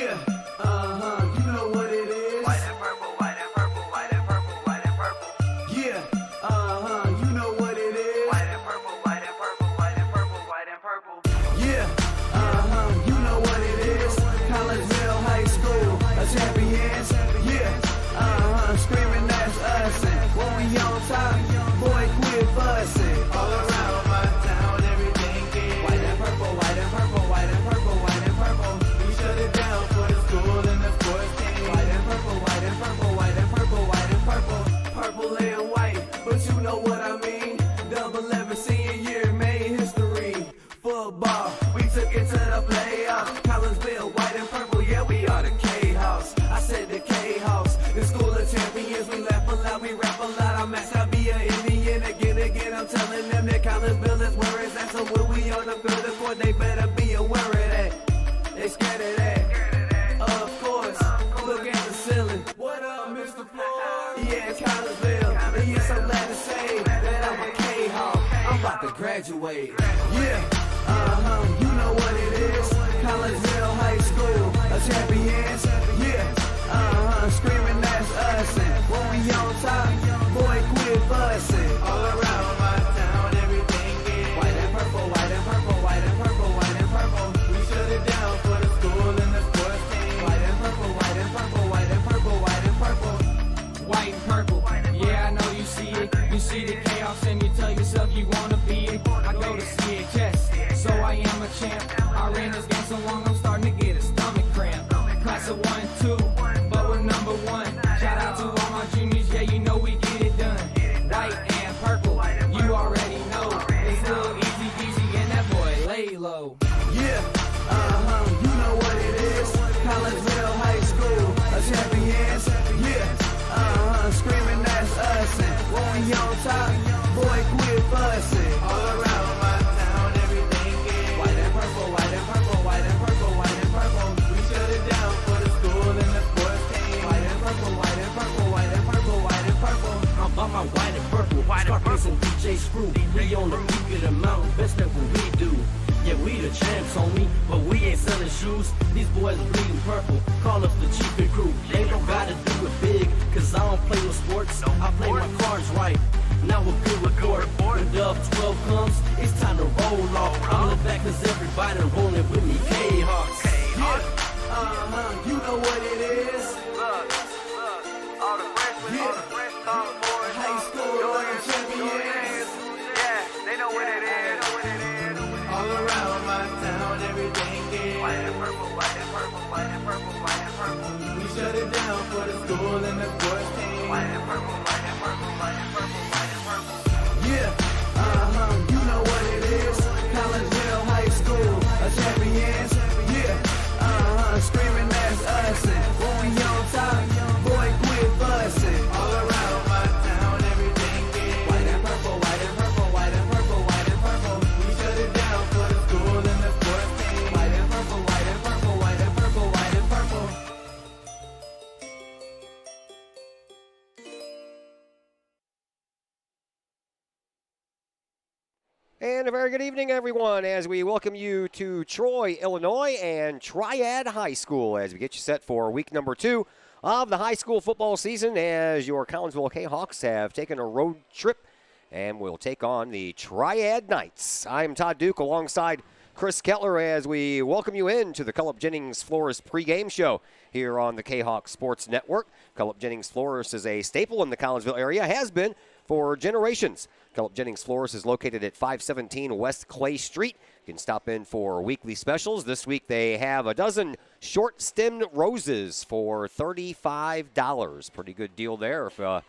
Yeah, you know what it is. White and purple, white and purple, white and purple, white and purple. Yeah, you know what it is. White and purple, white and purple, white and purple, white and purple. Yeah, you know what it is. Collinsville High School, a champions. Yeah, screaming that's us. And when we on top, boy, quit fussing. All around my town, everything is White and purple, white and purple, white and purple, white and purple. we shut it down for the school and the sports team. White and purple, white and purple, white and purple, white and purple. Purple and white, but you know what I mean. Double 11 senior year made history. Football, we took it to the playoffs. Collinsville, white and purple, yeah, we are the K-House. I said the K-House, the school of champions. We laugh a lot, we rap a lot. I'm asked to be an Indian again. I'm telling them that Collinsville is where it's at. So when we on the field of court, they better be aware of that. They scared of that. Of course, look at the ceiling. What up, Mr. Floyd? Yeah, it's Collinsville. And yes, I'm glad to say that I'm a K-Hawk. I'm about to graduate. Yeah, you know what it is. Collinsville High School, a champions. Yeah, screaming that's us. And when we on top, boy, quit fussing. All around my town, everything is White and purple, white and purple, white and purple, white and purple. we shut it down for the school and the sports team. White and purple, white and purple, white and purple, white and purple. White and purple, yeah, I know you see it. You see the chaos and you tell yourself you wanna be it. I go to see it, yes, so I am a champ. I ran this game so long, I'm starting to get a stomach cramp. Class of 1 2, but we're number one. Shout out to all my juniors, yeah, you know we get it done. White and purple, you already know. It's little easy peasy and that boy lay low. Yeah, you know what it is. Collinsville High School, a champions. Yeah, screaming that's us. And when we on top, boy, quit fussing. All around my town, everything is White and purple, white and purple, white and purple, white and purple. we shut it down for the school and the sports team. White and purple, white and purple, white and purple, white and purple. I'm by my white and purple, Scarface and DJ Screw. We on the peak of the mountain, best at what we do. Yeah, we the champs, homie, but we ain't selling shoes. These boys bleeding purple, call us the cheapin' crew. They don't gotta do it big, cause I don't play with sports. I play my cards right. Now we're good with court. When Dub 12 comes, it's time to roll off. I'm the back cause everybody rolling with me, K-Hawks. Yeah, you know what it is. Look, all the freshmen, all the fresh boys. High school, champions. Yeah, they know what it is. All around my town, everything is White and purple, white and purple, white and purple, white and purple. we shut it down for the school and the sports team. White and purple, white and purple, white and purple, white and purple. Yeah, you know what it is. Collinsville High School, a champions. Yeah, screaming that's us. And when we on top, boy, quit fussing. All around my town, everything is White and purple, white and purple, white and purple, white and purple. we shut it down for the school and the sports team. White and purple, white and purple, white and purple, white and purple. And a very good evening, everyone, as we welcome you to Troy, Illinois, and Triad High School as we get you set for week number 2 of the high school football season as your Collinsville Kahawks have taken a road trip and will take on the Triad Knights. I'm Todd Duke alongside Chris Kettler as we welcome you into the Cullip Jennings Florist pregame show here on the Kahawk Sports Network. Cullip Jennings Florist is a staple in the Collinsville area, has been for generations. Cullip Jennings Florist is located at 517 West Clay Street. You can stop in for weekly specials. This week they have a dozen short-stemmed roses for $35. Pretty good deal there if you're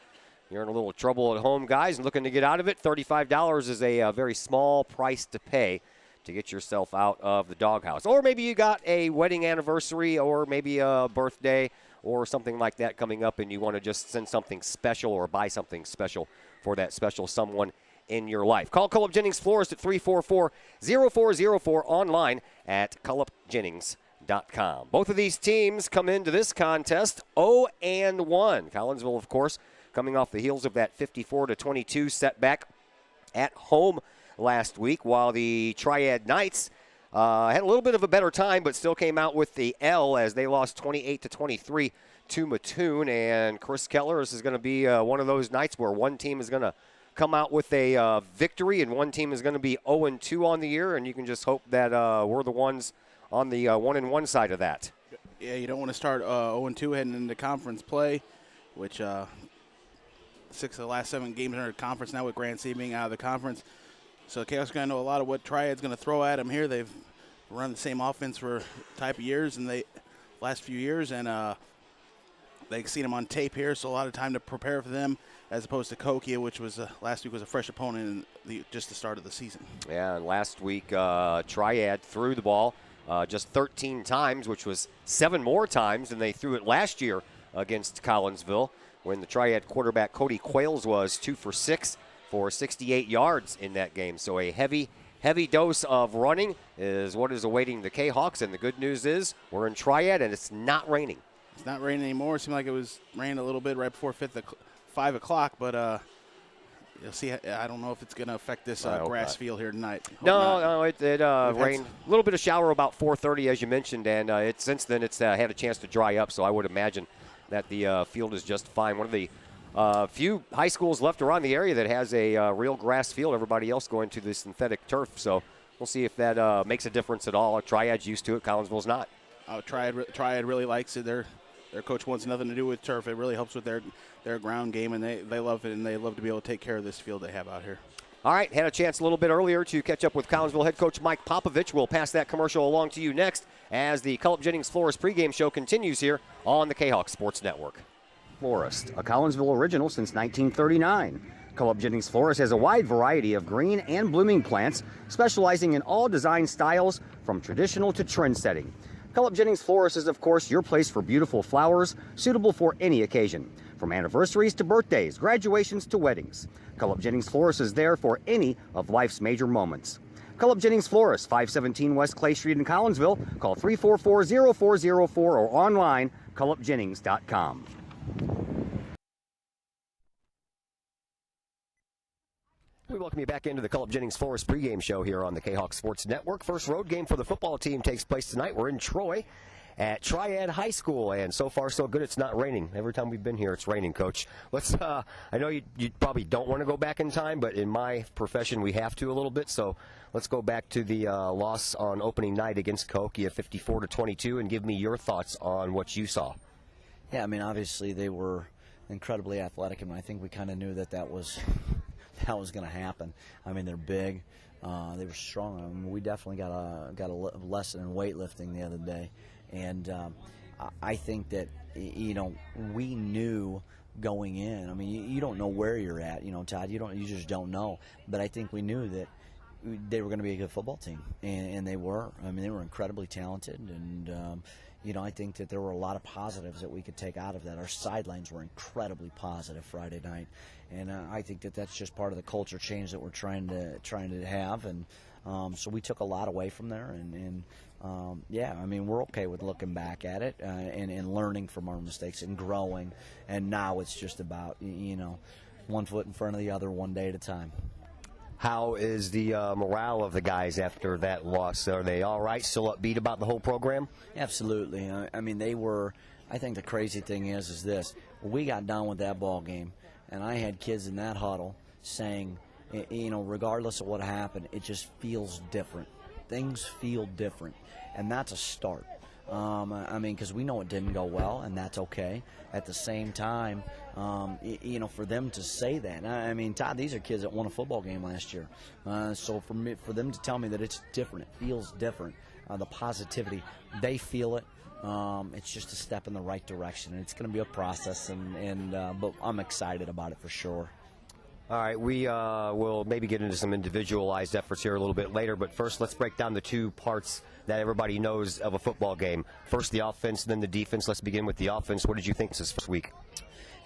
in a little trouble at home, guys, and looking to get out of it. $35 is a very small price to pay to get yourself out of the doghouse. Or maybe you got a wedding anniversary or maybe a birthday or something like that coming up and you want to just send something special or buy something special for that special someone in your life. Call Cullip Jennings Florist at 344-0404, online at cullipjennings.com. Both of these teams come into this contest 0-1. Collinsville, of course, coming off the heels of that 54-22 setback at home last week, while the Triad Knights had a little bit of a better time, but still came out with the L as they lost 28-23 to Mattoon. And Chris Keller, this is going to be one of those nights where one team is going to come out with a victory and one team is going to be 0-2 on the year, and you can just hope that we're the ones on the 1-1 side of that. Yeah, you don't want to start 0-2 heading into conference play, which 6 of the last 7 games are in conference now with Grand City being out of the conference. So Kahoks are going to know a lot of what Triad's going to throw at them here. They've run the same offense for type of years in the last few years, and they've seen them on tape here, so a lot of time to prepare for them as opposed to Kokia, which was last week was a fresh opponent in just the start of the season. Yeah, and last week Triad threw the ball just 13 times, which was 7 more times than they threw it last year against Collinsville, when the Triad quarterback Cody Quayles was 2 for 6 for 68 yards in that game. So a heavy dose of running is what is awaiting the Kahawks, and the good news is we're in Triad and it's not raining. It's not raining anymore. It seemed like it was raining a little bit right before 5 o'clock, but you'll see. I don't know if it's going to affect this grass field here tonight. No, it rained a little bit of shower about 4:30, as you mentioned, and since then it's had a chance to dry up. So I would imagine that the field is just fine. One of the few high schools left around the area that has a real grass field. Everybody else going to the synthetic turf. So we'll see if that makes a difference at all. Triad's used to it. Collinsville's not. Triad really likes it. Their coach wants nothing to do with turf. It really helps with their ground game, and they love it, and they love to be able to take care of this field they have out here. All right, had a chance a little bit earlier to catch up with Collinsville head coach Mike Popovich. We'll pass that commercial along to you next as the Culp Jennings Florist pregame show continues here on the Kahok Sports Network. Florist, a Collinsville original since 1939. Culp Jennings Florist has a wide variety of green and blooming plants, specializing in all design styles from traditional to trend-setting. Culp Jennings Florist is, of course, your place for beautiful flowers, suitable for any occasion. From anniversaries to birthdays, graduations to weddings. Culp Jennings Florist is there for any of life's major moments. Culp Jennings Florist, 517 West Clay Street in Collinsville. Call 344-0404 or online, culpjennings.com. We welcome you back into the Culp Jennings Florist pregame show here on the Kahok Sports Network. First road game for the football team takes place tonight. We're in Troy at Triad High School, and so far so good. It's not raining. Every time we've been here, it's raining, Coach. Let's. I know you probably don't want to go back in time, but in my profession, we have to a little bit. So let's go back to the loss on opening night against Cahokia, 54-22, and give me your thoughts on what you saw. Yeah, I mean, obviously they were incredibly athletic, and I think we kind of knew that was going to happen. I mean, they're big. They were strong. I mean, we definitely got a lesson in weightlifting the other day, and I think that we knew going in. I mean, you don't know where you're at, Todd. You just don't know. But I think we knew that they were going to be a good football team, and they were. I mean, they were incredibly talented, and I think that there were a lot of positives that we could take out of that. Our sidelines were incredibly positive Friday night, and I think that that's just part of the culture change that we're trying to have, and so we took a lot away from there, and yeah, I mean, we're okay with looking back at it and learning from our mistakes and growing, and now it's just about one foot in front of the other, one day at a time. How is the morale of the guys after that loss? Are they all right, still upbeat about the whole program? Absolutely. I mean, they were. I think the crazy thing is this. We got done with that ball game, and I had kids in that huddle saying, regardless of what happened, it just feels different. Things feel different, and that's a start. I mean, because we know it didn't go well, and that's okay. At the same time, for them to say that, I mean, Todd, these are kids that won a football game last year. So for them to tell me that it's different, it feels different, the positivity, they feel it. It's just a step in the right direction, and it's going to be a process, but I'm excited about it for sure. All right, we will maybe get into some individualized efforts here a little bit later, but first let's break down the two parts that everybody knows of a football game. First the offense, then the defense. Let's begin with the offense. What did you think this first week?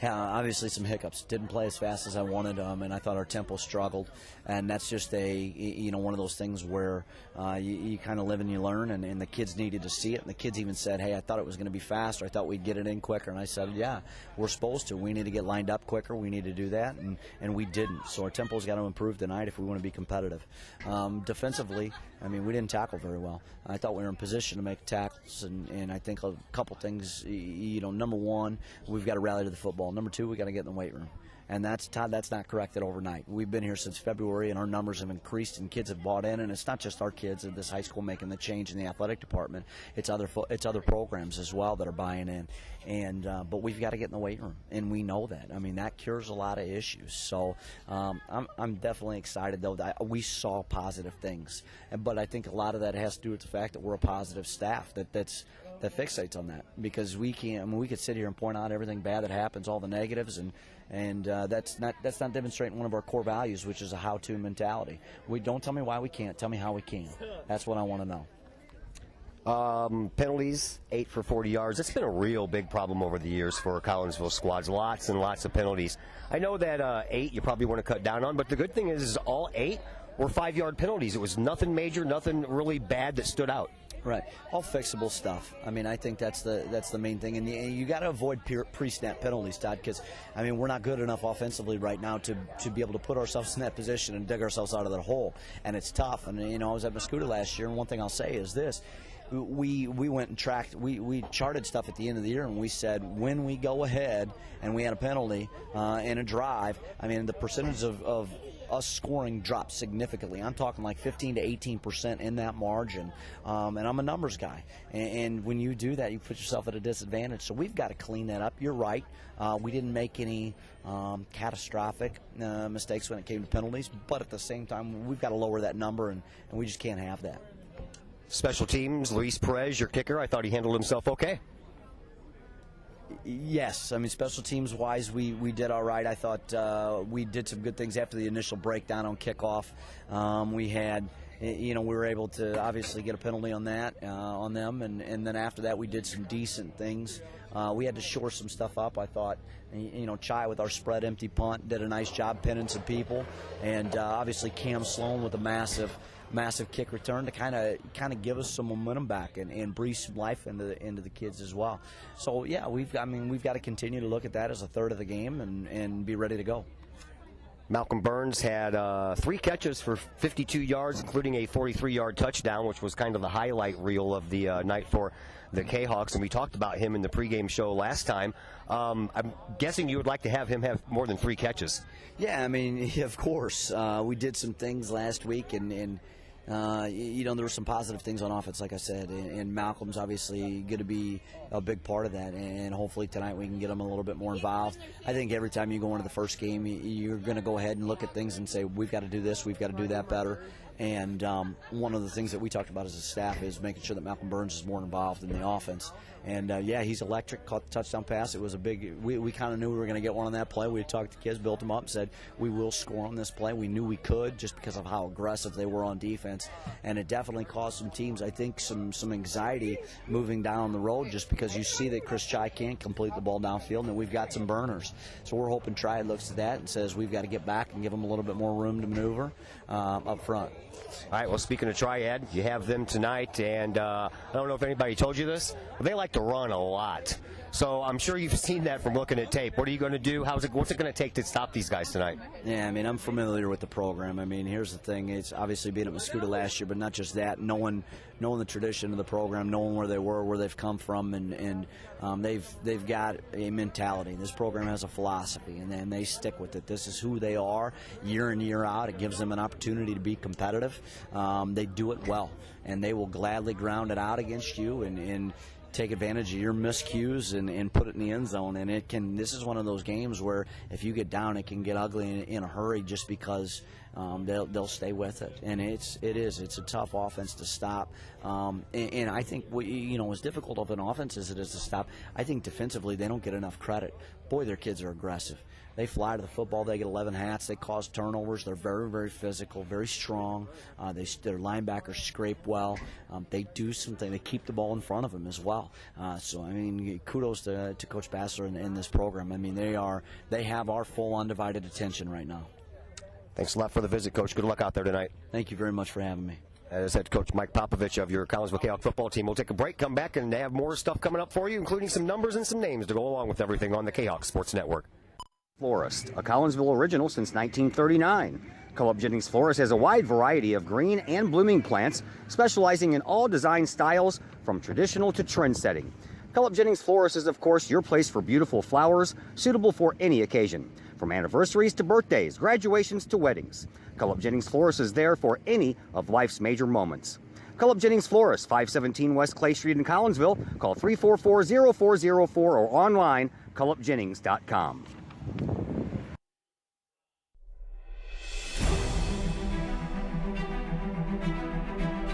obviously some hiccups. Didn't play as fast as I wanted, and I thought our tempo struggled. And that's just one of those things where you kind of live and you learn, and the kids needed to see it. And the kids even said, hey, I thought it was going to be faster. I thought we'd get it in quicker. And I said, yeah, we're supposed to. We need to get lined up quicker. We need to do that, and we didn't. So our tempo's got to improve tonight if we want to be competitive. Defensively, I mean, we didn't tackle very well. I thought we were in position to make tackles, and I think a couple things. Number one, we've got to rally to the football. Number two, we got to get in the weight room. And that's not corrected overnight. We've been here since February, and our numbers have increased, and kids have bought in. And it's not just our kids at this high school making the change in the athletic department. It's other programs as well that are buying in. And but we've got to get in the weight room, and we know that. I mean, that cures a lot of issues. So I'm definitely excited, though, that we saw positive things. But I think a lot of that has to do with the fact that we're a positive staff that fixates on that, because we could sit here and point out everything bad that happens, all the negatives, and that's not demonstrating one of our core values, which is a how-to mentality. Don't tell me why we can't, tell me how we can. That's what I want to know. Penalties, 8 for 40 yards. It's been a real big problem over the years for Collinsville squads. Lots and lots of penalties. I know that 8 you probably want to cut down on, but the good thing is all 8 were 5-yard penalties. It was nothing major, nothing really bad that stood out. Right, all fixable stuff. I mean, I think that's the main thing, and you got to avoid pre-snap penalties, Todd, because I mean we're not good enough offensively right now to be able to put ourselves in that position and dig ourselves out of that hole, and it's tough. And I was at Mascoutah last year, and one thing I'll say is this: we went and tracked, we charted stuff at the end of the year, and we said when we go ahead and we had a penalty in a drive, I mean the percentage of us scoring dropped significantly. I'm talking like 15 to 18% in that margin, and I'm a numbers guy. And when you do that, you put yourself at a disadvantage. So we've got to clean that up. You're right. We didn't make any catastrophic mistakes when it came to penalties, but at the same time, we've got to lower that number, and we just can't have that. Special teams, Luis Perez, your kicker, I thought he handled himself okay. Yes, I mean special teams wise, we did all right. I thought we did some good things after the initial breakdown on kickoff. We had, we were able to obviously get a penalty on that on them, and then after that we did some decent things. We had to shore some stuff up. I thought, Chai with our spread empty punt did a nice job pinning some people, and obviously Cam Sloan with a massive kick return to kind of give us some momentum back and breathe some life into the kids as well. So yeah, we've got to continue to look at that as a third of the game and be ready to go. Malcolm Burns had 3 catches for 52 yards, including a 43-yard touchdown, which was kind of the highlight reel of the night for the Kahoks, and we talked about him in the pregame show last time. I'm guessing you would like to have him have more than 3 catches. Yeah, I mean, of course. We did some things last week, and there were some positive things on offense, like I said, and Malcolm's obviously going to be a big part of that, and hopefully tonight we can get him a little bit more involved. I think every time you go into the first game, you're going to go ahead and look at things and say, we've got to do this, we've got to do that better. And one of the things that we talked about as a staff is making sure that Malcolm Burns is more involved in the offense. And, he's electric, caught the touchdown pass. It was a big – we kind of knew we were going to get one on that play. We talked to kids, built them up, and said we will score on this play. We knew we could just because of how aggressive they were on defense. And it definitely caused some teams, I think, some anxiety moving down the road just because you see that Chris Chai can't complete the ball downfield and that we've got some burners. So we're hoping Triad looks at that and says we've got to get back and give them a little bit more room to maneuver up front. All right, well, speaking of Triad, you have them tonight, and I don't know if anybody told you this, but they like to run a lot. So I'm sure you've seen that from looking at tape. What are you going to do? What's it going to take to stop these guys tonight? Yeah, I mean, I'm familiar with the program. I mean, here's the thing. It's obviously being at Mascoutah last year, but not just that. Knowing the tradition of the program, knowing where they were, where they've come from, and they've got a mentality. This program has a philosophy, and then they stick with it. This is who they are year in, year out. It gives them an opportunity to be competitive. They do it well, and they will gladly ground it out against you and take advantage of your miscues and put it in the end zone. And this is one of those games where if you get down, it can get ugly in a hurry just because they'll stay with it. And it's a tough offense to stop. And I think as difficult of an offense as it is to stop, I think defensively they don't get enough credit. Boy, their kids are aggressive. They fly to the football. They get 11 hats. They cause turnovers. They're very, very physical, very strong. Their linebackers scrape well. They do something. They keep the ball in front of them as well. So, I mean, kudos to Coach Bassler in this program. I mean, they have our full undivided attention right now. Thanks a lot for the visit, Coach. Good luck out there tonight. Thank you very much for having me. As head coach Mike Popovich of your Collinsville Kahok football team. We'll take a break, come back, and have more stuff coming up for you, including some numbers and some names to go along with everything on the Kahok Sports Network. Florist, a Collinsville original since 1939. Co-op Jennings Florist has a wide variety of green and blooming plants, specializing in all design styles from traditional to trend-setting. Co-op Jennings Florist is, of course, your place for beautiful flowers, suitable for any occasion, from anniversaries to birthdays, graduations to weddings. Co-op Jennings Florist is there for any of life's major moments. Co-op Jennings Florist, 517 West Clay Street in Collinsville. Call 344-0404 or online, coopjennings.com.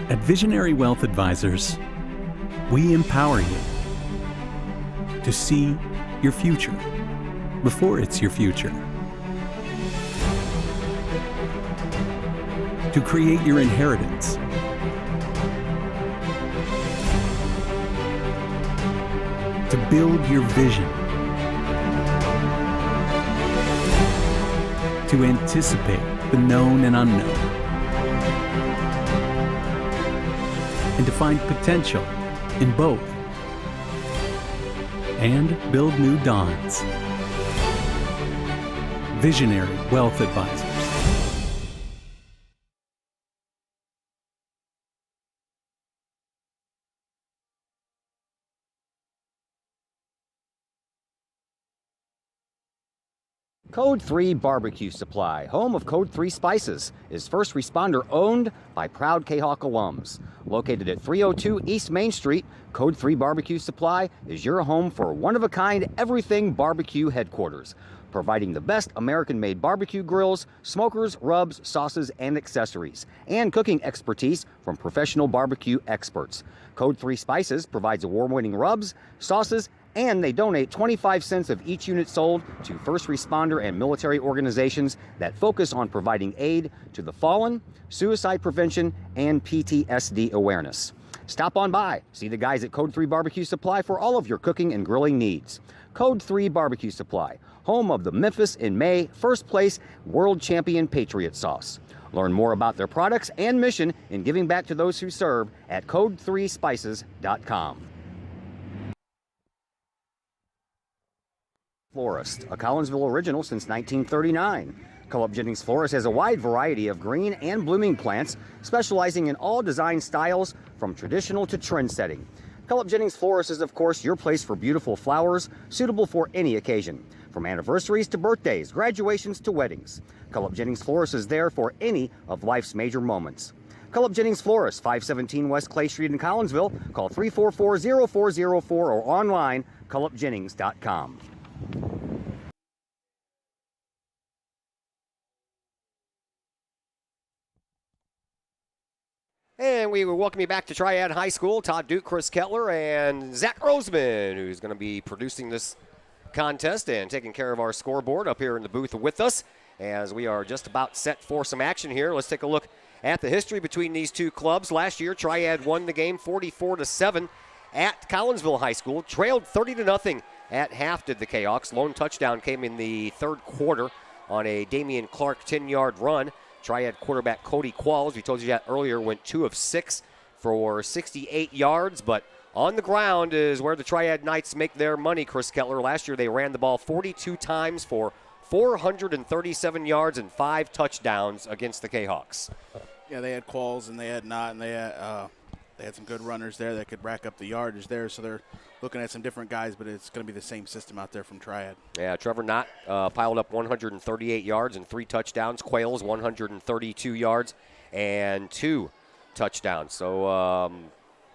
At Visionary Wealth Advisors, we empower you to see your future before it's your future, to create your inheritance, to build your vision, to anticipate the known and unknown, and to find potential in both, and build new dawns. Visionary Wealth Advisors. Code 3 Barbecue Supply, home of Code 3 Spices, is first responder owned by proud Kahok alums. Located at 302 East Main Street, Code 3 Barbecue Supply is your home for one-of-a-kind everything barbecue headquarters, providing the best American-made barbecue grills, smokers, rubs, sauces, and accessories, and cooking expertise from professional barbecue experts. Code 3 Spices provides award-winning rubs, sauces, and they donate 25 cents of each unit sold to first responder and military organizations that focus on providing aid to the fallen, suicide prevention, and PTSD awareness. Stop on by, see the guys at Code 3 Barbecue Supply for all of your cooking and grilling needs. Code 3 Barbecue Supply, home of the Memphis in May first place world champion Patriot sauce. Learn more about their products and mission in giving back to those who serve at code3spices.com. Florist, a Collinsville original since 1939. Co-op Jennings Florist has a wide variety of green and blooming plants, specializing in all design styles from traditional to trend-setting. Co-op Jennings Florist is, of course, your place for beautiful flowers, suitable for any occasion, from anniversaries to birthdays, graduations to weddings. Co-op Jennings Florist is there for any of life's major moments. Co-op Jennings Florist, 517 West Clay Street in Collinsville. Call 344-0404 or online, coopjennings.com. And we will welcome you back to Triad High School. Todd Duke, Chris Kettler, and Zach Roseman, who's going to be producing this contest and taking care of our scoreboard up here in the booth with us as we are just about set for some action here. Let's take a look at the history between these two clubs. Last year, Triad won the game 44-7 at Collinsville High School, trailed 30-0 at half did the Kahoks. Lone touchdown came in the third quarter on a Damian Clark 10-yard run. Triad quarterback Cody Qualls, we told you that earlier, went 2 of 6 for 68 yards, but on the ground is where the Triad Knights make their money, Chris Kettler. Last year they ran the ball 42 times for 437 yards and 5 touchdowns against the Kahoks. Yeah, they had Qualls and they had Knott, and they had some good runners there that could rack up the yardage there, so they're looking at some different guys, but it's going to be the same system out there from Triad. Yeah, Trevor Knott piled up 138 yards and 3 touchdowns. Quayles 132 yards and 2 touchdowns. So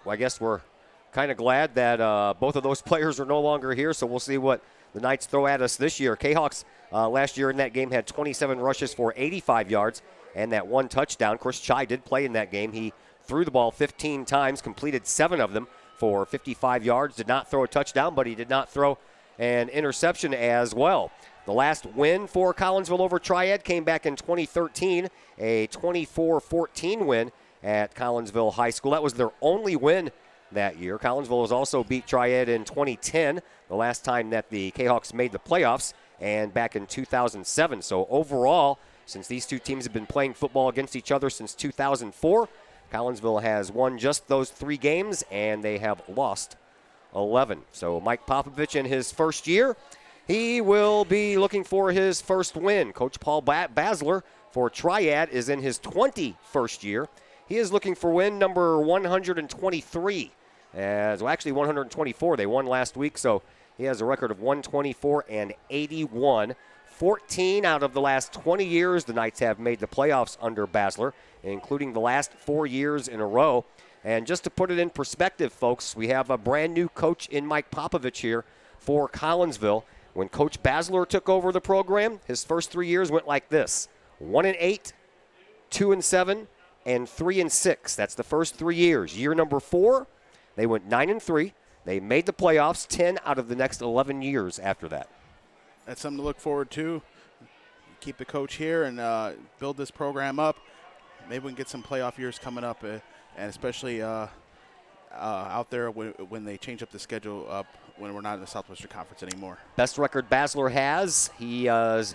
I guess we're kind of glad that both of those players are no longer here, so we'll see what the Knights throw at us this year. Kahawks last year in that game had 27 rushes for 85 yards and that 1 touchdown. Chris Chai did play in that game. He threw the ball 15 times, completed 7 of them for 55 yards, did not throw a touchdown, but he did not throw an interception as well. The last win for Collinsville over Triad came back in 2013, a 24-14 win at Collinsville High School. That was their only win that year. Collinsville has also beat Triad in 2010, the last time that the Kahoks made the playoffs, and back in 2007. So overall, since these two teams have been playing football against each other since 2004, Collinsville has won just those 3 games, and they have lost 11. So Mike Popovich in his first year, he will be looking for his first win. Coach Paul Basler for Triad is in his 21st year. He is looking for win number 123. Actually 124. They won last week, so he has a record of 124-81. 14 out of the last 20 years the Knights have made the playoffs under Basler, including the last 4 years in a row. And just to put it in perspective, folks, we have a brand new coach in Mike Popovich here for Collinsville. When Coach Basler took over the program, his first 3 years went like this: 1-8, 2-7, and 3-6. That's the first 3 years. Year number 4, they went 9-3. They made the playoffs 10 out of the next 11 years after that. That's something to look forward to. Keep the coach here and build this program up. Maybe we can get some playoff years coming up, and especially out there when they change up the schedule up when we're not in the Southwestern Conference anymore. Best record Basler has, he has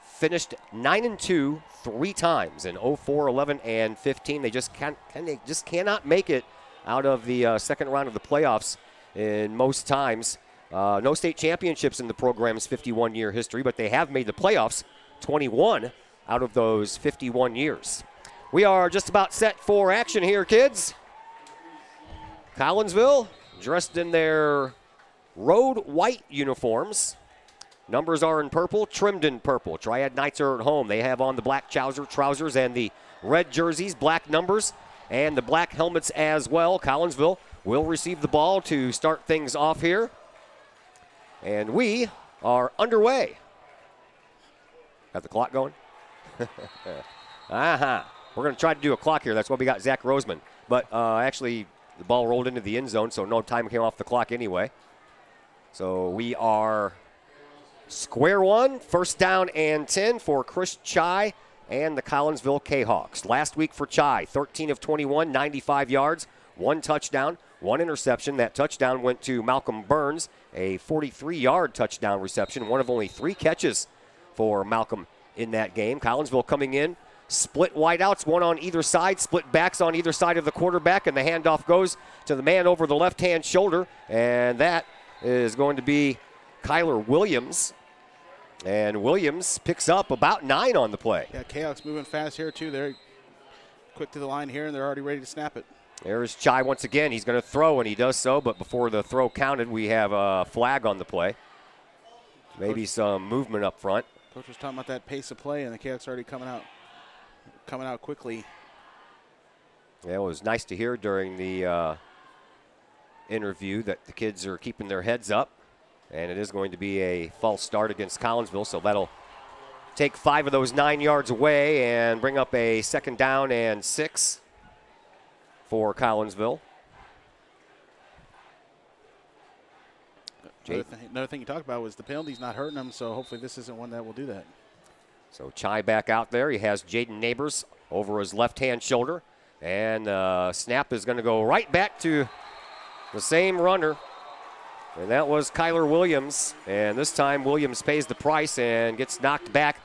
finished 9-2 3 times in 04, 11, and 15. They just cannot make it out of the second round of the playoffs in most times. No state championships in the program's 51-year history, but they have made the playoffs 21 out of those 51 years. We are just about set for action here, kids. Collinsville, dressed in their road white uniforms. Numbers are in purple, trimmed in purple. Triad Knights are at home. They have on the black trousers and the red jerseys, black numbers, and the black helmets as well. Collinsville will receive the ball to start things off here. And we are underway. Got the clock going? We're going to try to do a clock here. That's why we got Zach Roseman. But actually, the ball rolled into the end zone, so no time came off the clock anyway. So we are square one, first down and 10 for Chris Chai and the Collinsville Kahawks. Last week for Chai, 13 of 21, 95 yards, 1 touchdown, 1 interception. That touchdown went to Malcolm Burns, a 43-yard touchdown reception, one of only 3 catches for Malcolm in that game. Collinsville coming in, split wideouts, one on either side, split backs on either side of the quarterback, and the handoff goes to the man over the left-hand shoulder, and that is going to be Kyler Williams. And Williams picks up about 9 on the play. Yeah, Kahoks moving fast here, too. They're quick to the line here, and they're already ready to snap it. There's Chai once again. He's going to throw, and he does so, but before the throw counted, we have a flag on the play. Maybe some movement up front. Coach was talking about that pace of play, and the Kahoks already coming out quickly. Yeah, it was nice to hear during the interview that the kids are keeping their heads up, and it is going to be a false start against Collinsville, so that'll take 5 of those 9 yards away and bring up a second down and 6 for Collinsville. Another thing you talked about was the penalties not hurting them, so hopefully this isn't one that will do that. So Chai back out there. He has Jaden Neighbors over his left-hand shoulder, and snap is going to go right back to the same runner, and that was Kyler Williams. And this time Williams pays the price and gets knocked back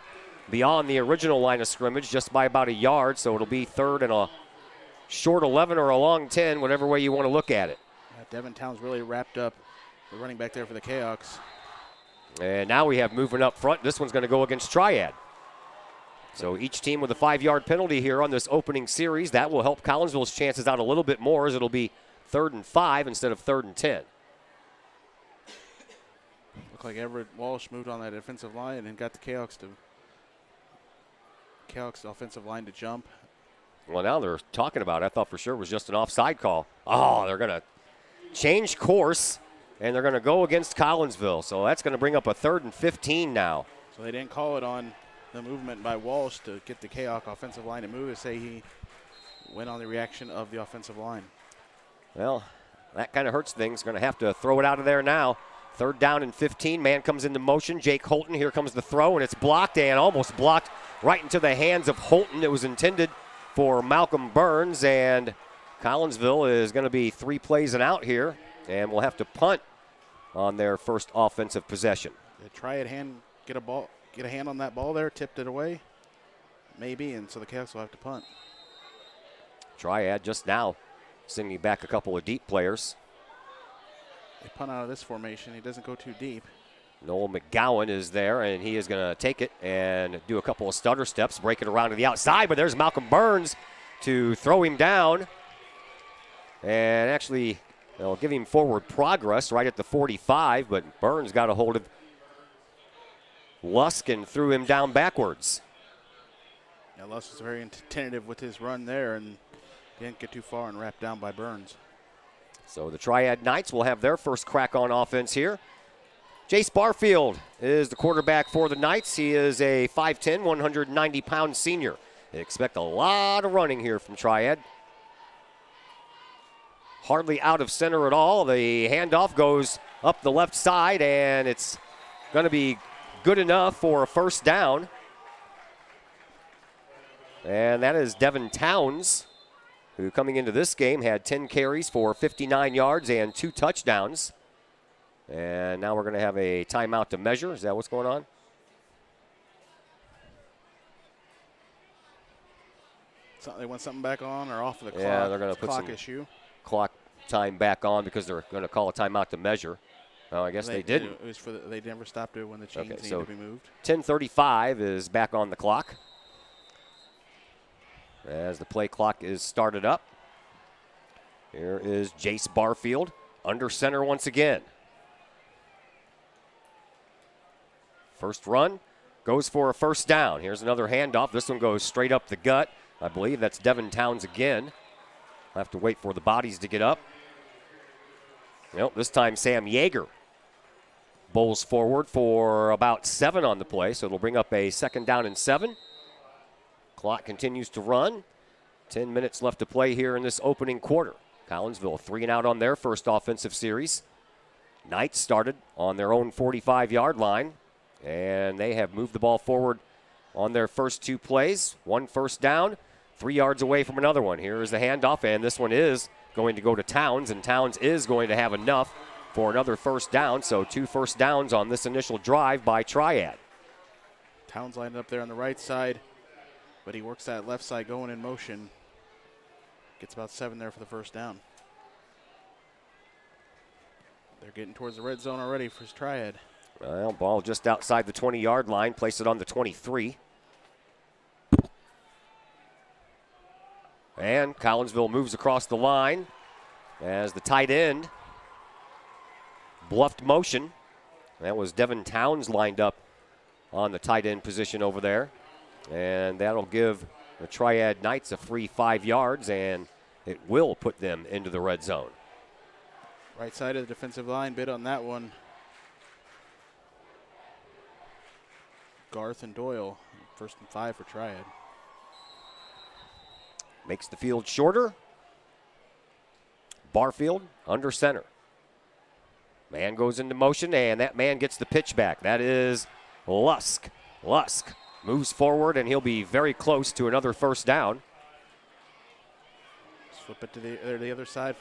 beyond the original line of scrimmage just by about a yard, so it'll be third and a short 11 or a long 10, whatever way you want to look at it. Devin Towns really wrapped up the running back there for the Kahoks. And now we have movement up front. This one's going to go against Triad. So each team with a 5-yard penalty here on this opening series. That will help Collinsville's chances out a little bit more, as it'll be 3rd and 5 instead of 3rd and 10. Looked like Everett Walsh moved on that defensive line and got the Kahoks offensive line to jump. Well, now they're talking about it. I thought for sure it was just an offside call. Oh, they're going to change course, and they're going to go against Collinsville. So that's going to bring up a 3rd and 15 now. So they didn't call it on the movement by Walsh to get the Kahok offensive line to move. They say he went on the reaction of the offensive line. Well, that kind of hurts things. Going to have to throw it out of there now. 3rd down and 15. Man comes into motion. Jake Holton. Here comes the throw, and it's blocked and almost blocked right into the hands of Holton. It was intended for Malcolm Burns, and Collinsville is going to be 3 plays and out here, and we'll have to punt on their first offensive possession. The Triad get a hand on that ball there, tipped it away, maybe, and so the Kahoks will have to punt. Triad just now sending back a couple of deep players. They punt out of this formation. He doesn't go too deep. Noel McGowan is there, and he is going to take it and do a couple of stutter steps, break it around to the outside, but there's Malcolm Burns to throw him down and actually give him forward progress right at the 45, but Burns got a hold of Lusk and threw him down backwards. Yeah, Lusk was very tentative with his run there and didn't get too far and wrapped down by Burns. So the Triad Knights will have their first crack on offense here. Jace Barfield is the quarterback for the Knights. He is a 5'10", 190-pound senior. They expect a lot of running here from Triad. Hardly out of center at all. The handoff goes up the left side, and it's going to be good enough for a first down. And that is Devin Towns, who coming into this game had 10 carries for 59 yards and 2 touchdowns. And now we're going to have a timeout to measure. Is that what's going on? So they want something back on or off of the clock? Yeah, they're going to put put some issue. Clock time back on because they're going to call a timeout to measure. Oh, I guess they didn't. It was they never stopped it when the chains needed to be moved. 10:35 is back on the clock as the play clock is started up. Here is Jace Barfield under center once again. First run goes for a first down. Here's another handoff. This one goes straight up the gut. I believe that's Devin Towns again. I'll have to wait for the bodies to get up. Nope, this time Sam Yeager bowls forward for about 7 on the play, so it'll bring up a 2nd down and 7. Clock continues to run. 10 minutes left to play here in this opening quarter. Collinsville 3 and out on their first offensive series. Knights started on their own 45-yard line, and they have moved the ball forward on their first 2 plays. 1 first down, 3 yards away from another one. Here is the handoff, and this one is going to go to Towns, and Towns is going to have enough for another first down. So 2 first downs on this initial drive by Triad. Towns lined up there on the right side, but he works that left side going in motion. Gets about 7 there for the first down. They're getting towards the red zone already for his Triad. Well, ball just outside the 20-yard line. Place it on the 23. And Collinsville moves across the line as the tight end bluffed motion. That was Devin Towns lined up on the tight end position over there. And that'll give the Triad Knights a free 5 yards, and it will put them into the red zone. Right side of the defensive line, bid on that one. Garth and Doyle, 1st and 5 for Triad. Makes the field shorter. Barfield under center. Man goes into motion, and that man gets the pitch back. That is Lusk. Lusk moves forward, and he'll be very close to another first down. Flip it to the other side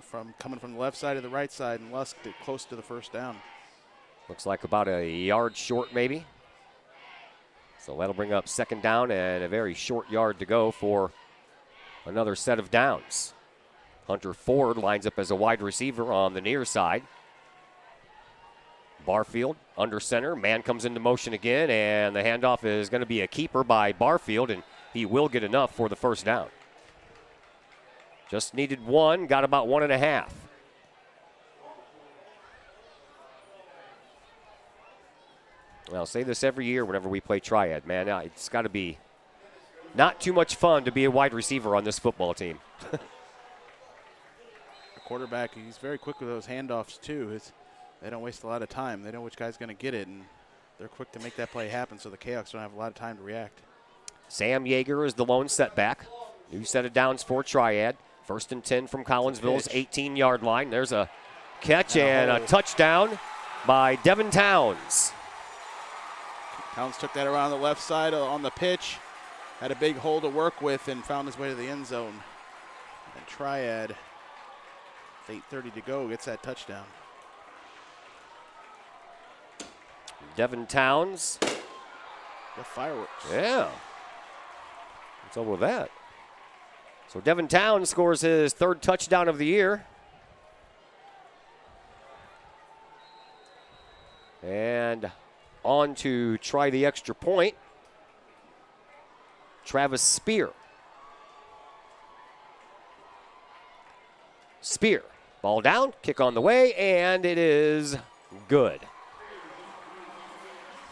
from coming from the left side to the right side, and Lusk close to the first down. Looks like about a yard short maybe. So that'll bring up 2nd down and a very short yard to go for another set of downs. Hunter Ford lines up as a wide receiver on the near side. Barfield under center. Man comes into motion again, and the handoff is going to be a keeper by Barfield, and he will get enough for the first down. Just needed 1, got about 1.5. I'll say this every year whenever we play Triad, man. It's got to be not too much fun to be a wide receiver on this football team. The quarterback, he's very quick with those handoffs, too. They don't waste a lot of time. They know which guy's going to get it, and they're quick to make that play happen, so the Kahoks don't have a lot of time to react. Sam Yeager is the lone setback. New set of downs for Triad. 1st and 10 from Collinsville's 18-yard line. There's a catch and a touchdown by Devin Towns. Towns took that around the left side on the pitch. Had a big hole to work with and found his way to the end zone. And Triad, with 8:30 to go, gets that touchdown. Devin Towns. The fireworks. Yeah. What's up with that? So Devin Towns scores his 3rd touchdown of the year. And on to try the extra point. Travis Spear. Spear. Ball down, kick on the way, and it is good.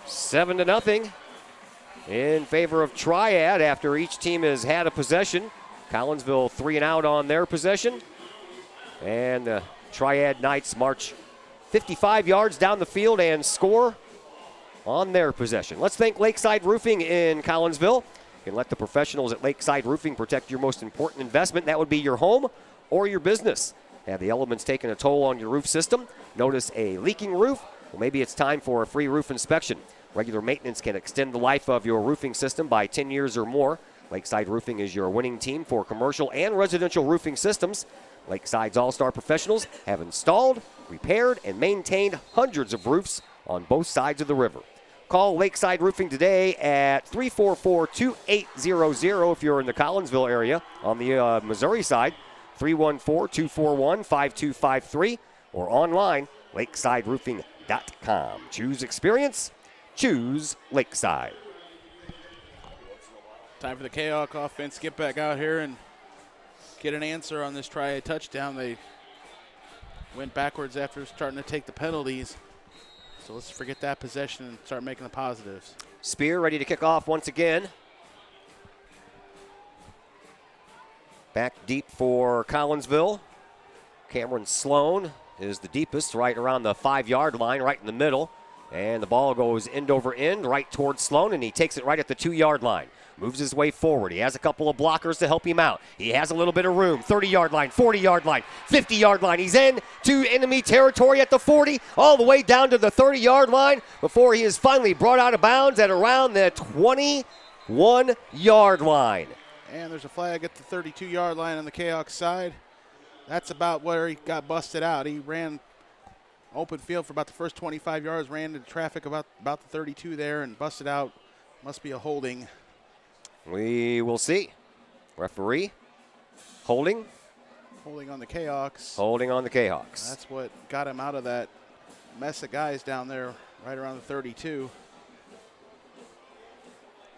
7-0 in favor of Triad after each team has had a possession. Collinsville 3 and out on their possession. And the Triad Knights march 55 yards down the field and score on their possession. Let's thank Lakeside Roofing in Collinsville. You can let the professionals at Lakeside Roofing protect your most important investment. That would be your home or your business. Have the elements taken a toll on your roof system? Notice a leaking roof? Well, maybe it's time for a free roof inspection. Regular maintenance can extend the life of your roofing system by 10 years or more. Lakeside Roofing is your winning team for commercial and residential roofing systems. Lakeside's all-star professionals have installed, repaired, and maintained hundreds of roofs on both sides of the river. Call Lakeside Roofing today at 344-2800 if you're in the Collinsville area. On the Missouri side, 314-241-5253, or online, lakesideroofing.com. Choose experience. Choose Lakeside. Time for the Kahok offense to get back out here and get an answer on this Triad touchdown. They went backwards after starting to take the penalties. So let's forget that possession and start making the positives. Spear ready to kick off once again. Back deep for Collinsville. Cameron Sloan is the deepest, right around the 5-yard line, right in the middle. And the ball goes end over end, right towards Sloan, and he takes it right at the 2-yard line. Moves his way forward. He has a couple of blockers to help him out. He has a little bit of room. 30-yard line, 40-yard line, 50-yard line. He's in to enemy territory at the 40, all the way down to the 30-yard line before he is finally brought out of bounds at around the 21-yard line. And there's a flag at the 32-yard line on the Kahoks side. That's about where he got busted out. He ran open field for about the first 25 yards, ran into traffic about the 32 there and busted out. Must be a holding. We will see. Referee holding. Holding on the Kahoks. Holding on the Kahawks. That's what got him out of that mess of guys down there right around the 32.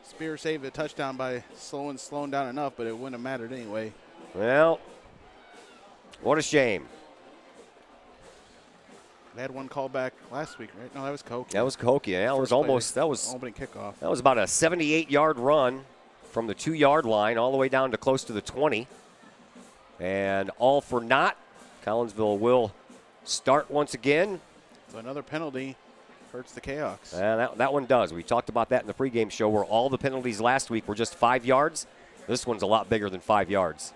Spear saved a touchdown by slowing down enough, but it wouldn't have mattered anyway. Well, what a shame. They had one call back last week, right? No, that was Kahok. That was Kahok. Yeah, that was almost. That was opening kickoff. That was about a 78-yard run from the 2-yard line all the way down to close to the 20. And all for naught. Collinsville will start once again. So another penalty hurts the Kahoks. That one does. We talked about that in the pregame show where all the penalties last week were just 5 yards. This one's a lot bigger than 5 yards.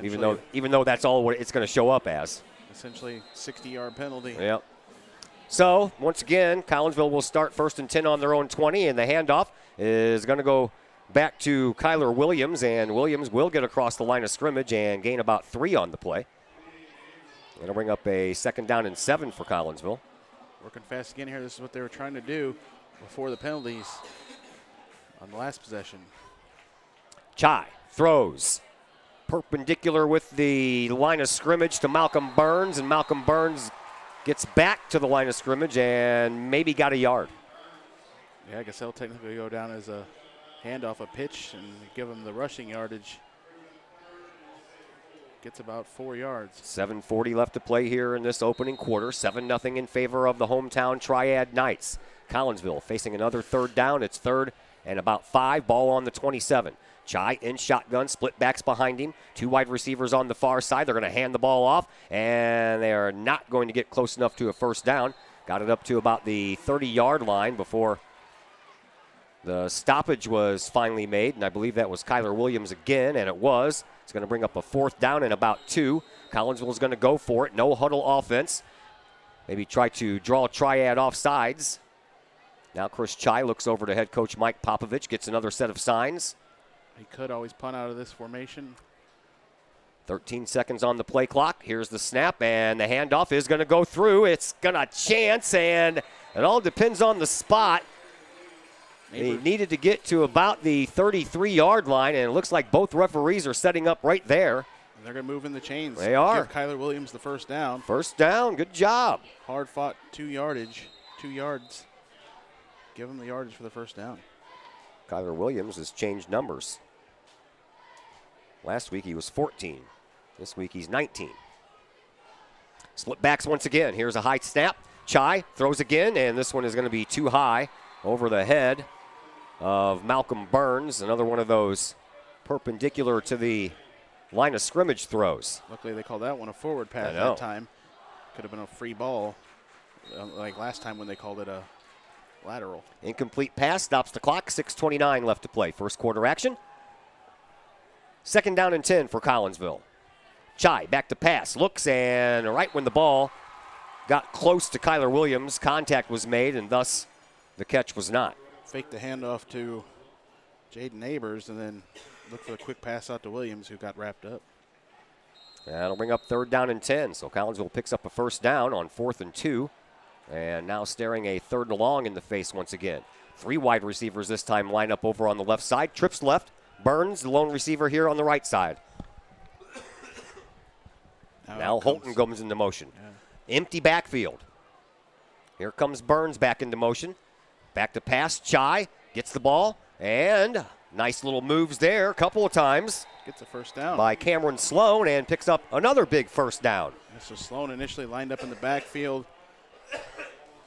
Even though that's all what it's going to show up as. Essentially 60-yard penalty. Yep. So, once again, Collinsville will start 1st and 10 on their own 20, and the handoff is going to go back to Kyler Williams, and Williams will get across the line of scrimmage and gain about 3 on the play. Going to bring up a 2nd down and 7 for Collinsville. Working fast again here. This is what they were trying to do before the penalties on the last possession. Chai throws perpendicular with the line of scrimmage to Malcolm Burns, and Malcolm Burns gets back to the line of scrimmage and maybe got a yard. Yeah, I guess they'll technically go down as a handoff, a pitch, and give him the rushing yardage. Gets about 4 yards. 7:40 left to play here in this opening quarter. 7-0 in favor of the hometown Triad Knights. Collinsville facing another 3rd down. It's 3rd and about 5. Ball on the 27. Chai in shotgun, split backs behind him. 2 wide receivers on the far side. They're going to hand the ball off, and they are not going to get close enough to a 1st down. Got it up to about the 30-yard line before the stoppage was finally made, and I believe that was Kyler Williams again, and it was. It's going to bring up a 4th down and about 2. Collinsville is going to go for it. No huddle offense. maybe try to draw Triad off sides. Now Chris Chai looks over to head coach Mike Popovich, gets another set of signs. He could always punt out of this formation. 13 seconds on the play clock. Here's the snap, and the handoff is going to go through. It's going to chance, and it all depends on the spot. He needed to get to about the 33-yard line, and it looks like both referees are setting up right there. They're going to move in the chains. They are. Give Kyler Williams the first down. First down, good job. Hard fought 2 yards. Give him the yardage for the first down. Kyler Williams has changed numbers. Last week he was 14. This week he's 19. Split backs once again. Here's a high snap. Chai throws again, and this one is going to be too high over the head of Malcolm Burns. Another one of those perpendicular to the line of scrimmage throws. Luckily they called that one a forward pass that time. Could have been a free ball like last time when they called it a lateral. Incomplete pass, stops the clock. 6:29 left to play. First quarter action. Second down and 10 for Collinsville. Chai back to pass, looks, and right when the ball got close to Kyler Williams, contact was made, and thus the catch was not. Faked the handoff to Jaden Neighbors, and then looked for a quick pass out to Williams, who got wrapped up. That'll bring up third down and 10, so Collinsville picks up a first down on 4th and 2, and now staring a third and long in the face once again. 3 wide receivers this time line up over on the left side. Trips left. Burns, the lone receiver here on the right side. Now Holton comes into motion. Yeah. Empty backfield. Here comes Burns back into motion. Back to pass. Chai gets the ball. And nice little moves there a couple of times. Gets a first down. By Cameron Sloan and picks up another big first down. Yeah, so Sloan initially lined up in the backfield.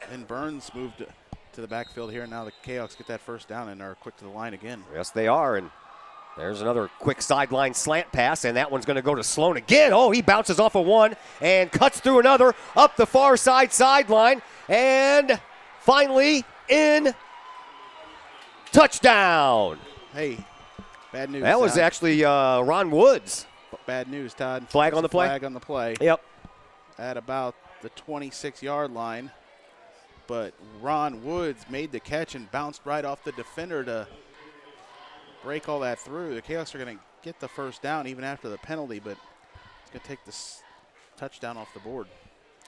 Then Burns moved to the backfield here. And now the Kahoks get that first down and are quick to the line again. Yes, they are. And there's another quick sideline slant pass, and that one's going to go to Sloan again. Oh, he bounces off of one and cuts through another up the far side sideline. And finally in. Touchdown. Hey, bad news. That was Todd. Actually Ron Woods. Bad news, Todd. Flag on the play? Flag on the play. Yep. At about the 26-yard line. But Ron Woods made the catch and bounced right off the defender to break all that through. The Kahoks are going to get the first down even after the penalty, but it's going to take this touchdown off the board.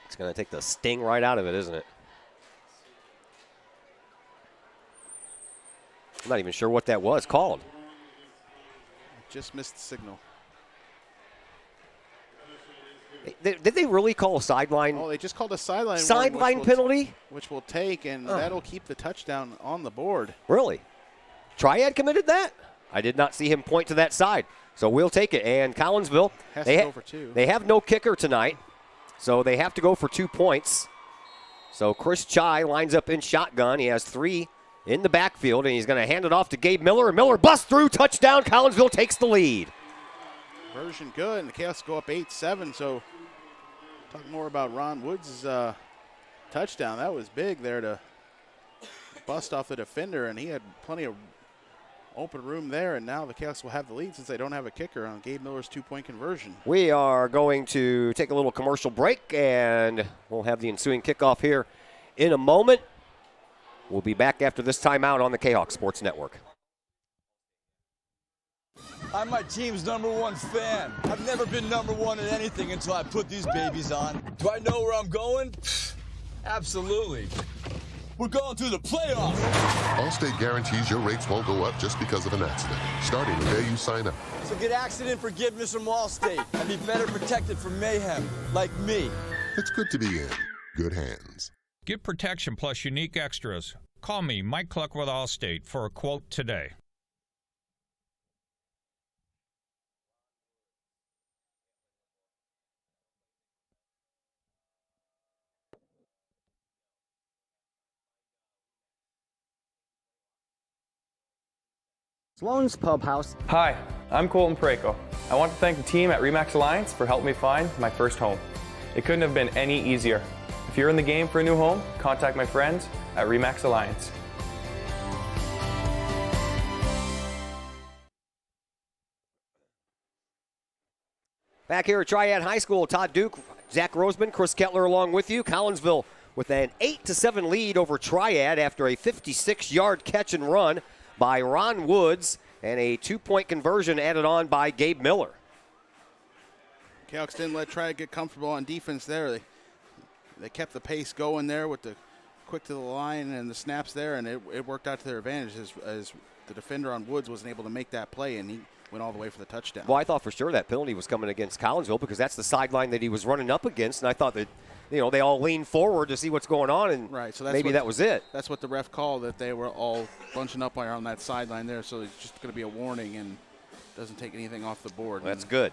It's going to take the sting right out of it, isn't it? I'm not even sure what that was called. Just missed the signal. Did they really call a sideline? Oh, they just called a sideline. Sideline penalty? Which will take, and that'll keep the touchdown on the board. Really? Triad committed that? I did not see him point to that side. So we'll take it. And Collinsville, has to go for 2. They have no kicker tonight, so they have to go for 2 points. So Chris Chai lines up in shotgun. He has 3 in the backfield, and he's going to hand it off to Gabe Miller. And Miller busts through, touchdown. Collinsville takes the lead. Version good, and the Kahoks go up 8-7. So talk more about Ron Woods' touchdown. That was big there to bust off the defender, and he had plenty of open room there, and now the Kahoks will have the lead since they don't have a kicker on Gabe Miller's 2-point conversion. We are going to take a little commercial break, and we'll have the ensuing kickoff here in a moment. We'll be back after this timeout on the Kahok Sports Network. I'm my team's #1 fan. I've never been #1 at anything until I put these babies on. Do I know where I'm going? Absolutely. We're going to the playoffs. Allstate guarantees your rates won't go up just because of an accident, starting the day you sign up. So get accident forgiveness from Allstate and be better protected from mayhem, like me. It's good to be in good hands. Get protection plus unique extras. Call me, Mike Cluck with Allstate, for a quote today. Sloan's Pub House. Hi, I'm Colton Pareko. I want to thank the team at RE/MAX Alliance for helping me find my first home. It couldn't have been any easier. If you're in the game for a new home, contact my friends at RE/MAX Alliance. Back here at Triad High School, Todd Duke Zach Roseman, Chris Kettler along with you. Collinsville with an 8-7 lead over Triad after a 56-yard catch and run by Ron Woods and a 2-point conversion added on by Gabe Miller. Kahoks didn't let Triad get comfortable on defense there. They kept the pace going there with the quick to the line and the snaps there, and it worked out to their advantage as the defender on Woods wasn't able to make that play, and he went all the way for the touchdown. Well, I thought for sure that penalty was coming against Collinsville because that's the sideline that he was running up against, and I thought that, they all leaned forward to see what's going on, and right, so maybe that was it. That's what the ref called, that they were all bunching up on that sideline there, so it's just going to be a warning and doesn't take anything off the board. That's good.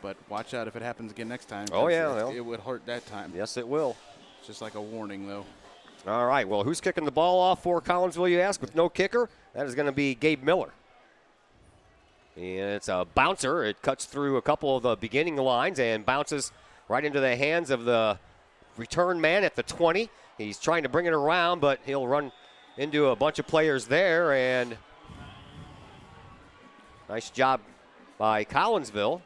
But watch out if it happens again next time. Oh, yeah. It would hurt that time. Yes, it will. It's just like a warning, though. All right, well, who's kicking the ball off for Collinsville, you ask, with no kicker? That is going to be Gabe Miller. And it's a bouncer. It cuts through a couple of the beginning lines and bounces right into the hands of the return man at the 20. He's trying to bring it around, but he'll run into a bunch of players there. And nice job by Collinsville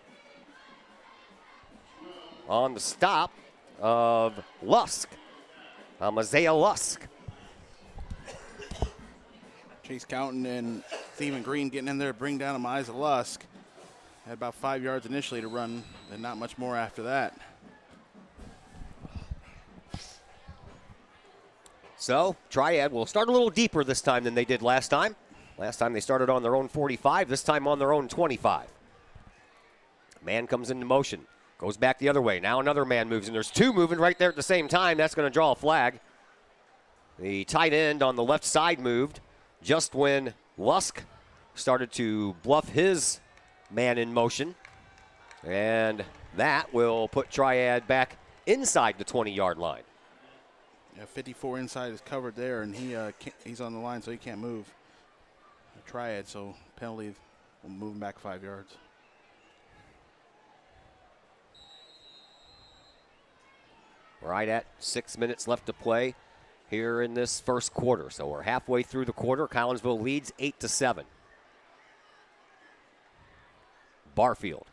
on the stop of Lusk, Isaiah Lusk. Chase Counton and Steven Green getting in there to bring down Isaiah Lusk. Had about 5 yards initially to run, and not much more after that. So Triad will start a little deeper this time than they did last time. Last time they started on their own 45, this time on their own 25. Man comes into motion, goes back the other way. Now another man moves, and there's two moving right there at the same time. That's going to draw a flag. The tight end on the left side moved just when Lusk started to bluff his man in motion. And that will put Triad back inside the 20-yard line. Yeah, 54 inside is covered there, and he's on the line, so he can't move. Triad, so penalty will move him back 5 yards. Right at 6 minutes left to play here in this first quarter. So we're halfway through the quarter. Collinsville leads 8-7. Barfield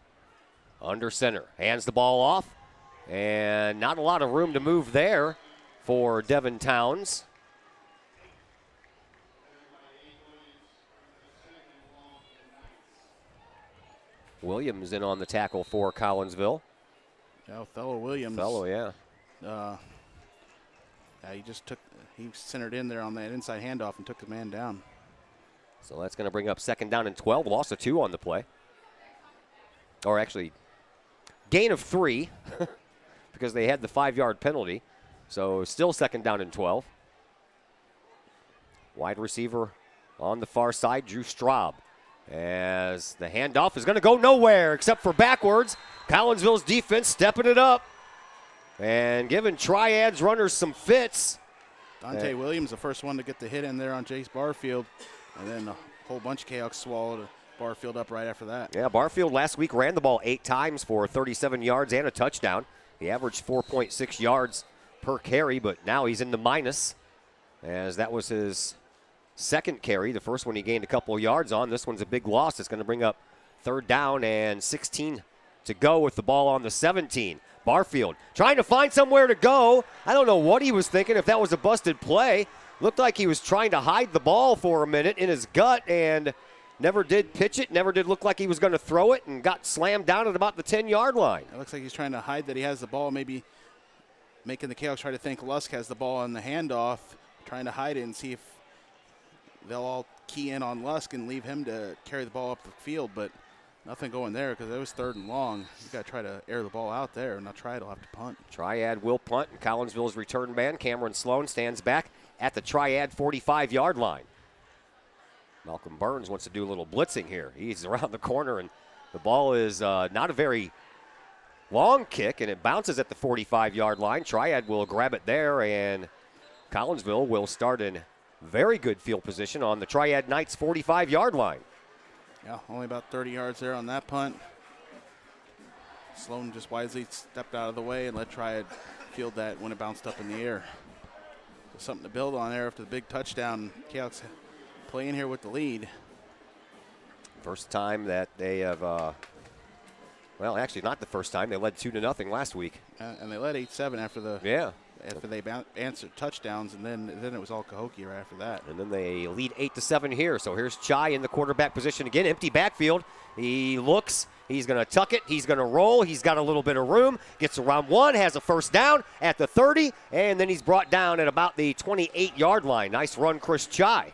under center, hands the ball off, and not a lot of room to move there for Devin Towns. Williams in on the tackle for Collinsville. Yeah, Othello Williams. Othello, yeah. He centered in there on that inside handoff and took the man down. So that's going to bring up 2nd down and 12. Loss of 2 on the play. Or actually, gain of 3 because they had the 5-yard penalty. So still 2nd down and 12. Wide receiver on the far side, Drew Straub. As the handoff is going to go nowhere except for backwards. Collinsville's defense stepping it up and giving Triad's runners some fits. Dante Williams, the first one to get the hit in there on Jace Barfield. And then a whole bunch of Kahoks swallowed Barfield up right after that. Yeah, Barfield last week ran the ball 8 times for 37 yards and a touchdown. He averaged 4.6 yards per carry, but now he's in the minus, as that was his 2nd carry. The first one he gained a couple of yards on. This one's a big loss. It's going to bring up 3rd down and 16 to go with the ball on the 17. Barfield trying to find somewhere to go. I don't know what he was thinking, if that was a busted play. Looked like he was trying to hide the ball for a minute in his gut and never did pitch it, never did look like he was going to throw it, and got slammed down at about the 10-yard line. It looks like he's trying to hide that he has the ball, maybe making the Kahoks try to think Lusk has the ball on the handoff, trying to hide it and see if they'll all key in on Lusk and leave him to carry the ball up the field, but nothing going there because it was 3rd and long. You got to try to air the ball out there, and not try it, he'll have to punt. Triad will punt, and Collinsville's return man, Cameron Sloan, stands back at the Triad 45-yard line. Malcolm Burns wants to do a little blitzing here. He's around the corner, and the ball is not a very long kick, and it bounces at the 45-yard line. Triad will grab it there, and Collinsville will start in very good field position on the Triad Knights 45-yard line. Yeah, only about 30 yards there on that punt. Sloan just wisely stepped out of the way and let Triad field that when it bounced up in the air. So something to build on there after the big touchdown. Kahoks playing here with the lead. First time that they have Well, actually, not the first time. They led 2-0 last week. And they led 8-7 after the after they answered touchdowns, and then it was all Cahokia right after that. And then they lead 8-7 here. So here's Chai in the quarterback position again. Empty backfield. He looks. He's going to tuck it. He's going to roll. He's got a little bit of room. Gets around one. Has a first down at the 30. And then he's brought down at about the 28-yard line. Nice run, Chris Chai.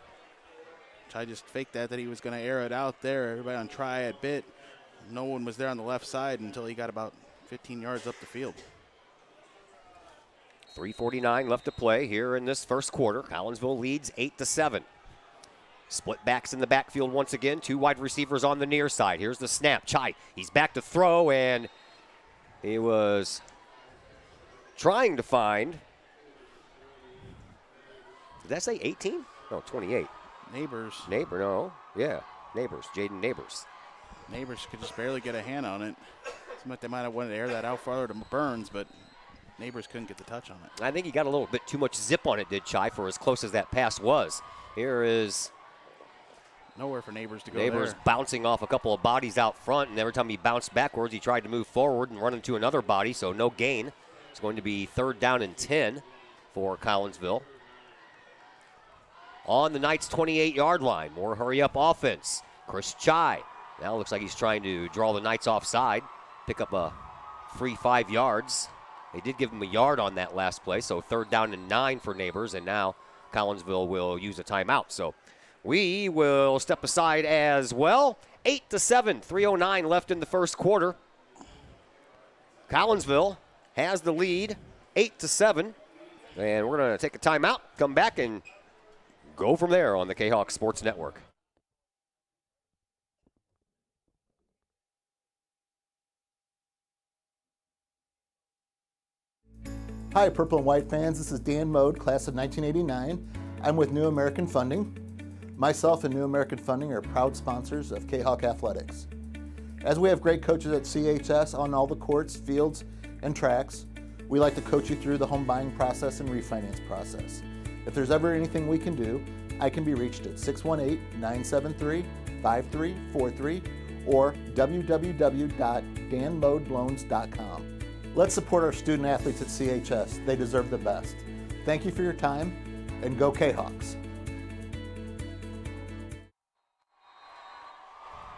Chai just faked that he was going to air it out there. Everybody on Triad bit. No one was there on the left side until he got about 15 yards up the field. 3:49 left to play here in this first quarter. Collinsville leads 8-7. Split backs in the backfield once again. Two wide receivers on the near side. Here's the snap. Chai, he's back to throw, and he was trying to find. Did I say 18? No, 28. Neighbors. Neighbors. Jaden Neighbors. Neighbors could just barely get a hand on it. Seemed like they might have wanted to air that out farther to Burns, but Neighbors couldn't get the touch on it. I think he got a little bit too much zip on it, did Chai, for as close as that pass was. Here is nowhere for Neighbors to go. Neighbors bouncing off a couple of bodies out front, and every time he bounced backwards, he tried to move forward and run into another body, so no gain. It's going to be 3rd down and 10 for Collinsville. On the Knights' 28-yard line, more hurry-up offense. Chris Chai. Now looks like he's trying to draw the Knights offside, pick up a free 5 yards. They did give him a yard on that last play, so 3rd down and 9 for Neighbors, and now Collinsville will use a timeout. So we will step aside as well. 8-7, 3:09 left in the first quarter. Collinsville has the lead, 8-7, and we're going to take a timeout, come back, and go from there on the Kahok Sports Network. Hi, Purple and White fans. This is Dan Mode, class of 1989. I'm with New American Funding. Myself and New American Funding are proud sponsors of Kahok Athletics. As we have great coaches at CHS on all the courts, fields, and tracks, we like to coach you through the home buying process and refinance process. If there's ever anything we can do, I can be reached at 618-973-5343 or www.danmodeloans.com. Let's support our student athletes at CHS. They deserve the best. Thank you for your time, and go Kahawks.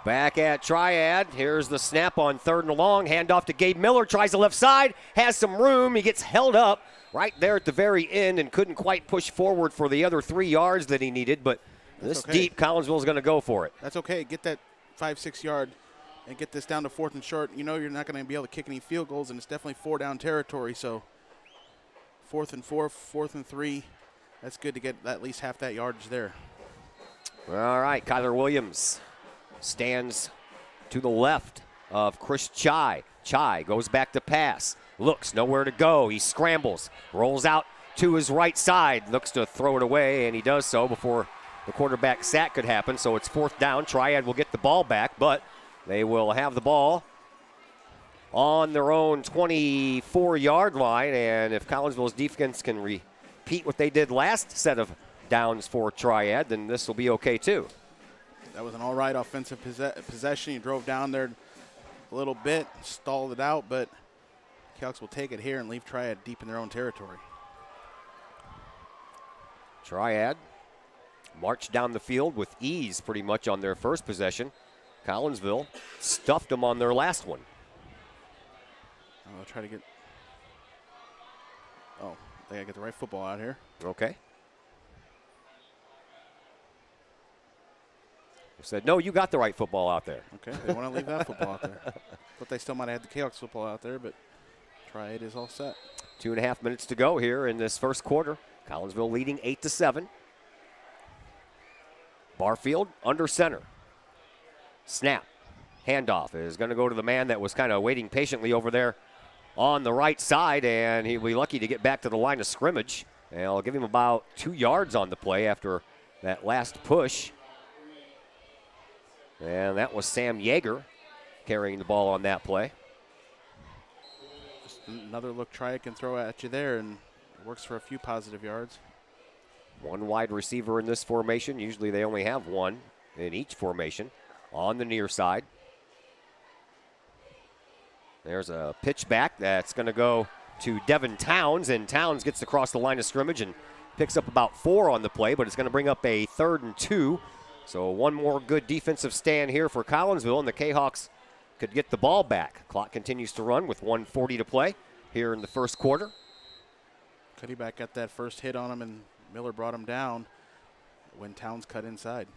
Back at Triad. Here's the snap on 3rd and long. Handoff to Gabe Miller. Tries the left side. Has some room. He gets held up right there at the very end and couldn't quite push forward for the other 3 yards that he needed. But this deep, Collinsville is going to go for it. That's okay. Get that 5-6 yard and get this down to 4th and short. You know you're not going to be able to kick any field goals, and it's definitely 4-down territory. So 4th and 4, 4th and 3. That's good to get at least half that yardage there. All right, Kyler Williams stands to the left of Chris Chai. Chai goes back to pass. Looks nowhere to go. He scrambles, rolls out to his right side, looks to throw it away, and he does so before the quarterback sack could happen. So it's 4th down. Triad will get the ball back, but they will have the ball on their own 24-yard line, and if Collinsville's defense can repeat what they did last set of downs for Triad, then this will be okay too. That was an all right offensive possession. He drove down there a little bit, stalled it out, but Kahoks will take it here and leave Triad deep in their own territory. Triad marched down the field with ease pretty much on their first possession. Collinsville stuffed them on their last one. I'll try to get. Oh, they gotta get the right football out here. Okay. They said, no, you got the right football out there. Okay, they want to leave that football out there. But they still might have had the Kahoks football out there, but Triad is all set. 2.5 minutes to go here in this first quarter. Collinsville leading 8-7. Barfield under center. Snap. Handoff is going to go to the man that was kind of waiting patiently over there on the right side, and he'll be lucky to get back to the line of scrimmage. And I'll give him about 2 yards on the play after that last push. And that was Sam Yeager carrying the ball on that play. Just another look Triad can throw at you there, and it works for a few positive yards. One wide receiver in this formation. Usually they only have one in each formation. On the near side. There's a pitch back that's going to go to Devin Towns, and Towns gets across the line of scrimmage and picks up about 4 on the play, but it's going to bring up a 3rd and 2. So one more good defensive stand here for Collinsville, and the Kahawks could get the ball back. Clock continues to run with 1:40 to play here in the first quarter. Cuddyback got that first hit on him, and Miller brought him down when Towns cut inside.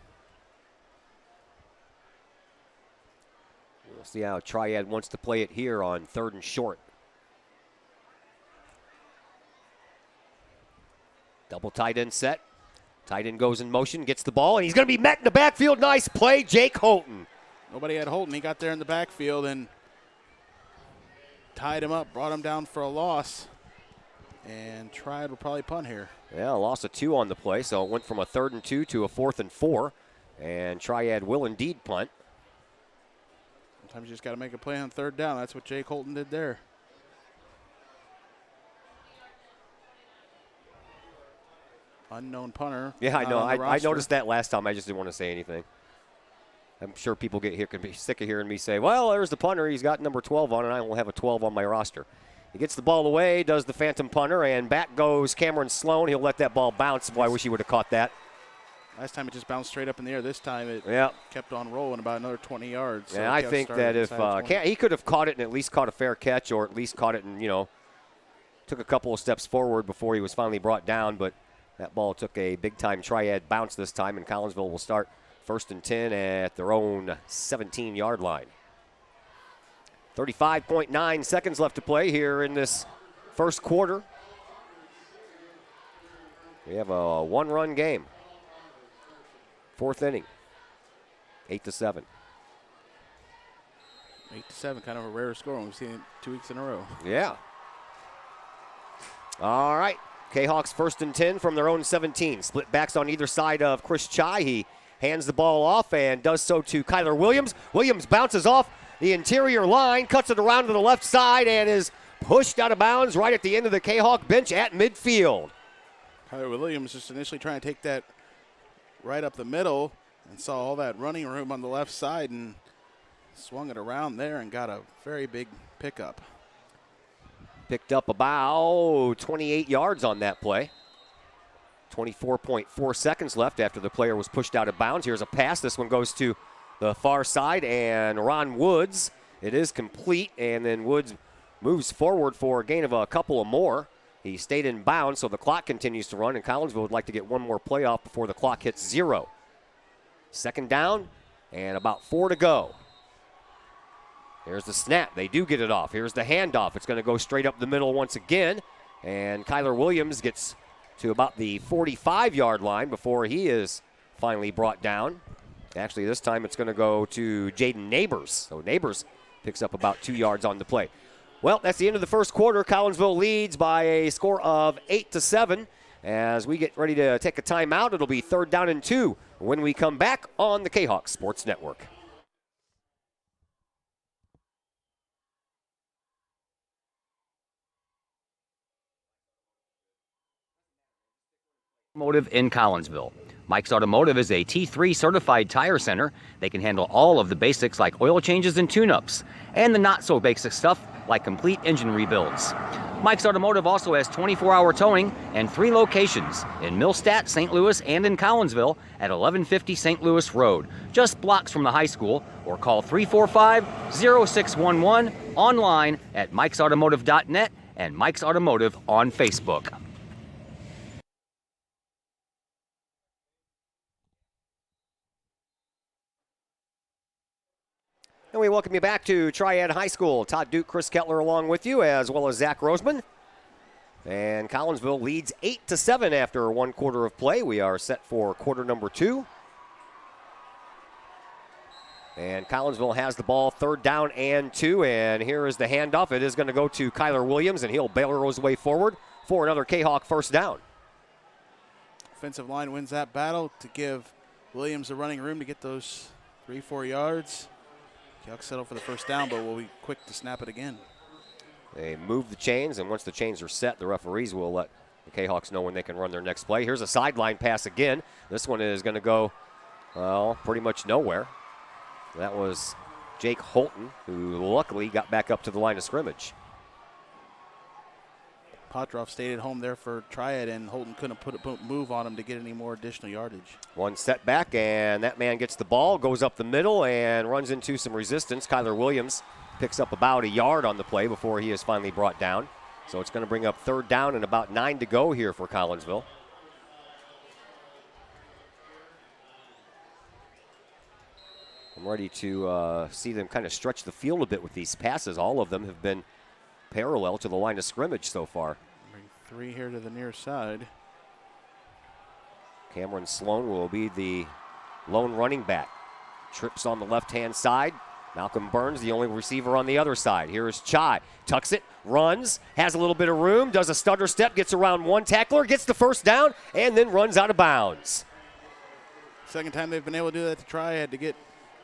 We'll see how Triad wants to play it here on 3rd and short. Double tight end set. Tight end goes in motion, gets the ball, and he's going to be met in the backfield. Nice play, Jake Holton. Nobody had Holton. He got there in the backfield and tied him up, brought him down for a loss. And Triad will probably punt here. Yeah, loss of 2 on the play, so it went from a 3rd and 2 to a 4th and 4. And Triad will indeed punt. Sometimes you just got to make a play on 3rd down. That's what Jake Holton did there. Unknown punter. Yeah, I know. I noticed that last time. I just didn't want to say anything. I'm sure people get here could be sick of hearing me say, well, there's the punter. He's got number 12 on, and I will have a 12 on my roster. He gets the ball away, does the phantom punter, and back goes Cameron Sloan. He'll let that ball bounce. Boy, I wish he would have caught that. Last time it just bounced straight up in the air. This time it kept on rolling about another 20 yards. So yeah, I think that if he could have caught it and at least caught a fair catch, or at least caught it and, took a couple of steps forward before he was finally brought down. But that ball took a big-time Triad bounce this time, and Collinsville will start 1st and 10 at their own 17-yard line. 35.9 seconds left to play here in this first quarter. We have a one-run game. 4th inning, 8-7. 8-7, kind of a rare score. We've seen it 2 weeks in a row. Yeah. All right. Kahawks 1st and 10 from their own 17. Split backs on either side of Chris Chai. He hands the ball off and does so to Kyler Williams. Williams bounces off the interior line, cuts it around to the left side, and is pushed out of bounds right at the end of the Kahawk bench at midfield. Kyler Williams just initially trying to take that right up the middle and saw all that running room on the left side and swung it around there and got a very big pickup. Picked up about 28 yards on that play. 24.4 seconds left after the player was pushed out of bounds. Here's a pass. This one goes to the far side, and Ron Woods. It is complete, and then Woods moves forward for a gain of a couple of more. He stayed in bounds, so the clock continues to run, and Collinsville would like to get one more play off before the clock hits 0. 2nd down, and about 4 to go. Here's the snap. They do get it off. Here's the handoff. It's going to go straight up the middle once again, and Kyler Williams gets to about the 45-yard line before he is finally brought down. Actually, this time it's going to go to Jaden Neighbors. So Neighbors picks up about 2 yards on the play. Well, that's the end of the first quarter. Collinsville leads by a score of 8-7. As we get ready to take a timeout, it'll be 3rd down and 2 when we come back on the Kahawks Sports Network. Automotive in Collinsville. Mike's Automotive is a T3 certified tire center. They can handle all of the basics like oil changes and tune-ups, and the not so basic stuff like complete engine rebuilds. Mike's Automotive also has 24-hour towing and 3 locations in Millstadt, St. Louis, and in Collinsville at 1150 St. Louis Road, just blocks from the high school, or call 345-0611 online at mikesautomotive.net and Mike's Automotive on Facebook. And we welcome you back to Triad High School. Todd Duke, Chris Kettler along with you, as well as Zach Roseman. And Collinsville leads 8-7 after 1 quarter of play. We are set for quarter number 2. And Collinsville has the ball 3rd down and 2. And here is the handoff. It is going to go to Kyler Williams, and he'll barrel his way forward for another Kahawk 1st down. Offensive line wins that battle to give Williams the running room to get those 3-4 yards. Kahawks settle for the 1st down, but we'll be quick to snap it again. They move the chains, and once the chains are set, the referees will let the Kahawks know when they can run their next play. Here's a sideline pass again. This one is going to go, well, pretty much nowhere. That was Jake Holton, who luckily got back up to the line of scrimmage. Potroff stayed at home there for Triad, and Holton couldn't put a move on him to get any more additional yardage. One setback, and that man gets the ball, goes up the middle, and runs into some resistance. Kyler Williams picks up about a yard on the play before he is finally brought down. So it's going to bring up 3rd down and about 9 to go here for Collinsville. I'm ready to see them kind of stretch the field a bit with these passes. All of them have been parallel to the line of scrimmage so far. Bring 3 here to the near side. Cameron Sloan will be the lone running back. Trips on the left-hand side. Malcolm Burns, the only receiver on the other side. Here's Chai. Tucks it, runs, has a little bit of room, does a stutter step, gets around one tackler, gets the 1st down, and then runs out of bounds. Second time they've been able to do that to Triad to get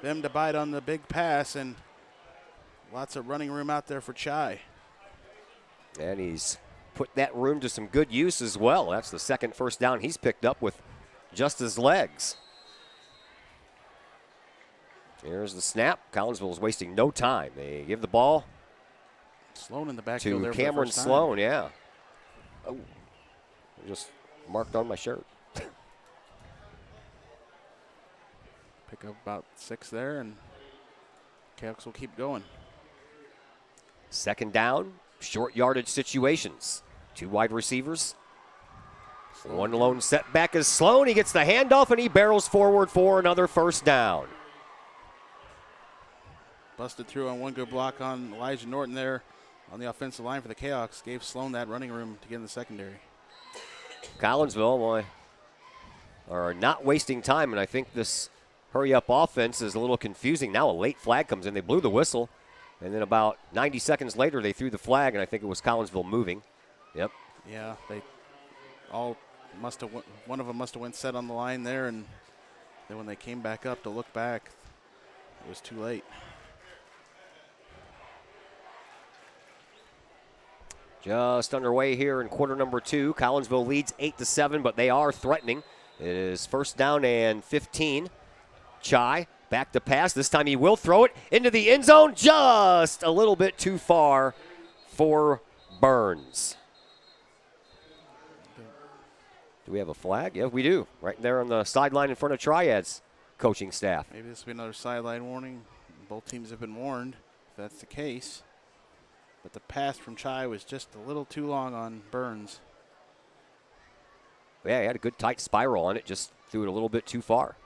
them to bite on the big pass, and lots of running room out there for Chai. And he's put that room to some good use as well. That's the 2nd 1st down he's picked up with just his legs. Here's the snap. Collinsville is wasting no time. They give the ball Sloan in the backfield to there Cameron for the first Sloan, time. yeah. Oh, just marked on my shirt. Pick up about 6 there, and Kahoks will keep going. 2nd down, short yardage situations. 2 wide receivers. One lone setback is Sloan. He gets the handoff, and he barrels forward for another 1st down. Busted through on one good block on Elijah Norton there on the offensive line for the Kahoks. Gave Sloan that running room to get in the secondary. Collinsville are not wasting time, and I think this hurry-up offense is a little confusing. Now a late flag comes in. They blew the whistle, and then about 90 seconds later they threw the flag, and I think it was Collinsville moving. Yep. Yeah, they all must have. One of them must have went set on the line there, and then when they came back up to look back, it was too late. Just underway here in quarter number 2. Collinsville leads 8-7, but they are threatening. It is 1st down and 15. Chai back to pass. This time he will throw it into the end zone. Just a little bit too far for Burns. Do we have a flag? Yeah, we do. Right there on the sideline in front of Triad's coaching staff. Maybe this will be another sideline warning. Both teams have been warned if that's the case. But the pass from Chai was just a little too long on Burns. Yeah, he had a good tight spiral on it. Just threw it a little bit too far.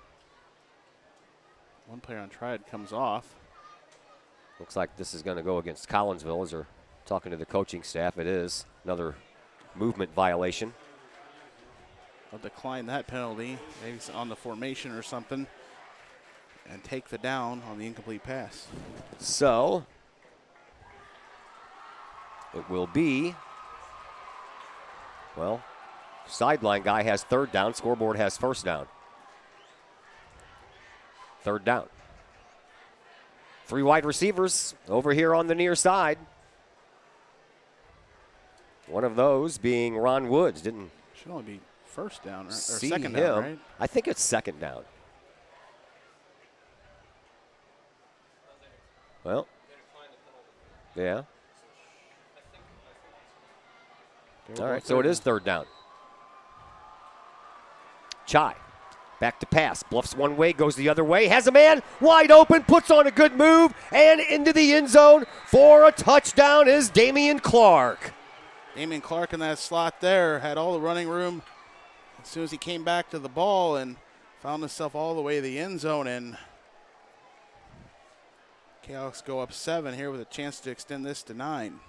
One player on Triad comes off. Looks like this is going to go against Collinsville as they're talking to the coaching staff. It is another movement violation. I'll decline that penalty, maybe it's on the formation or something, and take the down on the incomplete pass. So it will be, well, sideline guy has 3rd down, scoreboard has 1st down. 3rd down. 3 wide receivers over here on the near side. One of those being Ron Woods. Didn't should only be 1st down or see 2nd him. down, right? I think it's 2nd down. Well, yeah. All right, so it is 3rd down. Chai, back to pass, bluffs one way, goes the other way, has a man wide open, puts on a good move, and into the end zone for a touchdown is Damian Clark. Damian Clark in that slot there had all the running room as soon as he came back to the ball and found himself all the way to the end zone, and Kahoks go up 7 here with a chance to extend this to 9.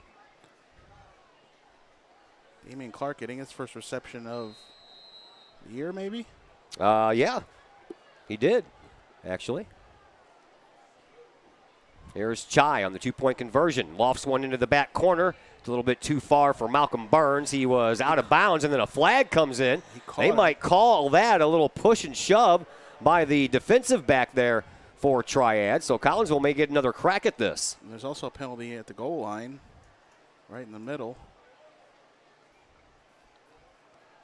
Damian Clark getting his first reception of the year, maybe? Yeah, he did, actually. Here's Chai on the 2-point conversion. Lofts one into the back corner. It's a little bit too far for Malcolm Burns. He was out of bounds, and then a flag comes in. They might call that a little push and shove by the defensive back there for Triad. So Collinsville may get another crack at this. And there's also a penalty at the goal line, right in the middle.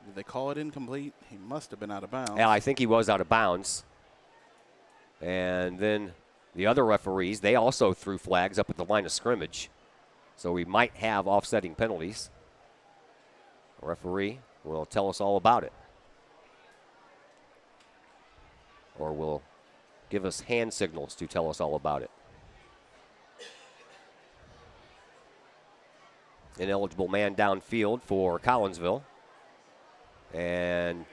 Did they call it incomplete? He must have been out of bounds. Yeah, I think he was out of bounds. And then the other referees, they also threw flags up at the line of scrimmage. So we might have offsetting penalties. The referee will tell us all about it. Or will give us hand signals to tell us all about it. Ineligible man downfield for Collinsville. And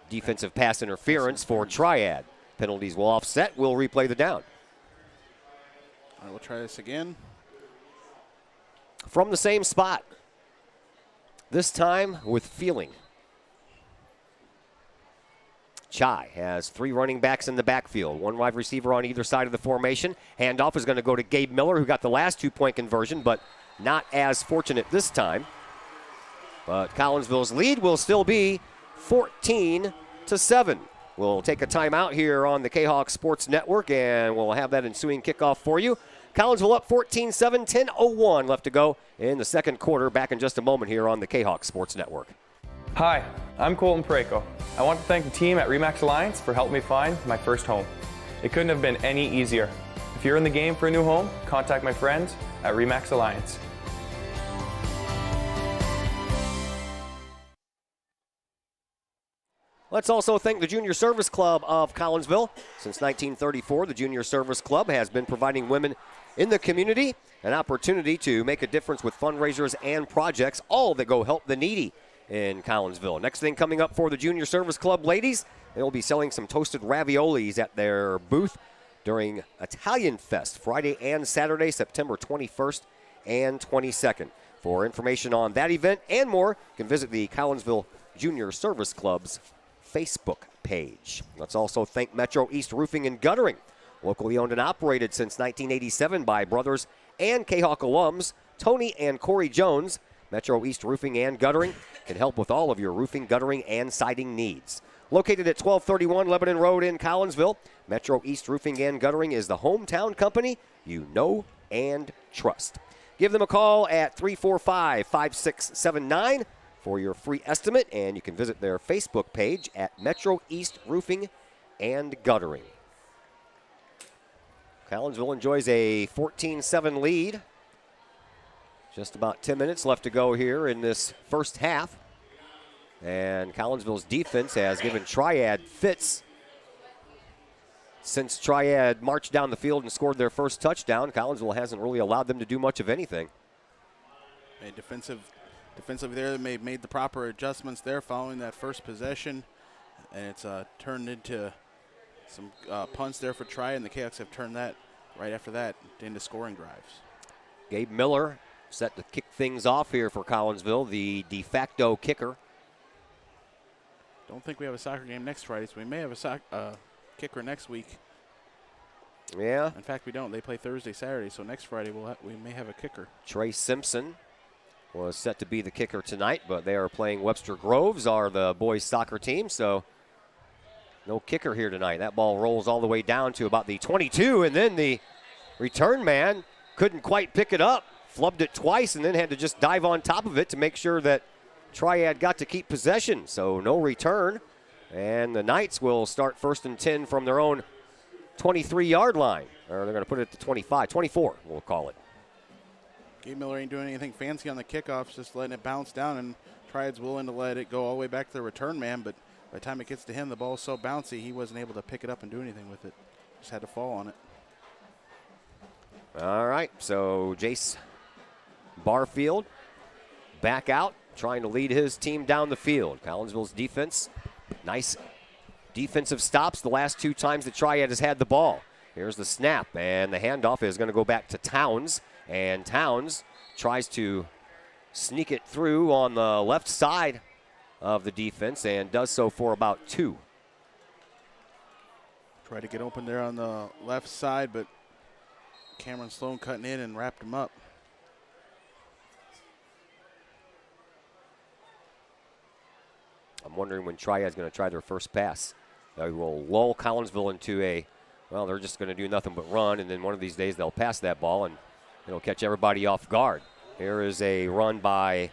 defensive pass interference for Triad. Penalties will offset. We'll replay the down. All right, we'll try this again. From the same spot. This time with feeling. Chai has 3 running backs in the backfield. 1 wide receiver on either side of the formation. Handoff is going to go to Gabe Miller, who got the last 2-point conversion, but not as fortunate this time. But Collinsville's lead will still be 14-7. We'll take a timeout here on the Kahok Sports Network, and we'll have that ensuing kickoff for you. Collinsville up 14-7, 10:01 left to go in the second quarter. Back in just a moment here on the Kahok Sports Network. Hi, I'm Colton Pareko. I want to thank the team at RE/MAX Alliance for helping me find my first home. It couldn't have been any easier. If you're in the game for a new home, contact my friends at RE/MAX Alliance. Let's also thank the Junior Service Club of Collinsville. Since 1934, the Junior Service Club has been providing women in the community an opportunity to make a difference with fundraisers and projects, all that go help the needy in Collinsville. Next thing coming up for the Junior Service Club ladies, they will be selling some toasted raviolis at their booth during Italian Fest, Friday and Saturday, September 21st and 22nd. For information on that event and more, you can visit the Collinsville Junior Service Club's Facebook page. Let's also thank Metro East Roofing and Guttering, locally owned and operated since 1987 by brothers and Kahok alums Tony and Corey Jones. Metro East Roofing and Guttering can help with all of your roofing, guttering, and siding needs. Located at 1231 Lebanon Road in Collinsville, Metro East Roofing and Guttering is the hometown company you know and trust. Give them a call at 345-5679 for your free estimate, and you can visit their Facebook page at Metro East Roofing and Guttering. Collinsville enjoys a 14-7 lead. Just about 10 minutes left to go here in this first half. And Collinsville's defense has given Triad fits. Since Triad marched down the field and scored their first touchdown, Collinsville hasn't really allowed them to do much of anything. A defensive there, they made the proper adjustments there following that first possession, and it's turned into some punts there for Triad, and the Kahoks have turned that right after that into scoring drives. Gabe Miller set to kick things off here for Collinsville, the de facto kicker. Don't think we have a soccer game next Friday, so we may have a kicker next week. Yeah. In fact, we don't. They play Thursday, Saturday, so next Friday we may have a kicker. Trey Simpson was set to be the kicker tonight, but they are playing Webster Groves, are the boys' soccer team, so no kicker here tonight. That ball rolls all the way down to about the 22, and then the return man couldn't quite pick it up, flubbed it twice, and then had to just dive on top of it to make sure that Triad got to keep possession, so no return. And the Knights will start 1st and 10 from their own 23-yard line, or they're going to put it at the 24, we'll call it. Gabe Miller ain't doing anything fancy on the kickoffs, just letting it bounce down, and Triad's willing to let it go all the way back to the return man, but by the time it gets to him, the ball's so bouncy, he wasn't able to pick it up and do anything with it. Just had to fall on it. All right, so Jace Barfield back out, trying to lead his team down the field. Collinsville's defense, nice defensive stops the last 2 times that Triad has had the ball. Here's the snap, and the handoff is going to go back to Towns. And Towns tries to sneak it through on the left side of the defense and does so for about 2. Tried to get open there on the left side, but Cameron Sloan cutting in and wrapped him up. I'm wondering when Triad's going to try their first pass. They will lull Collinsville into well, they're just going to do nothing but run, and then one of these days they'll pass that ball, and it'll catch everybody off guard. Here is a run by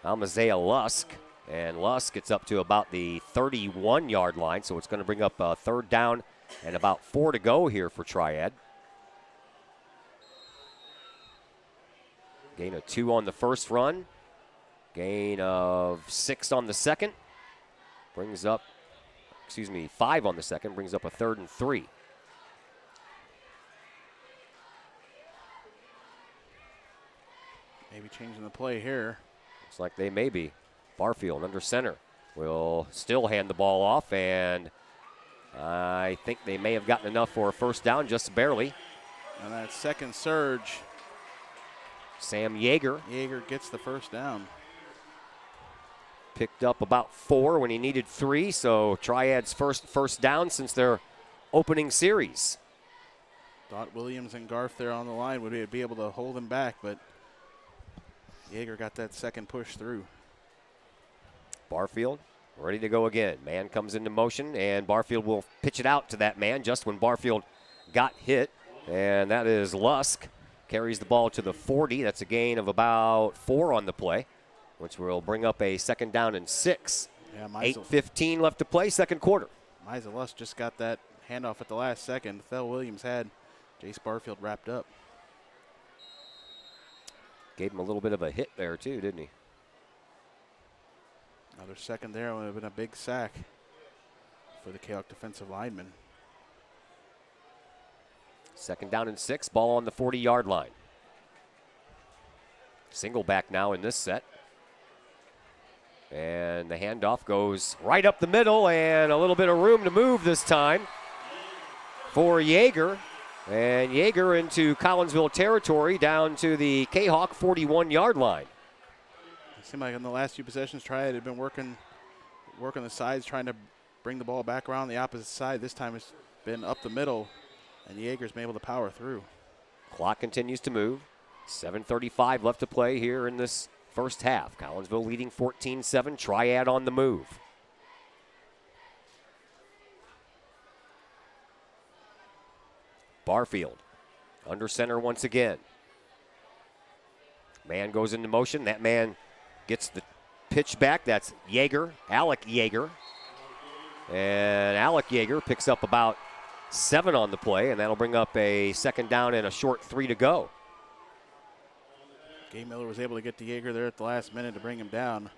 Almazea Lusk, and Lusk gets up to about the 31-yard line, so it's going to bring up a 3rd down and about 4 to go here for Triad. Gain of 2 on the first run. Gain of 6 on the second. Brings up, 5 on the second. Brings up a 3rd and 3. Maybe changing the play here. Looks like they may be. Barfield under center will still hand the ball off, and I think they may have gotten enough for a first down, just barely. And that second surge. Sam Yeager. Yeager gets the first down. Picked up about 4 when he needed 3, so Triad's first down since their opening series. Thought Williams and Garth there on the line would be able to hold him back, but Yeager got that second push through. Barfield ready to go again. Man comes into motion, and Barfield will pitch it out to that man just when Barfield got hit, and that is Lusk. Carries the ball to the 40. That's a gain of about 4 on the play, which will bring up a 2nd down and 6. Yeah, 8:15 left to play, second quarter. Misa Lusk just got that handoff at the last second. Thel Williams had Jace Barfield wrapped up. Gave him a little bit of a hit there too, didn't he? Another second there would have been a big sack for the Kahok defensive lineman. 2nd down and 6, ball on the 40-yard line. Single back now in this set. And the handoff goes right up the middle, and a little bit of room to move this time for Yeager. And Yeager into Collinsville territory down to the Kahok 41-yard line. It seemed like in the last few possessions, Triad had been working the sides, trying to bring the ball back around the opposite side. This time it's been up the middle, and Yeager's been able to power through. Clock continues to move. 7:35 left to play here in this first half. Collinsville leading 14-7. Triad on the move. Barfield under center once again. Man goes into motion. That man gets the pitch back. That's Yeager, Alec Yeager. And Alec Yeager picks up about 7 on the play, and that'll bring up a 2nd down and a short 3 to go. Gabe Miller was able to get to Yeager there at the last minute to bring him down.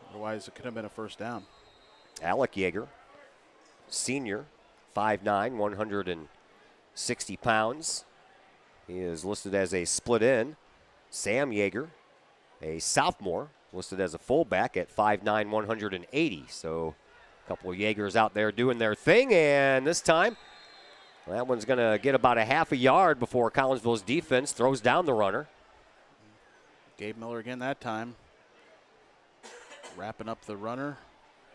Otherwise, it could have been a first down. Alec Yeager, senior, 5'9", 160 pounds. He is listed as a split end. Sam Yeager, a sophomore, listed as a fullback at 5'9", 180. So a couple of Yeagers out there doing their thing, and this time that one's going to get about a half a yard before Collinsville's defense throws down the runner. Gabe Miller again that time. Wrapping up the runner,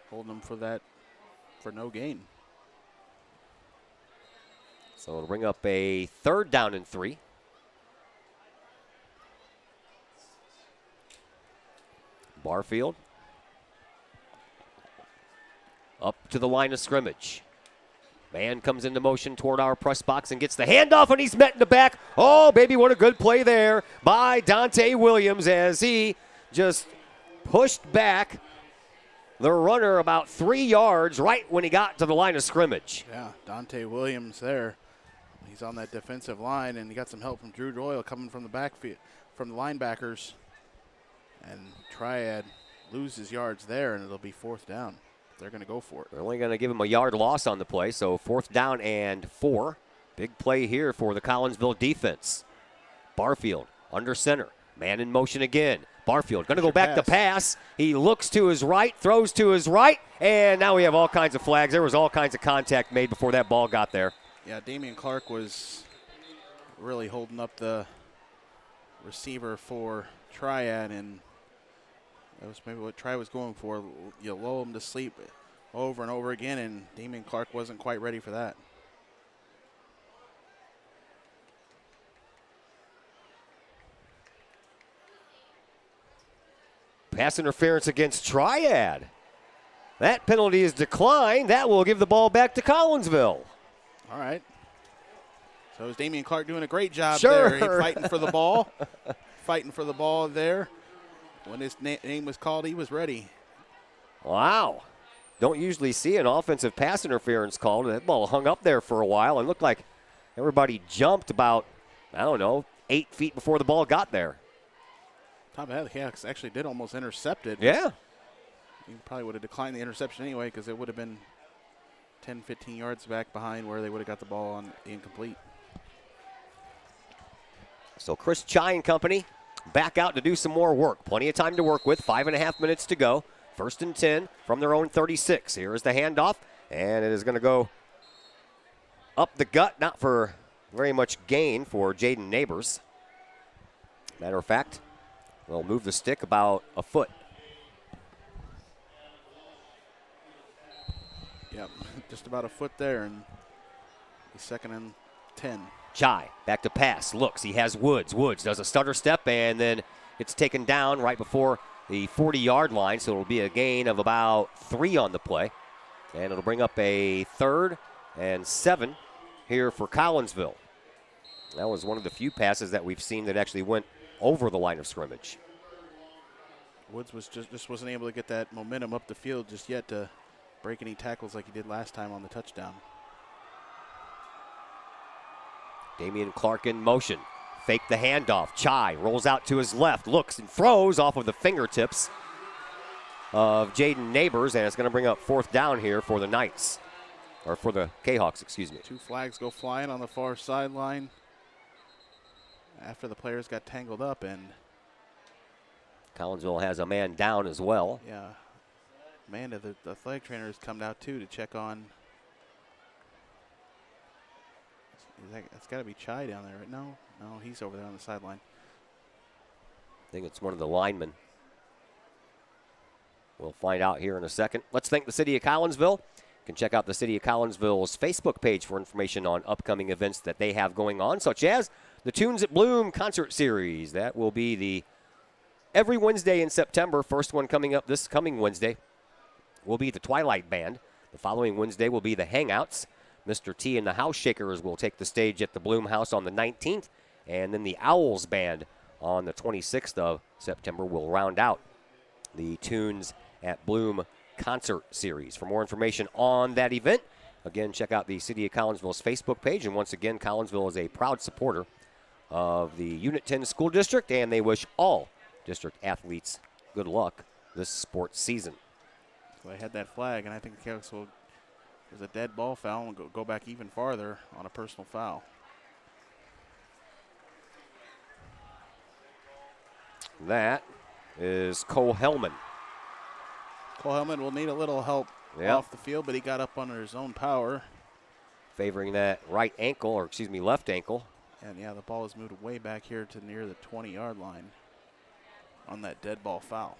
holding him for no gain. So it'll bring up a 3rd down and 3. Barfield up to the line of scrimmage. Man comes into motion toward our press box and gets the handoff, and he's met in the back. Oh, baby, what a good play there by Dante Williams as he just pushed back the runner about 3 yards right when he got to the line of scrimmage. Yeah, Dante Williams there. He's on that defensive line, and he got some help from Drew Doyle coming from the backfield, from the linebackers. And Triad loses yards there, and it'll be 4th down. They're going to go for it. They're only going to give him a yard loss on the play, so 4th down and 4. Big play here for the Collinsville defense. Barfield under center. Man in motion again. Barfield going to go back to pass. He looks to his right, throws to his right, and now we have all kinds of flags. There was all kinds of contact made before that ball got there. Yeah, Damian Clark was really holding up the receiver for Triad, and that was maybe what Triad was going for. You lull him to sleep over and over again, and Damian Clark wasn't quite ready for that. Pass interference against Triad. That penalty is declined. That will give the ball back to Collinsville. All right. So is Damian Clark doing a great job Sure. there. He fighting for the ball. Fighting for the ball there. When his name was called, he was ready. Wow. Don't usually see an offensive pass interference called. That ball hung up there for a while and looked like everybody jumped about, 8 feet before the ball got there. Top of the head, the Kahoks actually did almost intercept it. Yeah. You probably would have declined the interception anyway because it would have been 10, 15 yards back behind where they would have got the ball on incomplete. So Chris Chai and company back out to do some more work. Plenty of time to work with. 5.5 minutes to go. 1st and 10 from their own 36. Here is the handoff, and it is going to go up the gut, not for very much gain for Jaden Neighbors. Matter of fact, we'll move the stick about a foot. Yep, just about a foot there, and he's 2nd and 10. Chai back to pass, looks, he has Woods. Woods does a stutter step, and then it's taken down right before the 40-yard line, so it'll be a gain of about 3 on the play. And it'll bring up a 3rd and 7 here for Collinsville. That was one of the few passes that we've seen that actually went over the line of scrimmage. Woods was just wasn't able to get that momentum up the field just yet to break any tackles like he did last time on the touchdown. Damian Clark in motion. Fake the handoff. Chai rolls out to his left, looks and throws off of the fingertips of Jaden Neighbors, and it's going to bring up 4th down here for the Knights. Or for the Kahawks, excuse me. 2 flags go flying on the far sideline after the players got tangled up, and Collinsville has a man down as well. yeah, Amanda, the flag trainer, has come out too to check on. It's got to be Chai down there, right? No, he's over there on the sideline. I think it's one of the linemen. We'll find out here in a second. Let's thank the City of Collinsville. You can check out the City of Collinsville's Facebook page for information on upcoming events that they have going on, such as the Tunes at Bloom concert series. That will be every Wednesday in September. First one coming up this coming Wednesday will be the Twilight Band. The following Wednesday will be the Hangouts. Mr. T and the House Shakers will take the stage at the Bloom House on the 19th, and then the Owls Band on the 26th of September will round out the Tunes at Bloom concert series. For more information on that event, again, check out the City of Collinsville's Facebook page. And once again, Collinsville is a proud supporter of the Unit 10 School District, and they wish all district athletes good luck this sports season. So they had that flag, and I think the Kahoks will, there's a dead ball foul, and go back even farther on a personal foul. That is Cole Hellman. Cole Hellman will need a little help off the field, but he got up under his own power. Favoring that right ankle, or excuse me, left ankle. And yeah, the ball is moved way back here to near the 20-yard line on that dead ball foul.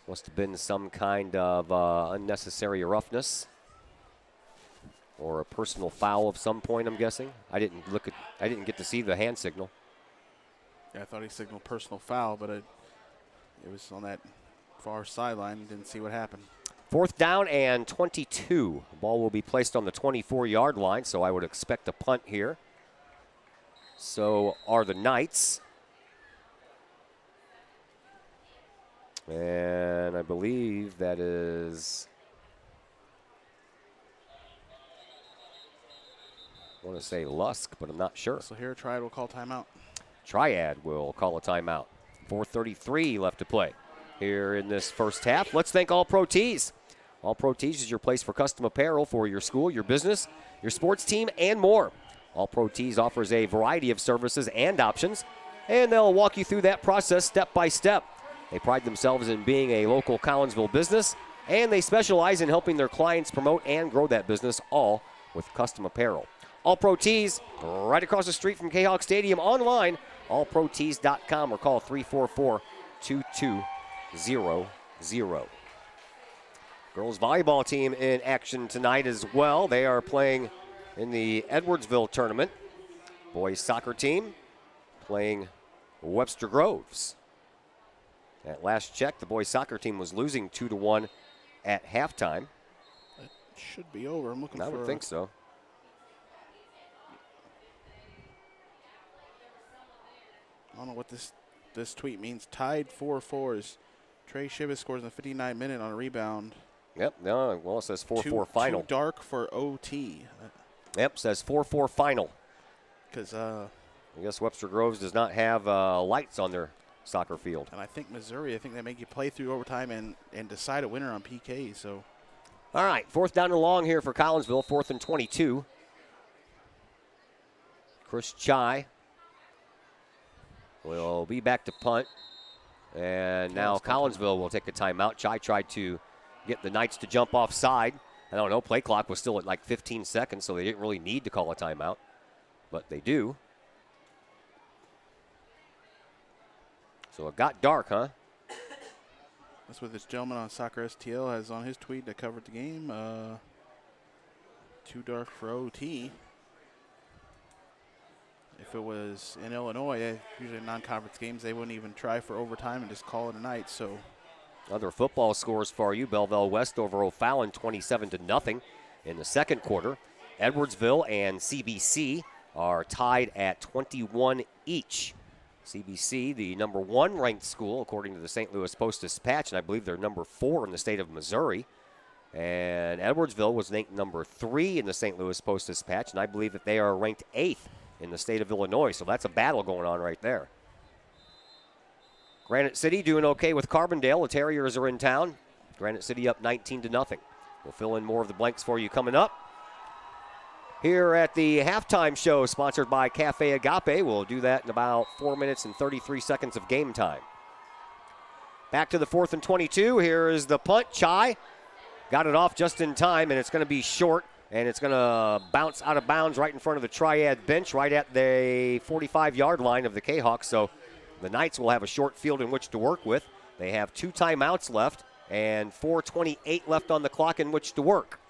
Must have been some kind of unnecessary roughness or a personal foul of some point, I'm guessing. I didn't get to see the hand signal. Yeah, I thought he signaled personal foul, but it was on that far sideline. Didn't see what happened. 4th down and 22. The ball will be placed on the 24-yard line, so I would expect a punt here. So are the Knights. And I believe that is, I want to say Lusk, but I'm not sure. So here, Triad will call timeout. Triad will call a timeout. 4:33 left to play here in this first half. Let's thank All Pro Tees. All Pro Tees is your place for custom apparel for your school, your business, your sports team, and more. All Pro Tees offers a variety of services and options, and they'll walk you through that process step by step. They pride themselves in being a local Collinsville business, and they specialize in helping their clients promote and grow that business, all with custom apparel. All Pro Tees, right across the street from Kahok Stadium, online, allprotees.com, or call 344-2200. Girls volleyball team in action tonight as well. They are playing in the Edwardsville tournament. Boys soccer team playing Webster Groves. At last check, the boys soccer team was losing 2-1 at halftime. It should be over. I'm looking I would think so. I don't know what this tweet means. Tied 4-4 as Trey Shivas scores in the 59th minute on a rebound. Yep, no, well, it says 4-4 final. Too dark for OT. Yep, says 4-4 final. Because I guess Webster Groves does not have lights on their soccer field. And I think Missouri, I think they make you play through overtime and decide a winner on PK. So, all right, 4th down and long here for Collinsville, 4th and 22. Chris Chai will be back to punt. And now Collinsville will take a timeout. Chai tried to get the Knights to jump offside. I don't know, play clock was still at like 15 seconds, so they didn't really need to call a timeout. But they do. So it got dark, huh? That's what this gentleman on Soccer STL has on his tweet that covered the game. Too dark for OT. If it was in Illinois, usually in non-conference games, they wouldn't even try for overtime and just call it a night. So, other football scores for you. Belleville West over O'Fallon 27-0 in the second quarter. Edwardsville and CBC are tied at 21 each. CBC, the number 1 ranked school, according to the St. Louis Post-Dispatch, and I believe they're number 4 in the state of Missouri. And Edwardsville was ranked number 3 in the St. Louis Post-Dispatch, and I believe that they are ranked 8th in the state of Illinois. So that's a battle going on right there. Granite City doing okay with Carbondale. The Terriers are in town. Granite City up 19-0. We'll fill in more of the blanks for you coming up. Here at the halftime show sponsored by Cafe Agape. We'll do that in about 4 minutes and 33 seconds of game time. Back to the 4th and 22. Here is the punt. Chai got it off just in time, and it's going to be short, and it's going to bounce out of bounds right in front of the Triad bench, right at the 45-yard line of the Kahoks. So the Knights will have a short field in which to work with. They have 2 timeouts left and 4:28 left on the clock in which to work.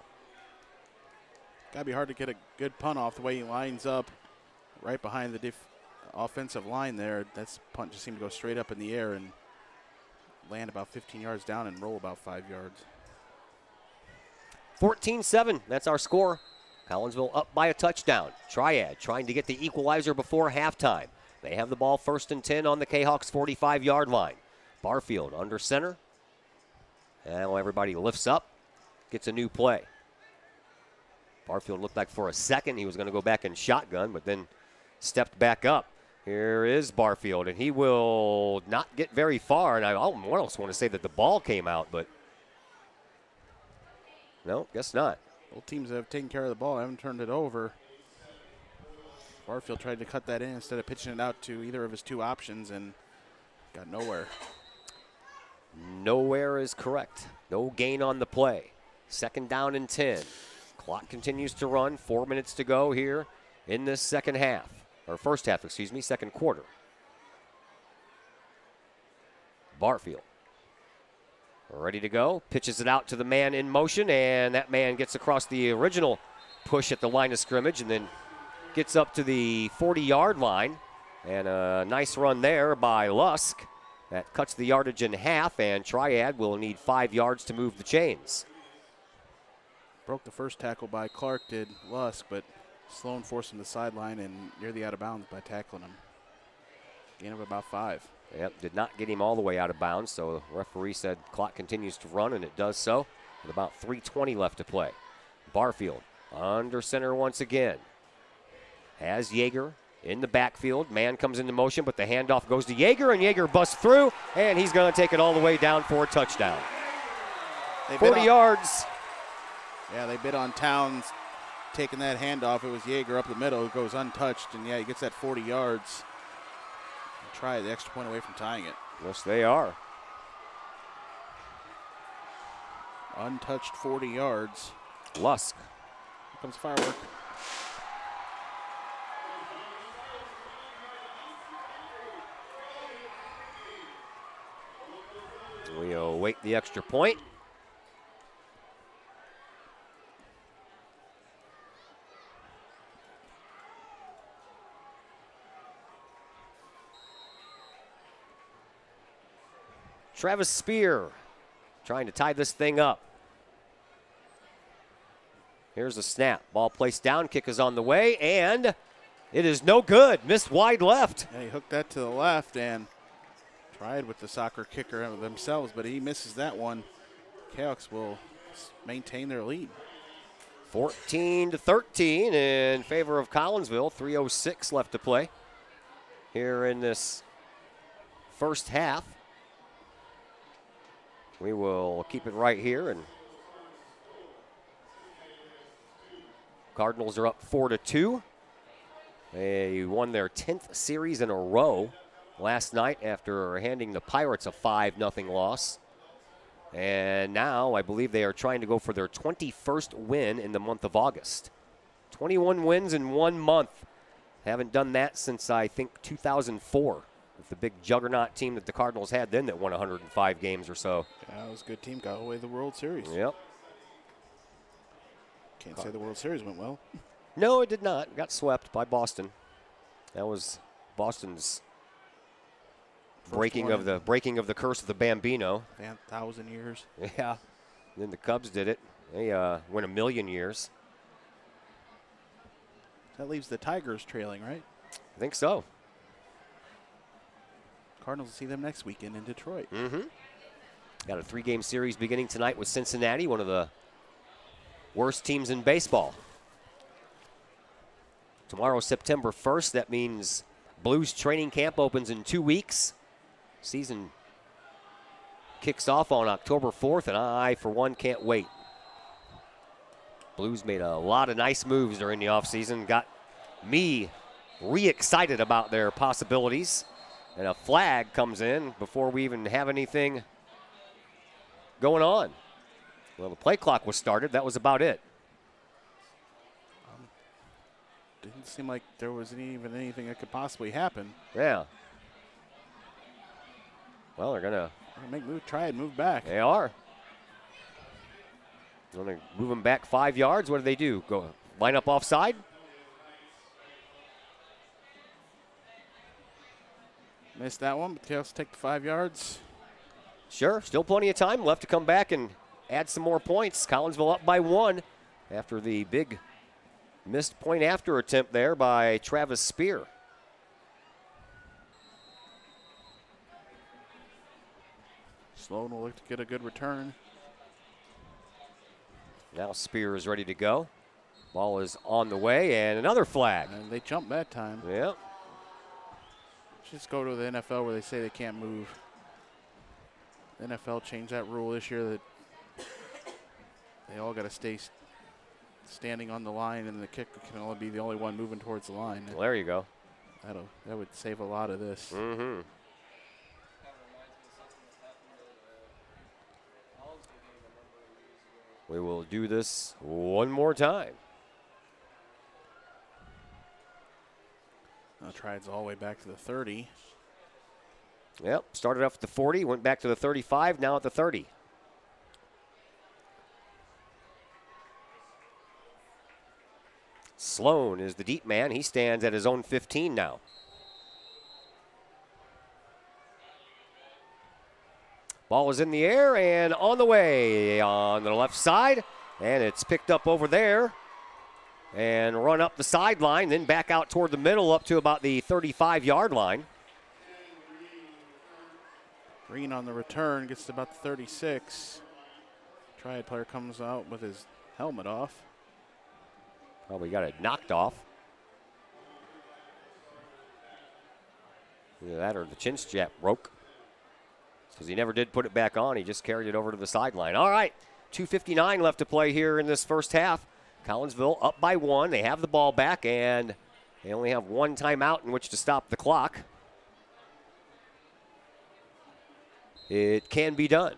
Got to be hard to get a good punt off the way he lines up right behind the offensive line there. That punt just seemed to go straight up in the air and land about 15 yards down and roll about 5 yards. 14-7, that's our score. Collinsville up by a touchdown. Triad trying to get the equalizer before halftime. They have the ball 1st and 10 on the Kahoks' 45-yard line. Barfield under center. And everybody lifts up, gets a new play. Barfield looked like for a second he was going to go back and shotgun, but then stepped back up. Here is Barfield, and he will not get very far. And I almost want to say that the ball came out, but no, guess not. Both teams have taken care of the ball, haven't turned it over. Barfield tried to cut that in instead of pitching it out to either of his 2 options and got nowhere. Nowhere is correct. No gain on the play. 2nd down and 10. Clock continues to run. 4 minutes to go here in this second half. Or first half, excuse me, second quarter. Barfield. Ready to go. Pitches it out to the man in motion, and that man gets across the original push at the line of scrimmage and then gets up to the 40-yard line. And a nice run there by Lusk. That cuts the yardage in half, and Triad will need 5 yards to move the chains. Broke the first tackle by Clark, did Lusk, but Sloan forced him to the sideline and near the out of bounds by tackling him. Gain of about 5. Yep, did not get him all the way out of bounds, so the referee said clock continues to run, and it does so with about 3:20 left to play. Barfield under center once again. Has Yeager in the backfield. Man comes into motion, but the handoff goes to Yeager, and Yeager busts through, and he's going to take it all the way down for a touchdown. 40 yards. Yeah, they bid on Towns taking that handoff. It was Yeager up the middle who goes untouched, and yeah, he gets that 40 yards. Try the extra point away from tying it. Yes, they are. Untouched 40 yards. Lusk. Here comes firework. We await the extra point. Travis Spear trying to tie this thing up. Here's the snap. Ball placed down. Kick is on the way, and it is no good. Missed wide left. Yeah, he hooked that to the left and tried with the soccer kicker themselves, but he misses that one. Kahoks will maintain their lead. 14-13 in favor of Collinsville. 3:06 left to play. here in this first half. We will keep it right here, and Cardinals are up 4-2. They won their 10th series in a row last night after handing the Pirates a 5-0 loss. And now I believe they are trying to go for their 21st win in the month of August. 21 wins in 1 month. Haven't done that since, I think, 2004. With the big juggernaut team that the Cardinals had then that won 105 games or so. Yeah, it was a good team. Got away the World Series. Yep. Can't say the World Series went well. No, it did not. Got swept by Boston. That was Boston's breaking of the curse of the Bambino. 1,000 years. Yeah. And then the Cubs did it. They went 1,000,000 years. That leaves the Tigers trailing, right? I think so. Cardinals will see them next weekend in Detroit. Mm-hmm. Got a 3-game series beginning tonight with Cincinnati, one of the worst teams in baseball. Tomorrow, September 1st, that means Blues training camp opens in 2 weeks. Season kicks off on October 4th, and I, for one, can't wait. Blues made a lot of nice moves during the offseason, got me re-excited about their possibilities. And a flag comes in before we even have anything going on. Well, the play clock was started. That was about it. Didn't seem like there was even anything that could possibly happen. Yeah. Well, they're going to try and move back. They are. Going to move them back 5 yards. What do? Go line up offside? Missed that one, but Kahoks take the 5 yards. Sure, still plenty of time left to come back and add some more points. Collinsville up by 1 after the big missed point after attempt there by Travis Spear. Sloan will look to get a good return. Now Spear is ready to go. Ball is on the way, and another flag. And they jumped that time. Yep. Just go to the NFL where they say they can't move. The NFL changed that rule this year that they all got to stay standing on the line, and the kicker can only be the only one moving towards the line. Well, there you go. That would save a lot of this. Mm-hmm. We will do this one more time. Triad's all the way back to the 30. Yep, started off at the 40, went back to the 35, now at the 30. Sloan is the deep man. He stands at his own 15 now. Ball is in the air and on the way on the left side, and it's picked up over there and run up the sideline, then back out toward the middle up to about the 35-yard line. Green on the return, gets to about the 36. Triad player comes out with his helmet off. Probably got it knocked off. Either that or the chin strap broke, because he never did put it back on. He just carried it over to the sideline. All right, 2:59 left to play here in this first half. Collinsville up by 1. They have the ball back, and they only have one timeout in which to stop the clock. It can be done.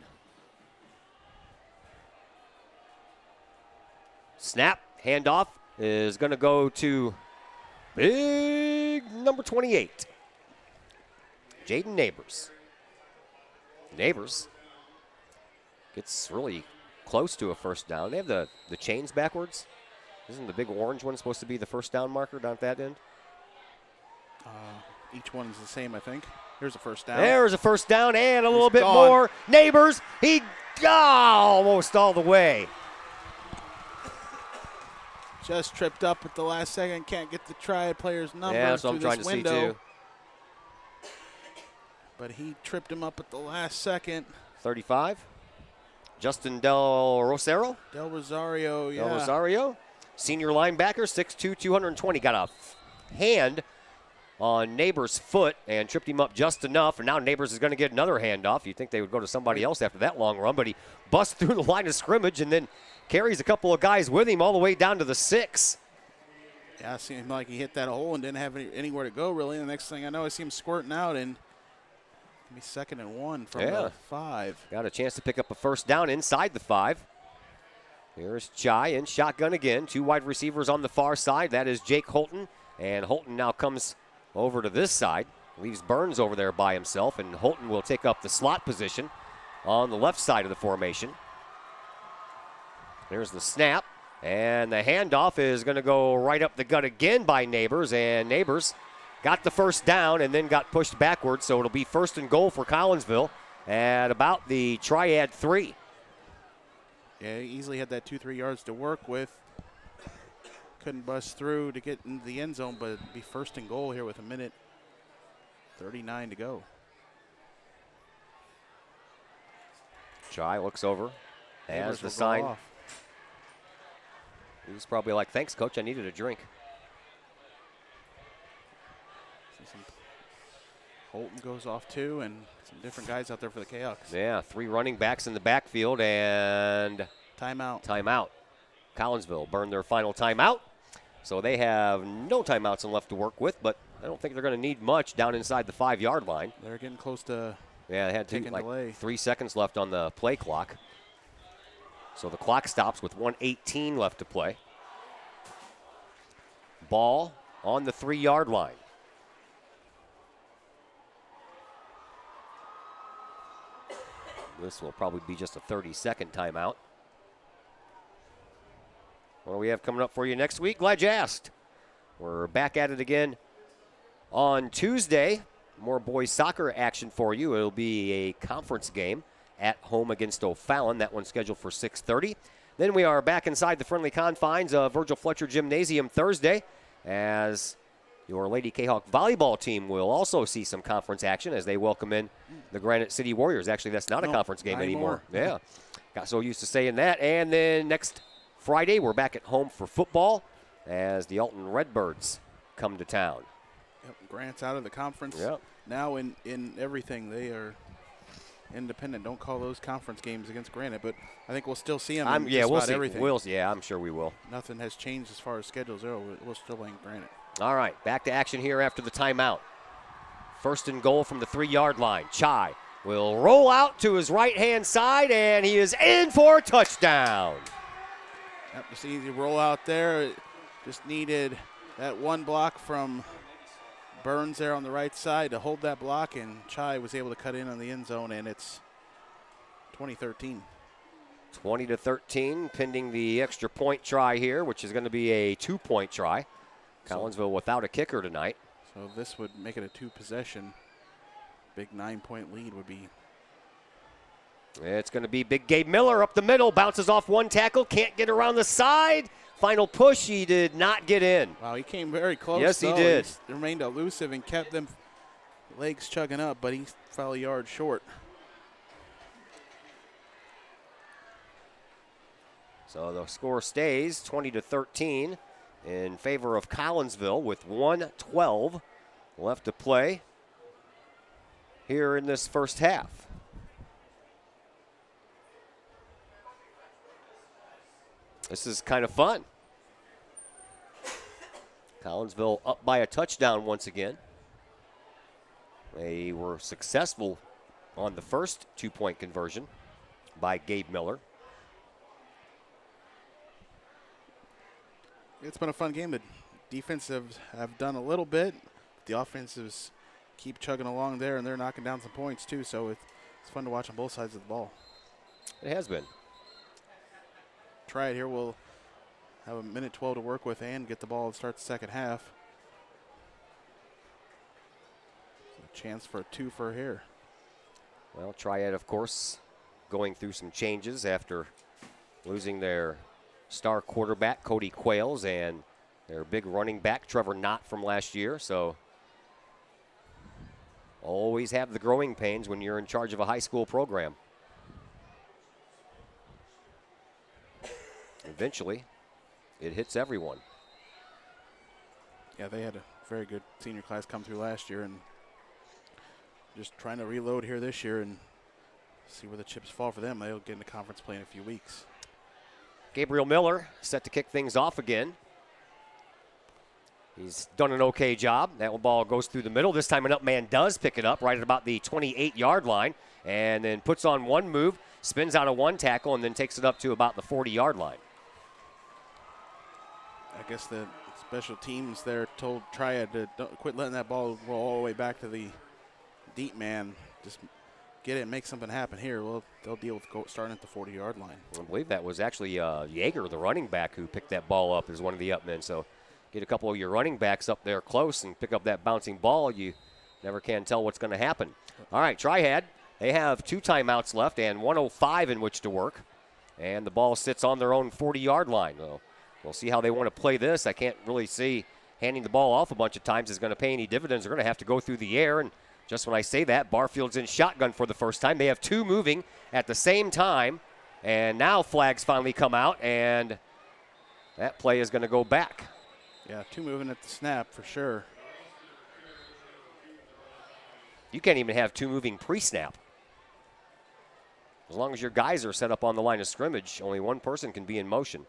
Snap, handoff is going to go to big number 28, Jaden Neighbors. Neighbors gets really close to a first down. They have the chains backwards. Isn't the big orange one supposed to be the first down marker down at that end? Each one is the same, I think. Here's a first down. There's a first down and a little bit more. Neighbors, he almost all the way. Just tripped up at the last second. Can't get the Triad player's number. Yeah, that's what I'm trying to see too. But he tripped him up at the last second. 35. Justin Del Rosario. Del Rosario, yeah. Del Rosario. Senior linebacker, 6'2", 220. Got a hand on Neighbors' foot and tripped him up just enough. And now Neighbors is going to get another handoff. You'd think they would go to somebody else after that long run, but he busts through the line of scrimmage and then carries a couple of guys with him all the way down to the 6. Yeah, it seemed like he hit that hole and didn't have anywhere to go, really. And the next thing I know, I see him squirting out, and it'll be 2nd and 1 from the 5. Got a chance to pick up a first down inside the 5. Here's Chai in shotgun again. 2 wide receivers on the far side. That is Jake Holton. And Holton now comes over to this side. Leaves Burns over there by himself. And Holton will take up the slot position on the left side of the formation. There's the snap. And the handoff is going to go right up the gut again by Neighbors. And Neighbors got the first down and then got pushed backwards. So it'll be 1st and goal for Collinsville at about the Triad 3. Yeah, he easily had that 2-3 yards to work with. Couldn't bust through to get into the end zone, but it'd be 1st and goal here with 1:39 to go. Chai looks over, has the sign. He's probably like, thanks, Coach, I needed a drink. Holton goes off too, and some different guys out there for the Kahoks. Yeah, 3 running backs in the backfield, and timeout. Collinsville burned their final timeout, so they have no timeouts left to work with, but I don't think they're going to need much down inside the 5-yard line. They're getting close to they had delay. 3 seconds left on the play clock. So the clock stops with 1:18 left to play. Ball on the 3-yard line. This will probably be just a 30-second timeout. What do we have coming up for you next week? Glad you asked. We're back at it again on Tuesday. More boys soccer action for you. It'll be a conference game at home against O'Fallon. That one's scheduled for 6:30. Then we are back inside the friendly confines of Virgil Fletcher Gymnasium Thursday, as your Lady Kahok volleyball team will also see some conference action as they welcome in the Granite City Warriors. Actually, that's not a conference game anymore. Yeah, got so used to saying that. And then next Friday, we're back at home for football as the Alton Redbirds come to town. Yep, Grant's out of the conference. Yep. Now in everything, they are independent. Don't call those conference games against Granite, but I think we'll still see them in just we'll about see. everything. I'm sure we will. Nothing has changed as far as schedules. We'll still play Granite. All right, back to action here after the timeout. 1st and goal from the 3-yard line. Chai will roll out to his right-hand side, and he is in for a touchdown. Yep, just an easy roll out there. Just needed that one block from Burns there on the right side to hold that block, and Chai was able to cut in on the end zone, and it's 20-13. 20-13, pending the extra point try here, which is going to be a 2-point try. Collinsville without a kicker tonight. So this would make it a 2-possession. Big 9-point lead would be. It's going to be big Gabe Miller up the middle, bounces off one tackle, can't get around the side. Final push, he did not get in. Wow, he came very close. Yes, he did. He remained elusive and kept them legs chugging up, but he fell a yard short. So the score stays 20-13 in favor of Collinsville with 1:12 left to play here in this first half. This is kind of fun. Collinsville up by a touchdown once again. They were successful on the first 2-point conversion by Gabe Miller. It's been a fun game. The defensives have done a little bit. The offensives keep chugging along there, and they're knocking down some points too. So it's fun to watch on both sides of the ball. It has been. Triad here will have 1:12 to work with and get the ball and start the second half. A chance for a 2 for here. Well, Triad, of course, going through some changes after losing their star quarterback, Cody Quayles, and their big running back, Trevor Knott, from last year. So always have the growing pains when you're in charge of a high school program. Eventually, it hits everyone. Yeah, they had a very good senior class come through last year, and just trying to reload here this year and see where the chips fall for them. They'll get into conference play in a few weeks. Gabriel Miller set to kick things off again. He's done an okay job. That ball goes through the middle. This time an up man does pick it up right at about the 28-yard line and then puts on one move, spins out of one tackle, and then takes it up to about the 40-yard line. I guess the special teams there told Triad to don't quit letting that ball roll all the way back to the deep man. Just get it and make something happen here. Well, they'll deal with starting at the 40-yard line. I believe that was actually Yeager, the running back, who picked that ball up as one of the up men. So get a couple of your running backs up there close and pick up that bouncing ball. You never can tell what's going to happen. All right, Triad, they have 2 timeouts left and 1:05 in which to work. And the ball sits on their own 40-yard line. We'll see how they want to play this. I can't really see handing the ball off a bunch of times is going to pay any dividends. They're going to have to go through the air. And just when I say that, Barfield's in shotgun for the first time. They have 2 moving at the same time. And now flags finally come out, and that play is going to go back. Yeah, 2 moving at the snap for sure. You can't even have 2 moving pre-snap. As long as your guys are set up on the line of scrimmage, only one person can be in motion.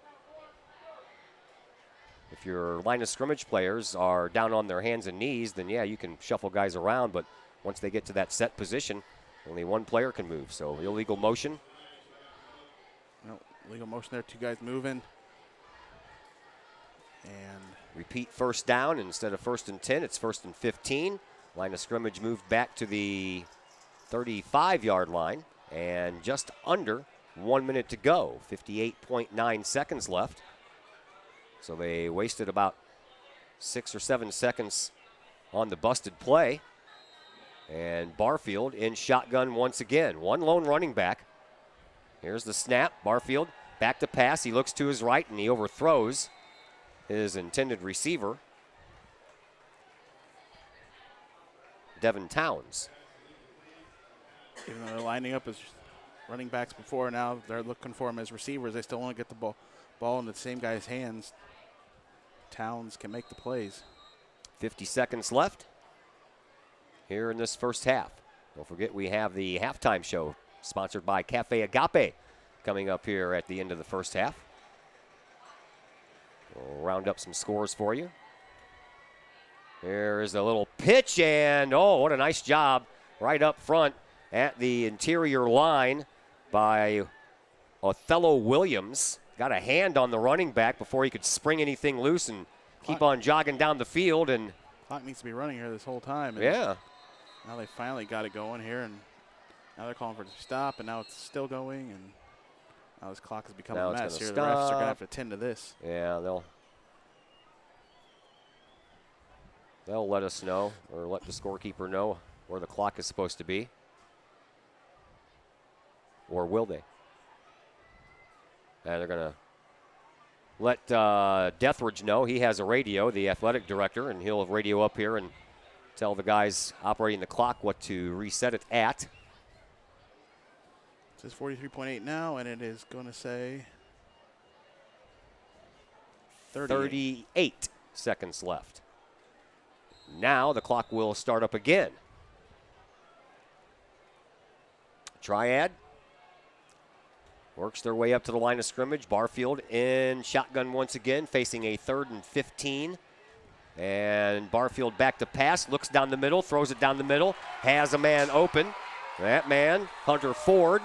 If your line of scrimmage players are down on their hands and knees, then yeah, you can shuffle guys around, but once they get to that set position, only one player can move. So illegal motion. No, illegal motion there, 2 guys moving. And repeat first down. Instead of 1st and 10, it's 1st and 15. Line of scrimmage moved back to the 35-yard line, and just under 1 minute to go. 58.9 seconds left. So they wasted about 6 or 7 seconds on the busted play. And Barfield in shotgun once again. One lone running back. Here's the snap. Barfield back to pass. He looks to his right and he overthrows his intended receiver, Devin Towns. Even though they're lining up as running backs before, now they're looking for him as receivers. They still want to get the ball in the same guy's hands. Towns can make the plays. 50 seconds left here in this first half. Don't forget we have the halftime show sponsored by Cafe Agape coming up here at the end of the first half. We'll round up some scores for you. Here's a little pitch, and oh, what a nice job right up front at the interior line by Othello Williams. Got a hand on the running back before he could spring anything loose and keep on jogging down the field. And clock needs to be running here this whole time. And yeah. Now they finally got it going here, and now they're calling for it to stop, and now it's still going, and now this clock has become a mess here. The refs are going to have to attend to this. Yeah, they'll let us know, or let the scorekeeper know where the clock is supposed to be. Or will they? And they're going to let Dethridge know. He has a radio, the athletic director, and he'll radio up here and tell the guys operating the clock what to reset it at. It says 43.8 now, and it is going to say 38 seconds left. Now the clock will start up again. Triad works their way up to the line of scrimmage. Barfield in shotgun once again, facing a 3rd and 15. And Barfield back to pass, looks down the middle, throws it down the middle, has a man open. That man, Hunter Ford,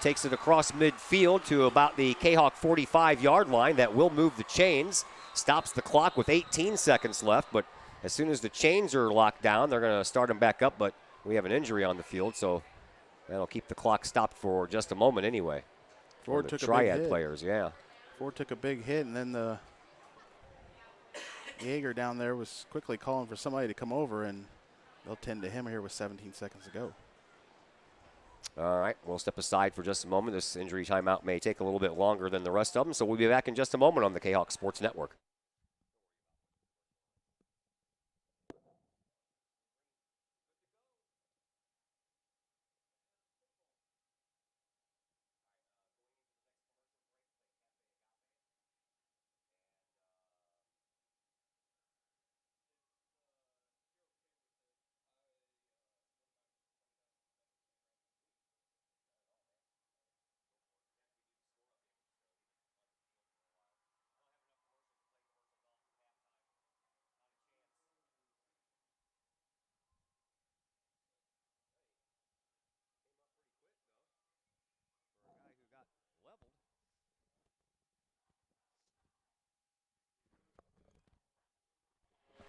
takes it across midfield to about the Kahok 45-yard line. That will move the chains. Stops the clock with 18 seconds left, but as soon as the chains are locked down, they're going to start them back up, but we have an injury on the field, so that'll keep the clock stopped for just a moment anyway. Ford took Triad a big hit. Players, yeah. Ford took a big hit, and then the Yeager down there was quickly calling for somebody to come over, and they'll tend to him here with 17 seconds to go. All right, we'll step aside for just a moment. This injury timeout may take a little bit longer than the rest of them, so we'll be back in just a moment on the Kahok Sports Network.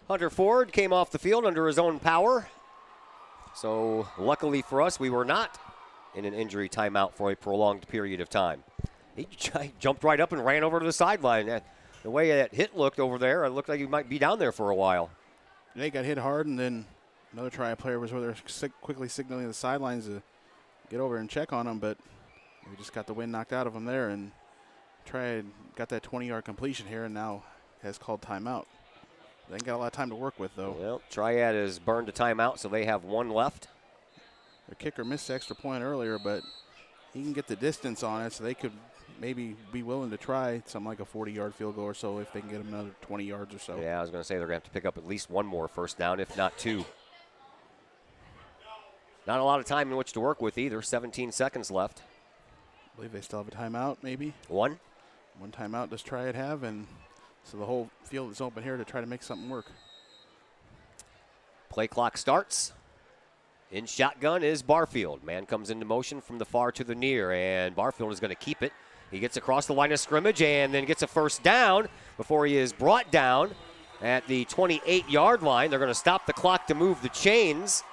Hunter Ford came off the field under his own power. So luckily for us, we were not in an injury timeout for a prolonged period of time. He jumped right up and ran over to the sideline. The way that hit looked over there, it looked like he might be down there for a while. They got hit hard, and then another Triad player was over there quickly signaling the sidelines to get over and check on him, but we just got the wind knocked out of him there, and Triad got that 20-yard completion here and now has called timeout. They ain't got a lot of time to work with, though. Well, Triad has burned a timeout, so they have one left. Their kicker missed the extra point earlier, but he can get the distance on it, so they could maybe be willing to try something like a 40-yard field goal or so if they can get him another 20 yards or so. Yeah, I was going to say they're going to have to pick up at least one more first down, if not two. Not a lot of time in which to work with either. 17 seconds left. I believe they still have a timeout, maybe. One timeout does Triad have, and so the whole field is open here to try to make something work. Play clock starts. In shotgun is Barfield. Man comes into motion from the far to the near, and Barfield is going to keep it. He gets across the line of scrimmage and then gets a first down before he is brought down at the 28-yard line. They're going to stop the clock to move the chains,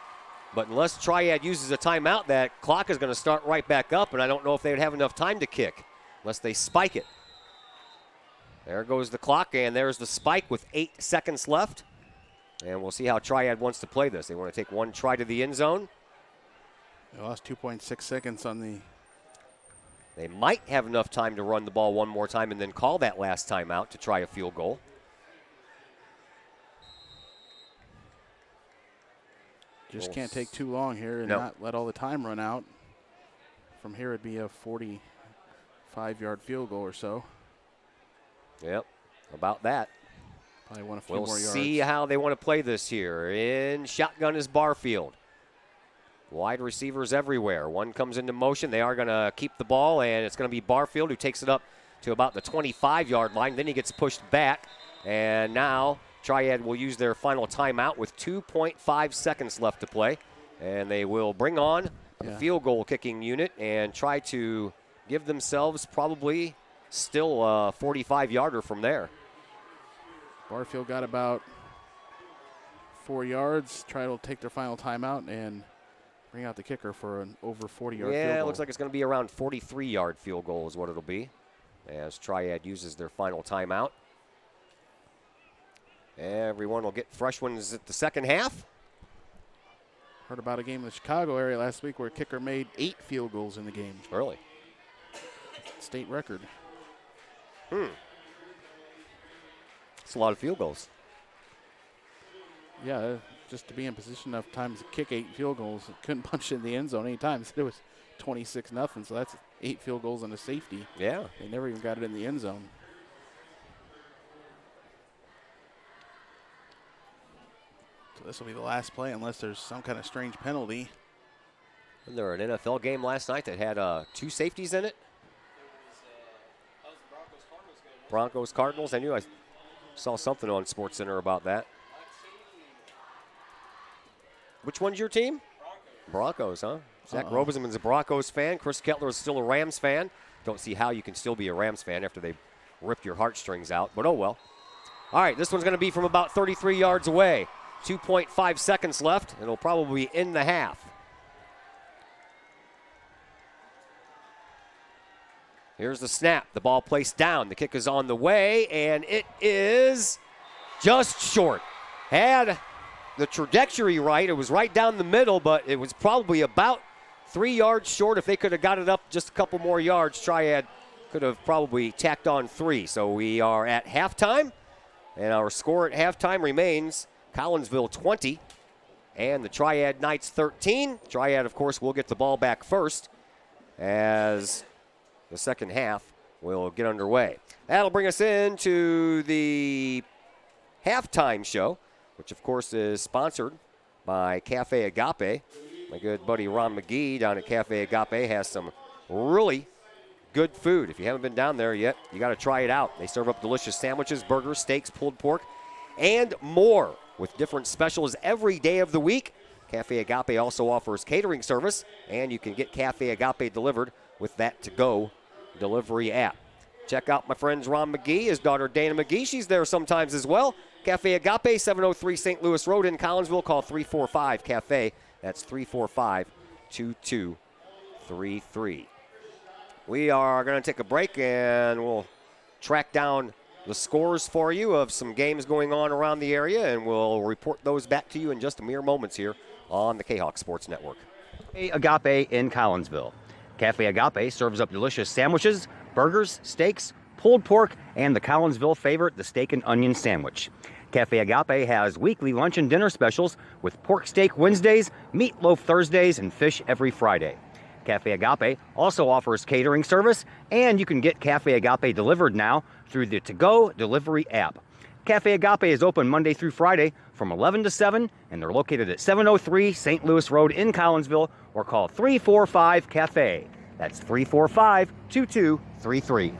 but unless Triad uses a timeout, that clock is going to start right back up, and I don't know if they would have enough time to kick unless they spike it. There goes the clock, and there's the spike with 8 seconds left. And we'll see how Triad wants to play this. They want to take one try to the end zone. They lost 2.6 seconds on the... They might have enough time to run the ball one more time and then call that last timeout to try a field goal. Just can't take too long here and not let all the time run out. From here, it'd be a 45-yard field goal or so. Yep, about that. Probably want a few more yards. We'll see how they want to play this here. In shotgun is Barfield. Wide receivers everywhere. One comes into motion. They are going to keep the ball, and it's going to be Barfield who takes it up to about the 25-yard line. Then he gets pushed back, and now Triad will use their final timeout with 2.5 seconds left to play, and they will bring on the field goal kicking unit and try to give themselves probably still a 45-yarder from there. Barfield got about 4 yards. Triad will take their final timeout and bring out the kicker for an over 40-yard field goal. Yeah, it looks like it's going to be around 43-yard field goal is what it'll be as Triad uses their final timeout. Everyone will get fresh ones at the second half. Heard about a game in the Chicago area last week where a kicker made 8 field goals in the game. Really? State record. It's a lot of field goals. Yeah, just to be in position enough times to kick 8 field goals. Couldn't punch it in the end zone any time. It was 26-0, so that's 8 field goals and a safety. Yeah. They never even got it in the end zone. So this will be the last play unless there's some kind of strange penalty. Wasn't there an NFL game last night that had 2 safeties in it? Broncos-Cardinals. I knew I saw something on SportsCenter about that. Which one's your team? Broncos, huh? Zach Rosenman's a Broncos fan. Chris Kettler is still a Rams fan. Don't see how you can still be a Rams fan after they ripped your heartstrings out, but oh well. All right, this one's going to be from about 33 yards away. 2.5 seconds left, and it'll probably end the half. Here's the snap. The ball placed down. The kick is on the way, and it is just short. Had the trajectory right. It was right down the middle, but it was probably about 3 yards short. If they could have got it up just a couple more yards, Triad could have probably tacked on 3. So we are at halftime, and our score at halftime remains Collinsville 20 and the Triad Knights 13. Triad, of course, will get the ball back first as the second half will get underway. That'll bring us into the halftime show, which, of course, is sponsored by Cafe Agape. My good buddy Ron McGee down at Cafe Agape has some really good food. If you haven't been down there yet, you got to try it out. They serve up delicious sandwiches, burgers, steaks, pulled pork, and more with different specials every day of the week. Cafe Agape also offers catering service, and you can get Cafe Agape delivered with that to-go delivery app. Check out my friends Ron McGee, his daughter Dana McGee. She's there sometimes as well. Cafe Agape, 703 St. Louis Road in Collinsville. Call 345-CAFE. That's 345-2233. We are going to take a break, and we'll track down the scores for you of some games going on around the area, and we'll report those back to you in just a mere moments here on the Kahok Sports Network. Agape in Collinsville. Cafe Agape serves up delicious sandwiches, burgers, steaks, pulled pork, and the Collinsville favorite, the steak and onion sandwich. Cafe Agape has weekly lunch and dinner specials with pork steak Wednesdays, meatloaf Thursdays, and fish every Friday. Cafe Agape also offers catering service, and you can get Cafe Agape delivered now through the To-Go delivery app. Cafe Agape is open Monday through Friday from 11 to 7, and they're located at 703 St. Louis Road in Collinsville, or call 345-CAFE. That's 345-2233.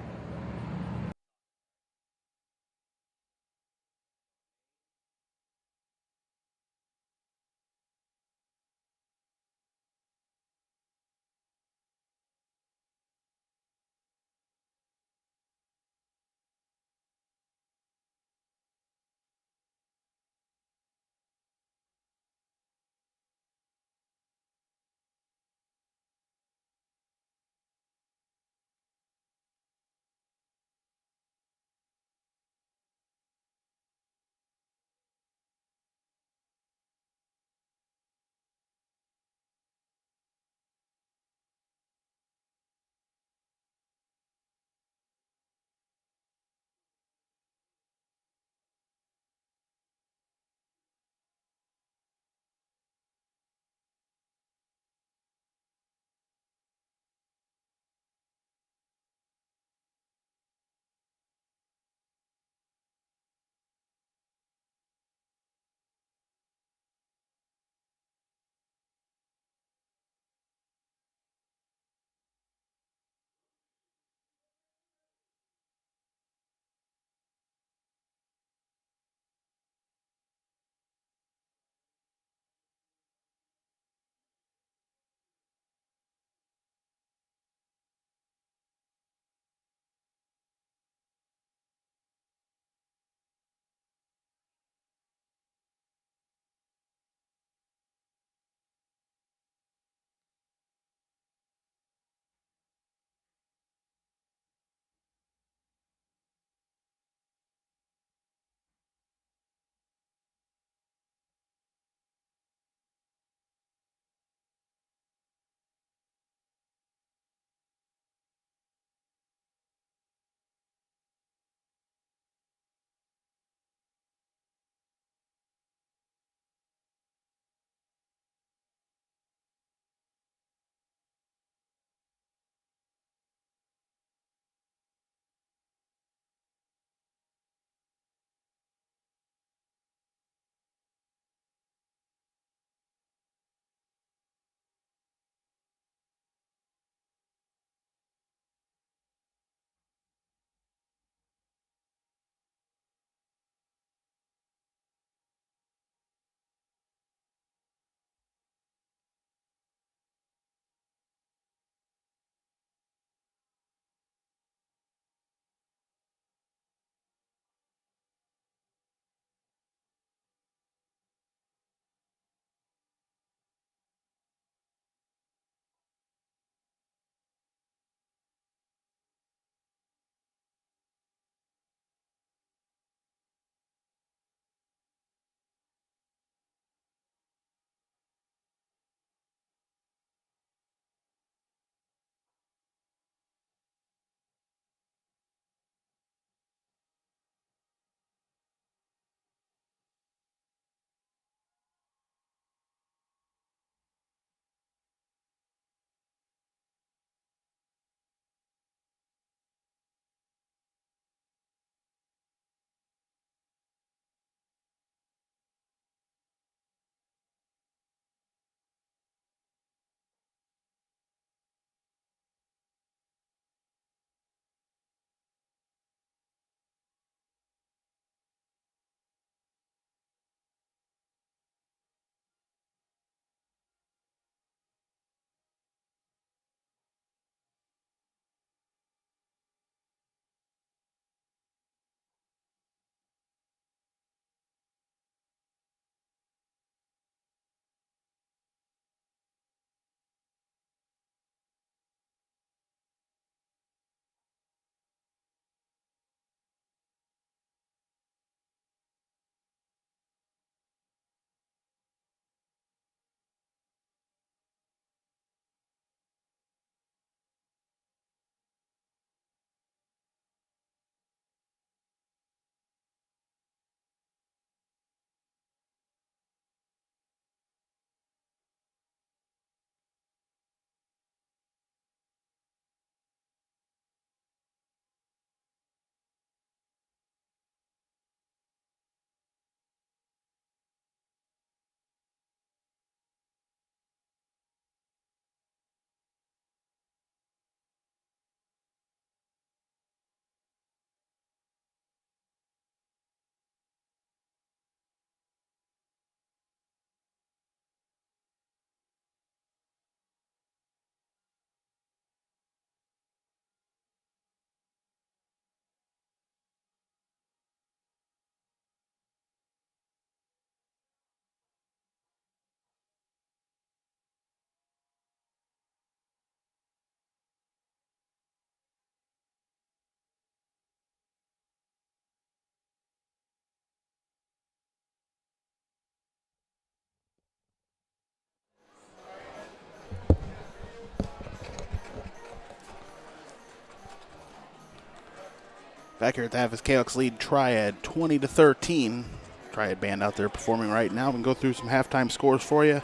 Back here at the half is Kahoks lead Triad 20-13. Triad band out there performing right now. We can go through some halftime scores for you.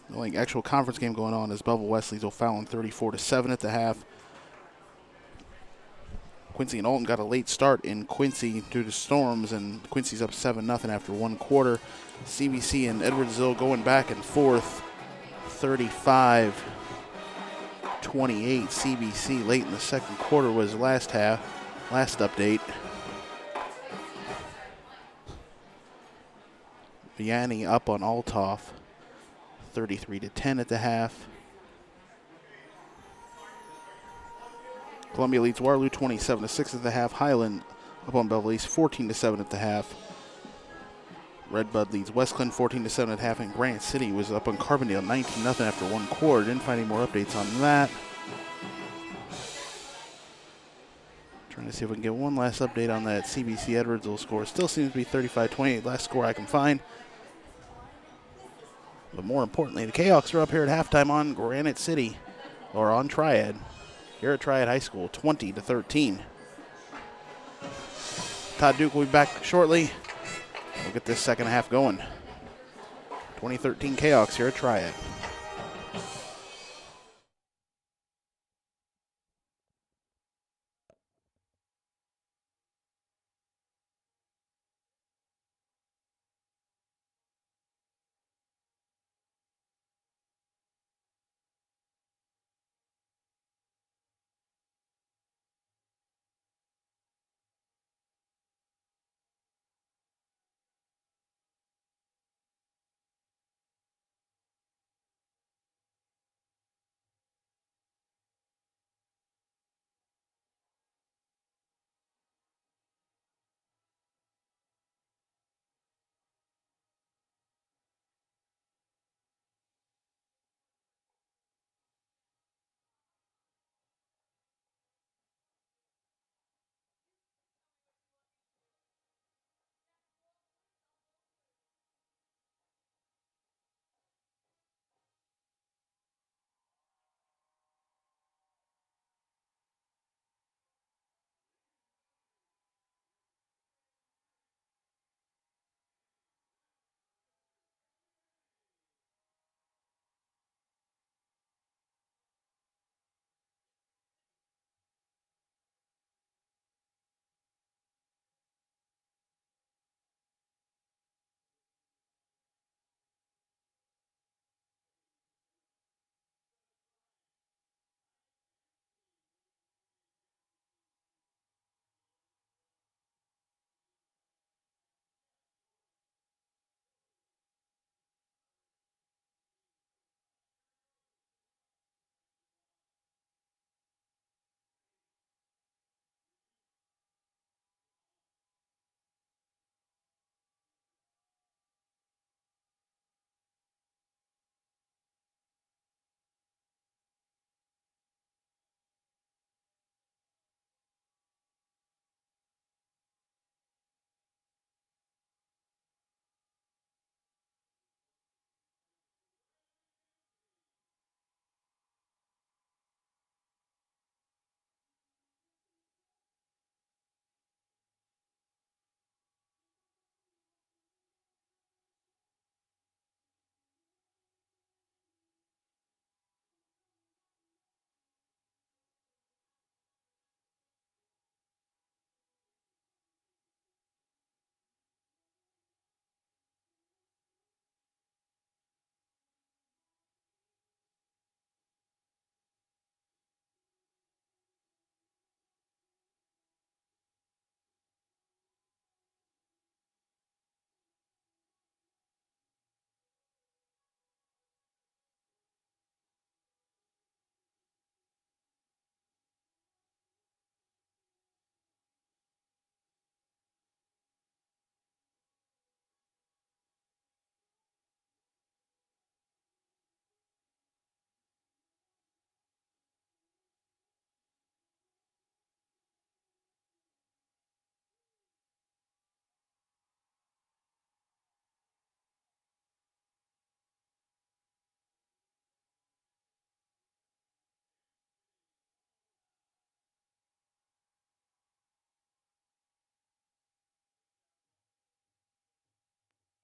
The only actual conference game going on is Belleville Wesley's O'Fallon 34-7 at the half. Quincy and Alton got a late start in Quincy due to storms, and Quincy's up 7-0 after one quarter. CBC and Edwardsville going back and forth, 35-28. CBC late in the second quarter was last update. Vianney up on Althoff, 33-10 at the half. Columbia leads Waterloo 27-6 at the half. Highland up on Beverly East 14-7 at the half. Redbud leads Westcliff 14-7 at half, and Granite City was up on Carbondale 19-0 after one quarter. Didn't find any more updates on that. Trying to see if we can get one last update on that CBC Edwardsville score. Still seems to be 35-28, last score I can find. But more importantly, the Kahoks are up here at halftime on Granite City, or on Triad. Here at Triad High School, 20-13. Todd Duke will be back shortly. We'll get this second half going. 2013 Kahoks here at Triad.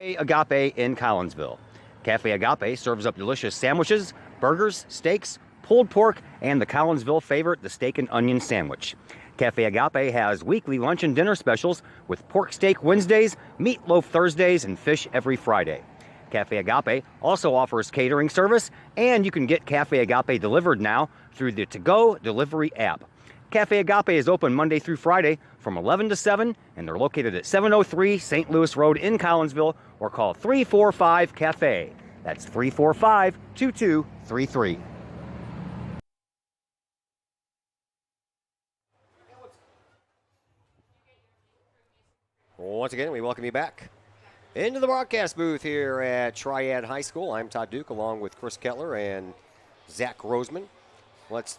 Agape in Collinsville. Cafe Agape serves up delicious sandwiches, burgers, steaks, pulled pork, and the Collinsville favorite, the steak and onion sandwich. Cafe Agape has weekly lunch and dinner specials with pork steak Wednesdays, meatloaf Thursdays, and fish every Friday. Cafe Agape also offers catering service, and you can get Cafe Agape delivered now through the To-Go delivery app. Cafe Agape is open Monday through Friday from 11 to 7, and they're located at 703 St. Louis Road in Collinsville, or call 345-CAFE. That's 345-2233. Once again, we welcome you back into the broadcast booth here at Triad High School. I'm Todd Duke along with Chris Kettler and Zach Roseman. Let's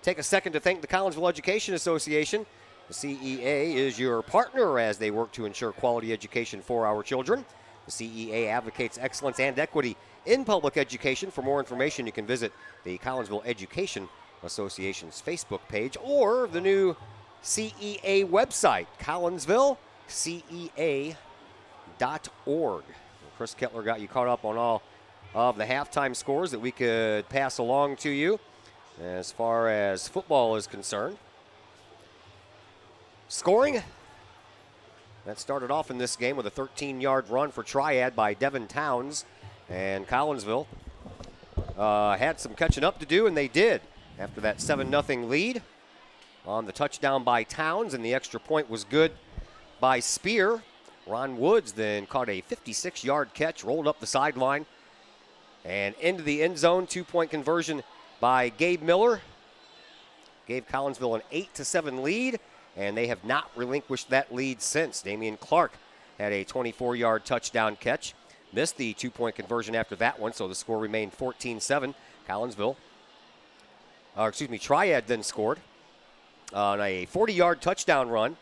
take a second to thank the Collinsville Education Association. The CEA is your partner as they work to ensure quality education for our children. The CEA advocates excellence and equity in public education. For more information, you can visit the Collinsville Education Association's Facebook page or the new CEA website, collinsvillecea.org. Chris Kettler got you caught up on all of the halftime scores that we could pass along to you as far as football is concerned. Scoring, that started off in this game with a 13-yard run for Triad by Devin Towns, and Collinsville had some catching up to do, and they did after that 7-0 lead on the touchdown by Towns, and the extra point was good by Spear. Ron Woods then caught a 56-yard catch, rolled up the sideline, and into the end zone. 2-point conversion by Gabe Miller gave Collinsville an 8-7 lead, and they have not relinquished that lead since. Damian Clark had a 24-yard touchdown catch. Missed the 2-point conversion after that one, so the score remained 14-7. Triad then scored on a 40-yard touchdown run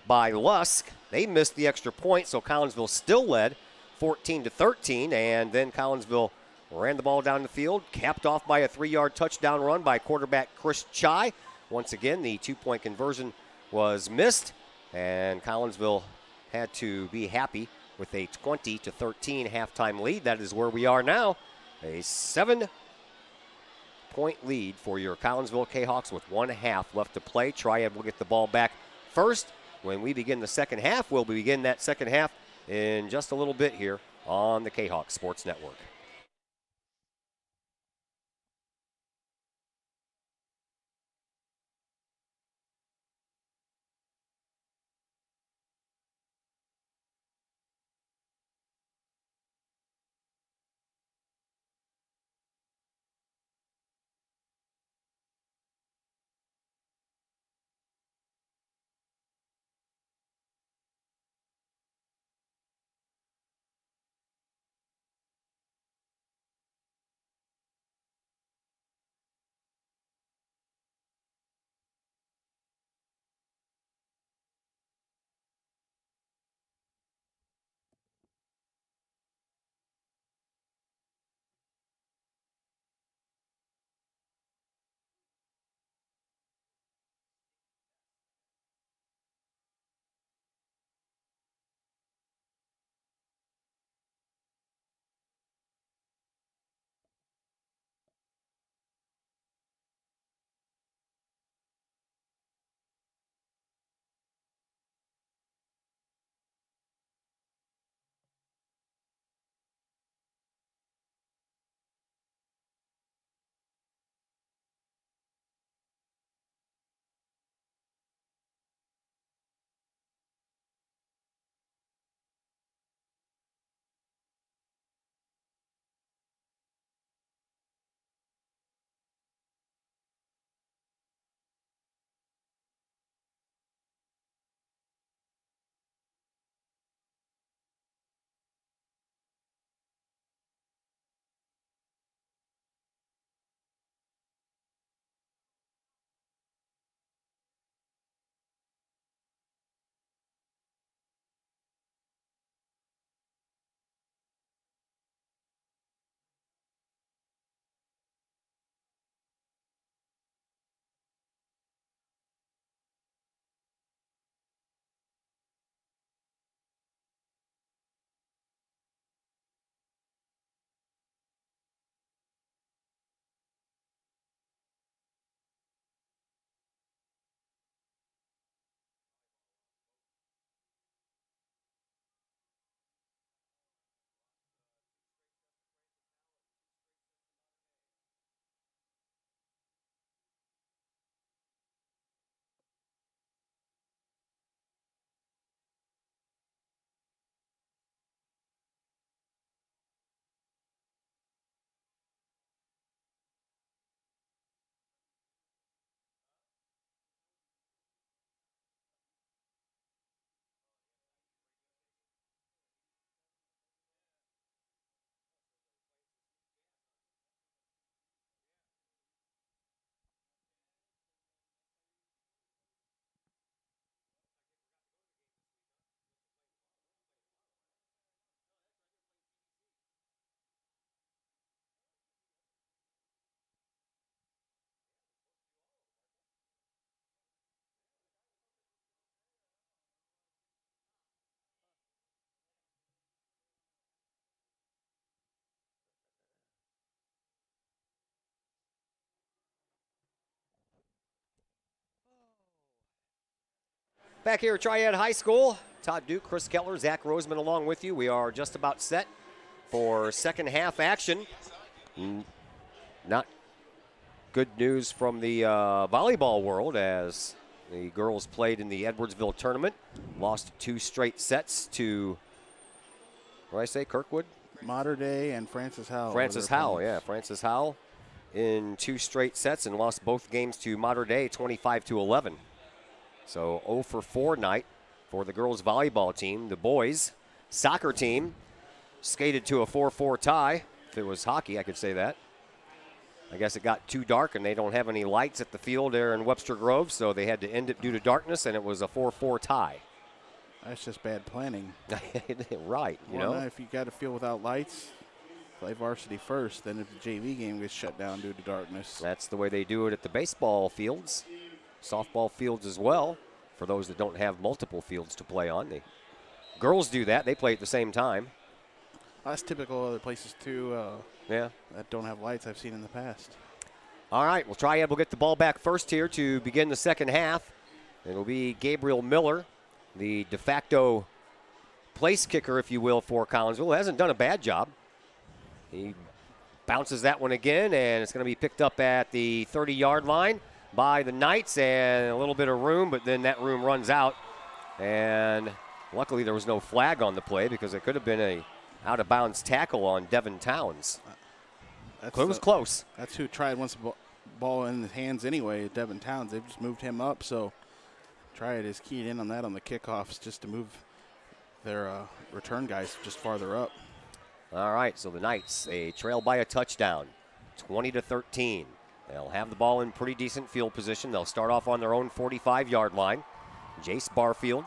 by Lusk. They missed the extra point, so Collinsville still led 14-13, and then Collinsville ran the ball down the field, capped off by a 3-yard touchdown run by quarterback Chris Chai. Once again, the 2-point conversion was missed, and Collinsville had to be happy with a 20-13 halftime lead. That is where we are now, a 7-point lead for your Collinsville Kahawks with 1 half left to play. Triad will get the ball back first when we begin the second half. We'll begin that second half in just a little bit here on the Kahawks Sports Network. Back here at Triad High School, Todd Duke, Chris Kettler, Zach Roseman along with you. We are just about set for second half action. Not good news from the volleyball world as the girls played in the Edwardsville tournament. Lost 2 straight sets to, what did I say, Kirkwood? Mater Dei and Francis Howell. Francis Howell in 2 straight sets and lost both games to Mater Dei 25-11. So 0 for 4 night for the girls volleyball team. The boys soccer team skated to a 4-4 tie. If it was hockey, I could say that. I guess it got too dark and they don't have any lights at the field there in Webster Grove, so they had to end it due to darkness, and it was a 4-4 tie. That's just bad planning. Right, you know. If you got a field without lights, play varsity first. Then if the JV game gets shut down due to darkness. That's the way they do it at the baseball fields, softball fields as well, for those that don't have multiple fields to play on. The girls do that. They play at the same time. That's typical other places, too, that don't have lights I've seen in the past. All right, well, Triad will get the ball back first here to begin the second half. It'll be Gabriel Miller, the de facto place kicker, if you will, for Collinsville. Hasn't done a bad job. He bounces that one again, and it's going to be picked up at the 30-yard line by the Knights, and a little bit of room, but then that room runs out. And luckily there was no flag on the play because it could have been a out-of-bounds tackle on Devin Towns. It was close. That's who Triad wants the ball in his hands anyway, Devin Towns. They've just moved him up, so Triad is keyed in on that on the kickoffs just to move their return guys just farther up. All right, so the Knights, a trail by a touchdown, 20-13. They'll have the ball in pretty decent field position. They'll start off on their own 45-yard line. Jace Barfield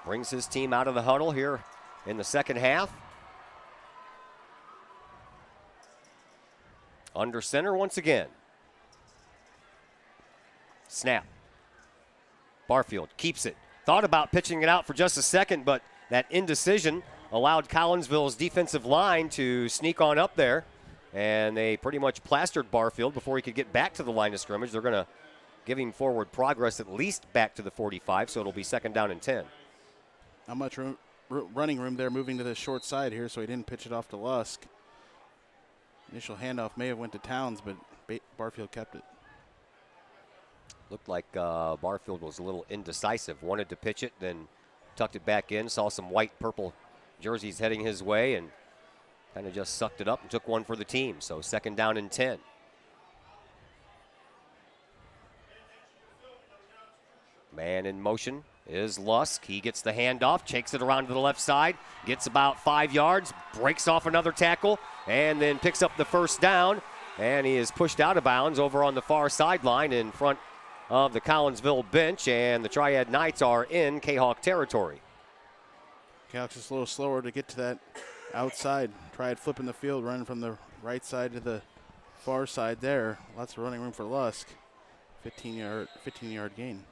brings his team out of the huddle here in the second half. Under center once again. Snap. Barfield keeps it. Thought about pitching it out for just a second, but that indecision allowed Collinsville's defensive line to sneak on up there, and they pretty much plastered Barfield before he could get back to the line of scrimmage. They're going to give him forward progress at least back to the 45, so it'll be second down and 10. Not much running room there, moving to the short side here, so he didn't pitch it off to Lusk. Initial handoff may have went to Towns, but Barfield kept it. Looked like Barfield was a little indecisive. Wanted to pitch it, then tucked it back in. Saw some white-purple jerseys heading his way and kind of just sucked it up and took one for the team. So second down and 10. Man in motion is Lusk. He gets the handoff, takes it around to the left side, gets about 5 yards, breaks off another tackle, and then picks up the first down. And he is pushed out of bounds over on the far sideline in front of the Collinsville bench, and the Triad Knights are in Kahok territory. Kahok's just a little slower to get to that outside. Triad flipping the field, running from the right side to the far side there. Lots of running room for Lusk. 15-yard gain.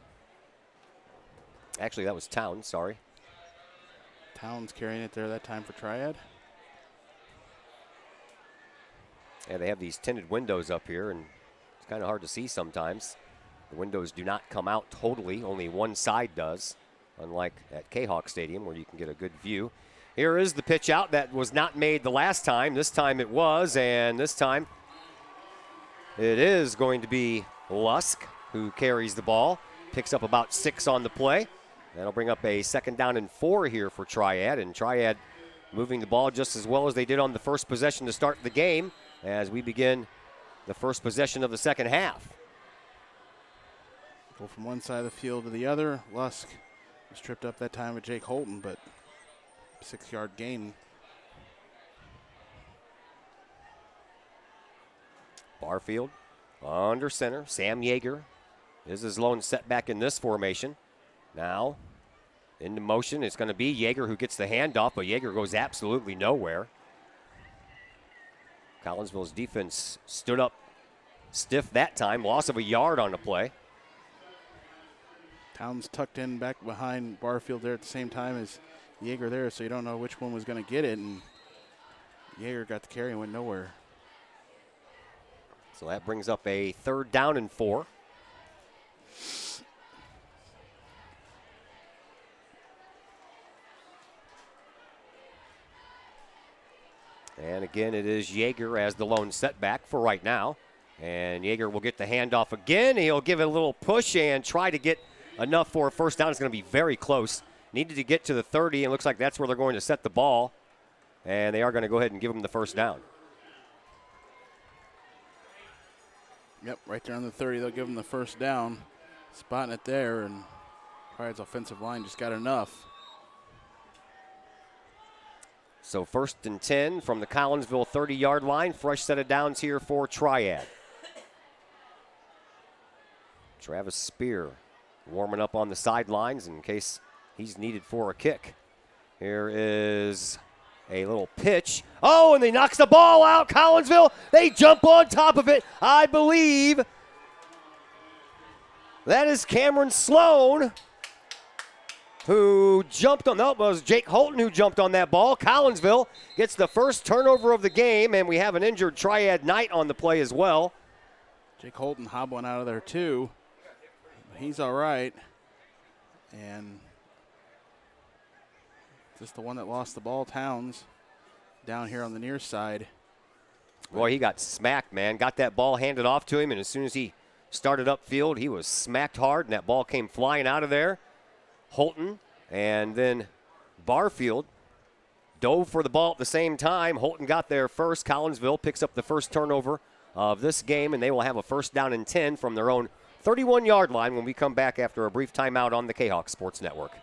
Actually, that was Towns, sorry. Towns carrying it there that time for Triad. Yeah, they have these tinted windows up here, and it's kind of hard to see sometimes. The windows do not come out totally. Only one side does, unlike at Kahok Stadium where you can get a good view. Here is the pitch out that was not made the last time. This time it was, and this time it is going to be Lusk who carries the ball. Picks up about 6 on the play. That'll bring up a second down and 4 here for Triad, and Triad moving the ball just as well as they did on the first possession to start the game as we begin the first possession of the second half. Go from one side of the field to the other. Lusk was tripped up that time with Jake Holton, but 6-yard gain. Barfield under center. Sam Yeager is his lone setback in this formation. Now into motion. It's going to be Yeager who gets the handoff, but Yeager goes absolutely nowhere. Collinsville's defense stood up stiff that time. Loss of a yard on the play. Towns tucked in back behind Barfield there at the same time as Yeager there, so you don't know which one was going to get it, and Yeager got the carry and went nowhere. So that brings up a third down and 4. And again, it is Yeager as the lone setback for right now. And Yeager will get the handoff again. He'll give it a little push and try to get enough for a first down. It's going to be very close. Needed to get to the 30, and looks like that's where they're going to set the ball. And they are going to go ahead and give him the first down. Yep, right there on the 30, they'll give him the first down. Spotting it there, and Triad's offensive line just got enough. So 1st and 10 from the Collinsville 30-yard line. Fresh set of downs here for Triad. Travis Spear warming up on the sidelines in case he's needed for a kick. Here is a little pitch. Oh, and they knocks the ball out. Collinsville, they jump on top of it. I believe that is Cameron Sloan who jumped on, no, it was Jake Holton who jumped on that ball. Collinsville gets the first turnover of the game, and we have an injured Triad Knight on the play as well. Jake Holton hobbling out of there too. He's all right. And just the one that lost the ball, Towns, down here on the near side. Boy, he got smacked, man. Got that ball handed off to him, and as soon as he started upfield, he was smacked hard, and that ball came flying out of there. Holton and then Barfield dove for the ball at the same time. Holton got there first. Collinsville picks up the first turnover of this game, and they will have a first down and 10 from their own 31-yard line when we come back after a brief timeout on the Kahok Sports Network.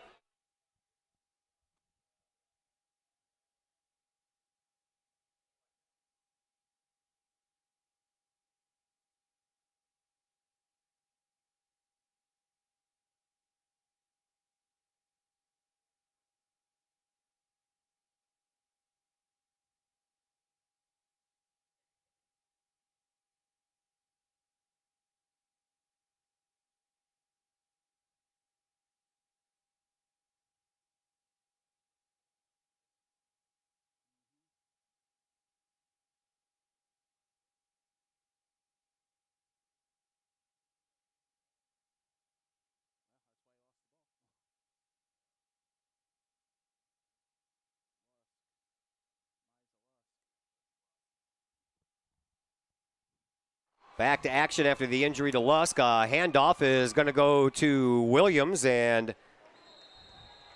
Back to action after the injury to Lusk. Handoff is going to go to Williams, and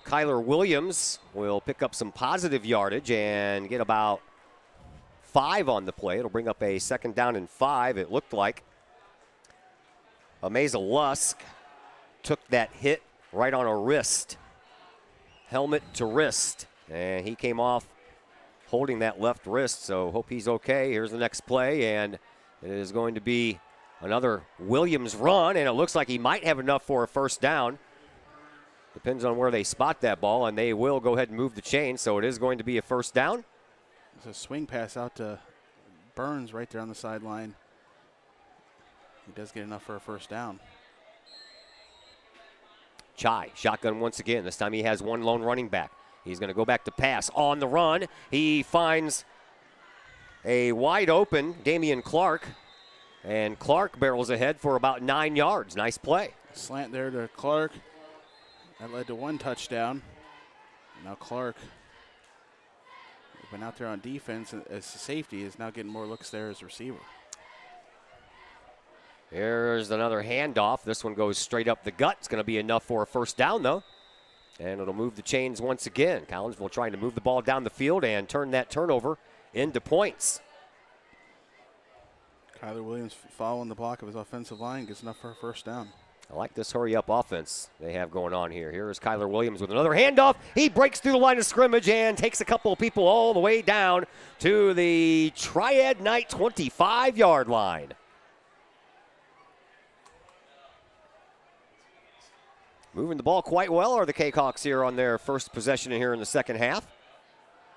Kyler Williams will pick up some positive yardage and get about 5 on the play. It'll bring up a 2nd down and 5, it looked like. Amaza Lusk took that hit right on a wrist, helmet to wrist, and he came off holding that left wrist, so hope he's okay. Here's the next play, and it is going to be another Williams run, and it looks like he might have enough for a first down. Depends on where they spot that ball, and they will go ahead and move the chain, so it is going to be a first down. There's a swing pass out to Burns right there on the sideline. He does get enough for a first down. Chai, shotgun once again. This time he has one lone running back. He's going to go back to pass on the run. He finds a wide open Damian Clark, and Clark barrels ahead for about 9 yards. Nice play. Slant there to Clark. That led to 1 touchdown. Now Clark, went out there on defense as safety, is now getting more looks there as receiver. Here's another handoff. This one goes straight up the gut. It's going to be enough for a first down, though. And it'll move the chains once again. Collinsville trying to move the ball down the field and turn that turnover into points. Kyler Williams following the block of his offensive line, gets enough for a first down. I like this hurry-up offense they have going on here. Here is Kyler Williams with another handoff. He breaks through the line of scrimmage and takes a couple of people all the way down to the Triad Knight 25-yard line. Moving the ball quite well are the Kahoks here on their first possession here in the second half.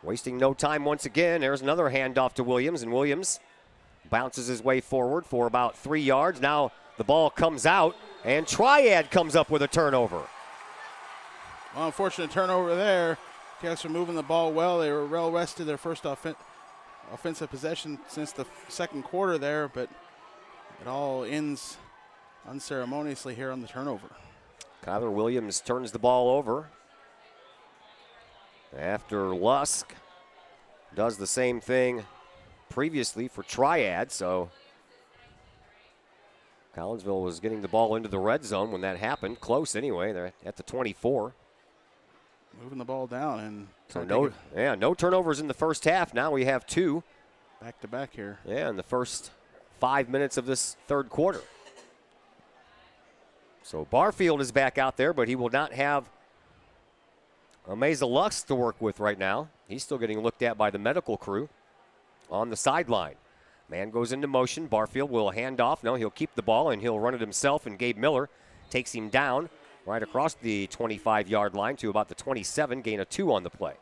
Wasting no time once again. There's another handoff to Williams, and Williams bounces his way forward for about 3 yards. Now the ball comes out, and Triad comes up with a turnover. Well, unfortunate turnover there. Cats are moving the ball well. They were well rested their first offensive possession since the second quarter there, but it all ends unceremoniously here on the turnover. Kyler Williams turns the ball over after Lusk does the same thing previously for Triad, so Collinsville was getting the ball into the red zone when that happened. Close anyway. They're at the 24. Moving the ball down and so no turnovers in the first half. Now we have 2 back to back here. Yeah, in the first 5 minutes of this third quarter. So Barfield is back out there, but he will not have Ameza Lux to work with right now. He's still getting looked at by the medical crew on the sideline. Man goes into motion. Barfield will hand off. No, he'll keep the ball, and he'll run it himself, and Gabe Miller takes him down right across the 25-yard line to about the 27, gain of 2 on the play.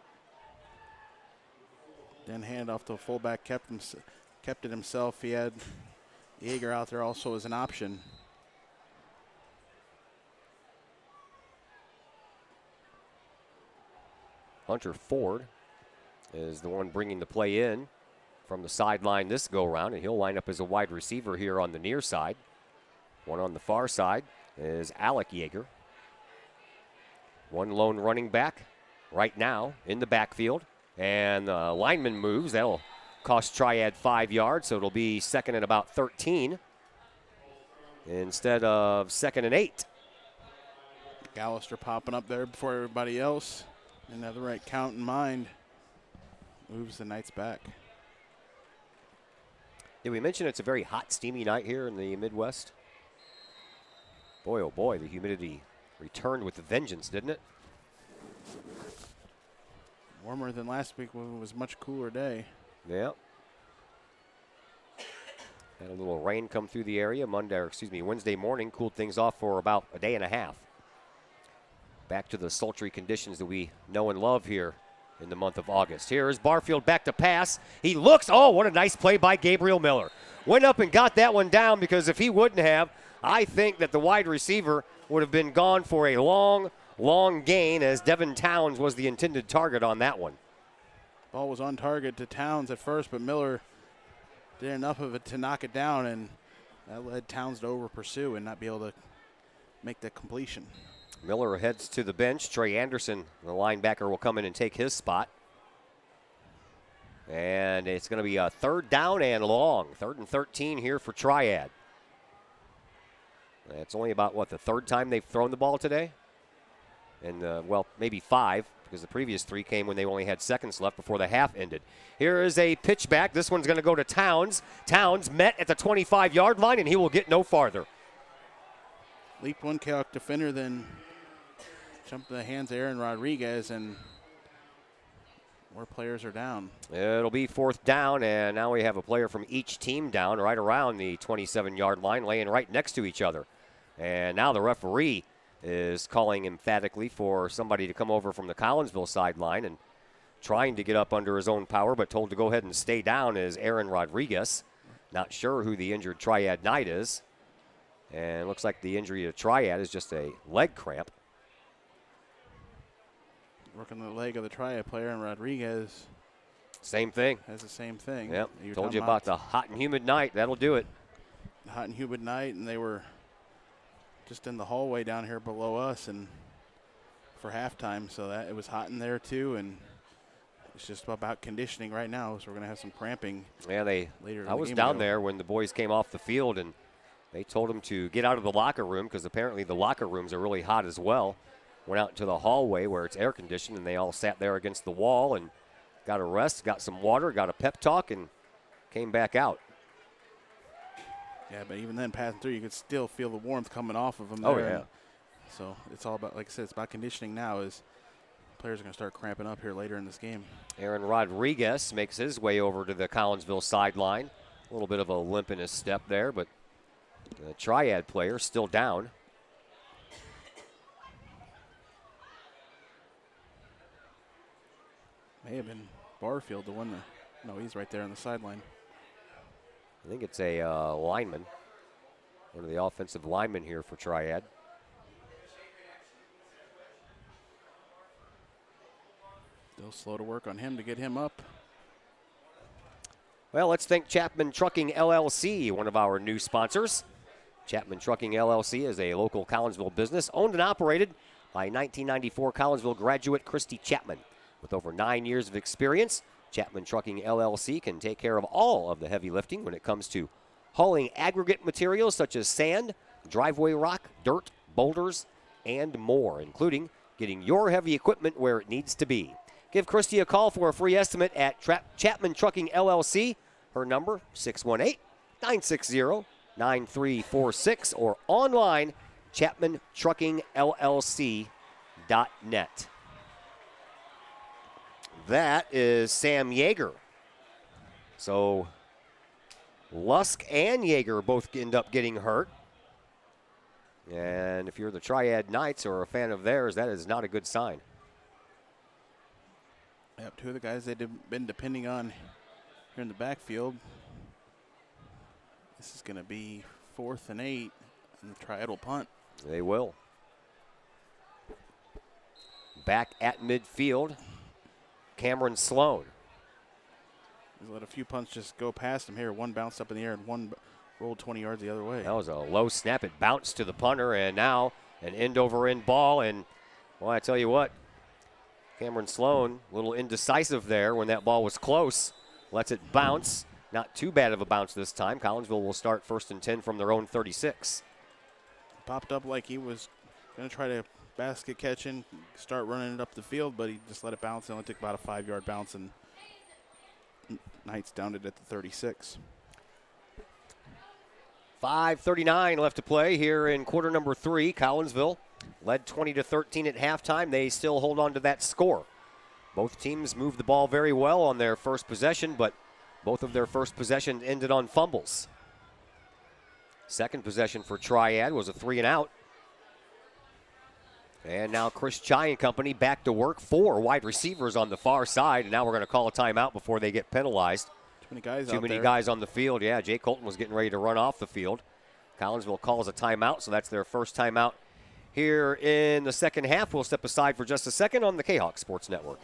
Then hand off to a fullback, kept it himself. He had Yeager out there also as an option. Hunter Ford is the one bringing the play in from the sideline this go-round, and he'll line up as a wide receiver here on the near side. One on the far side is Alec Yeager. One lone running back right now in the backfield, and the lineman moves. That'll cost Triad 5 yards, so it'll be second and about 13 instead of second and 8. Gallister popping up there before everybody else. And have the right count in mind. Moves the Knights back. Did we mention it's a very hot, steamy night here in the Midwest? Boy, oh boy, the humidity returned with a vengeance, didn't it? Warmer than last week when it was a much cooler day. Yeah. Had a little rain come through the area Wednesday morning, cooled things off for about a day and a half. Back to the sultry conditions that we know and love here in the month of August. Here is Barfield back to pass. He looks, what a nice play by Gabriel Miller. Went up and got that one down, because if he wouldn't have, I think that the wide receiver would have been gone for a long, long gain, as Devin Towns was the intended target on that one. Ball was on target to Towns at first, but Miller did enough of it to knock it down, and that led Towns to over-pursue and not be able to make the completion. Miller heads to the bench. Trey Anderson, the linebacker, will come in and take his spot. And it's going to be a third down and long. 3rd and 13 here for Triad. It's only about, the third time they've thrown the ball today? And, maybe 5, because the previous 3 came when they only had seconds left before the half ended. Here is a pitch back. This one's going to go to Towns. Towns met at the 25-yard line, and he will get no farther. Leaped one Kahok defender, then jumped to the hands of Aaron Rodriguez, and more players are down. It'll be 4th down, and now we have a player from each team down right around the 27-yard line, laying right next to each other. And now the referee is calling emphatically for somebody to come over from the Collinsville sideline, and trying to get up under his own power, but told to go ahead and stay down is Aaron Rodriguez. Not sure who the injured Triad Knight is. And it looks like the injury to Triad is just a leg cramp. Working the leg of the Triad player, and Rodriguez. Same thing. Has the same thing. Yep. Told you about the hot and humid night. That'll do it. Hot and humid night, and they were just in the hallway down here below us, and for halftime, so that it was hot in there too, and it's just about conditioning right now, so we're going to have some cramping. Yeah, later. I was down there when the boys came off the field, and they told them to get out of the locker room, because apparently the locker rooms are really hot as well. Went out into the hallway where it's air conditioned, and they all sat there against the wall and got a rest, got some water, got a pep talk, and came back out. Yeah, but even then, passing through, you could still feel the warmth coming off of them. Oh, there. yeah. So it's all about, like I said, it's about conditioning now, as players are going to start cramping up here later in this game. Aaron Rodriguez makes his way over to the Collinsville sideline. A little bit of a limp in his step there, but the Triad player still down. May have been Barfield, the one. No, he's right there on the sideline. I think it's a lineman, one of the offensive linemen here for Triad. Still slow to work on him to get him up. Well, let's thank Chapman Trucking LLC, one of our new sponsors. Chapman Trucking LLC is a local Collinsville business owned and operated by 1994 Collinsville graduate Christy Chapman. With over 9 years of experience, Chapman Trucking LLC can take care of all of the heavy lifting when it comes to hauling aggregate materials such as sand, driveway rock, dirt, boulders, and more, including getting your heavy equipment where it needs to be. Give Christy a call for a free estimate at Chapman Trucking LLC. Her number, 618-960-9346, or online, chapmantruckingllc.net. That is Sam Yeager. So Lusk and Yeager both end up getting hurt. And if you're the Triad Knights or a fan of theirs, that is not a good sign. Yep, two of the guys they've been depending on here in the backfield. This is going to be 4th and 8, and the Triad will punt. They will. Back at midfield, Cameron Sloan. He's let a few punts just go past him here. One bounced up in the air and one rolled 20 yards the other way. That was a low snap. It bounced to the punter, and now an end-over-end ball. And, well, I tell you what, Cameron Sloan, a little indecisive there when that ball was close. Lets it bounce. Not too bad of a bounce this time. Collinsville will start 1st and 10 from their own 36. Popped up like he was going to try to basket catch and start running it up the field, but he just let it bounce. It only took about a 5-yard bounce, and Knights downed it at the 36. 5:39 left to play here in quarter number 3. Collinsville led 20-13 at halftime. They still hold on to that score. Both teams moved the ball very well on their first possession, but both of their first possessions ended on fumbles. Second possession for Triad was a 3-and-out. And now Chris Chai and company back to work. 4 wide receivers on the far side, and now we're going to call a timeout before they get penalized. Too many guys Too out many there. guys on the field. Yeah, Jay Colton was getting ready to run off the field. Collinsville calls a timeout, so that's their first timeout here in the second half. We'll step aside for just a second on the Kahok Sports Network.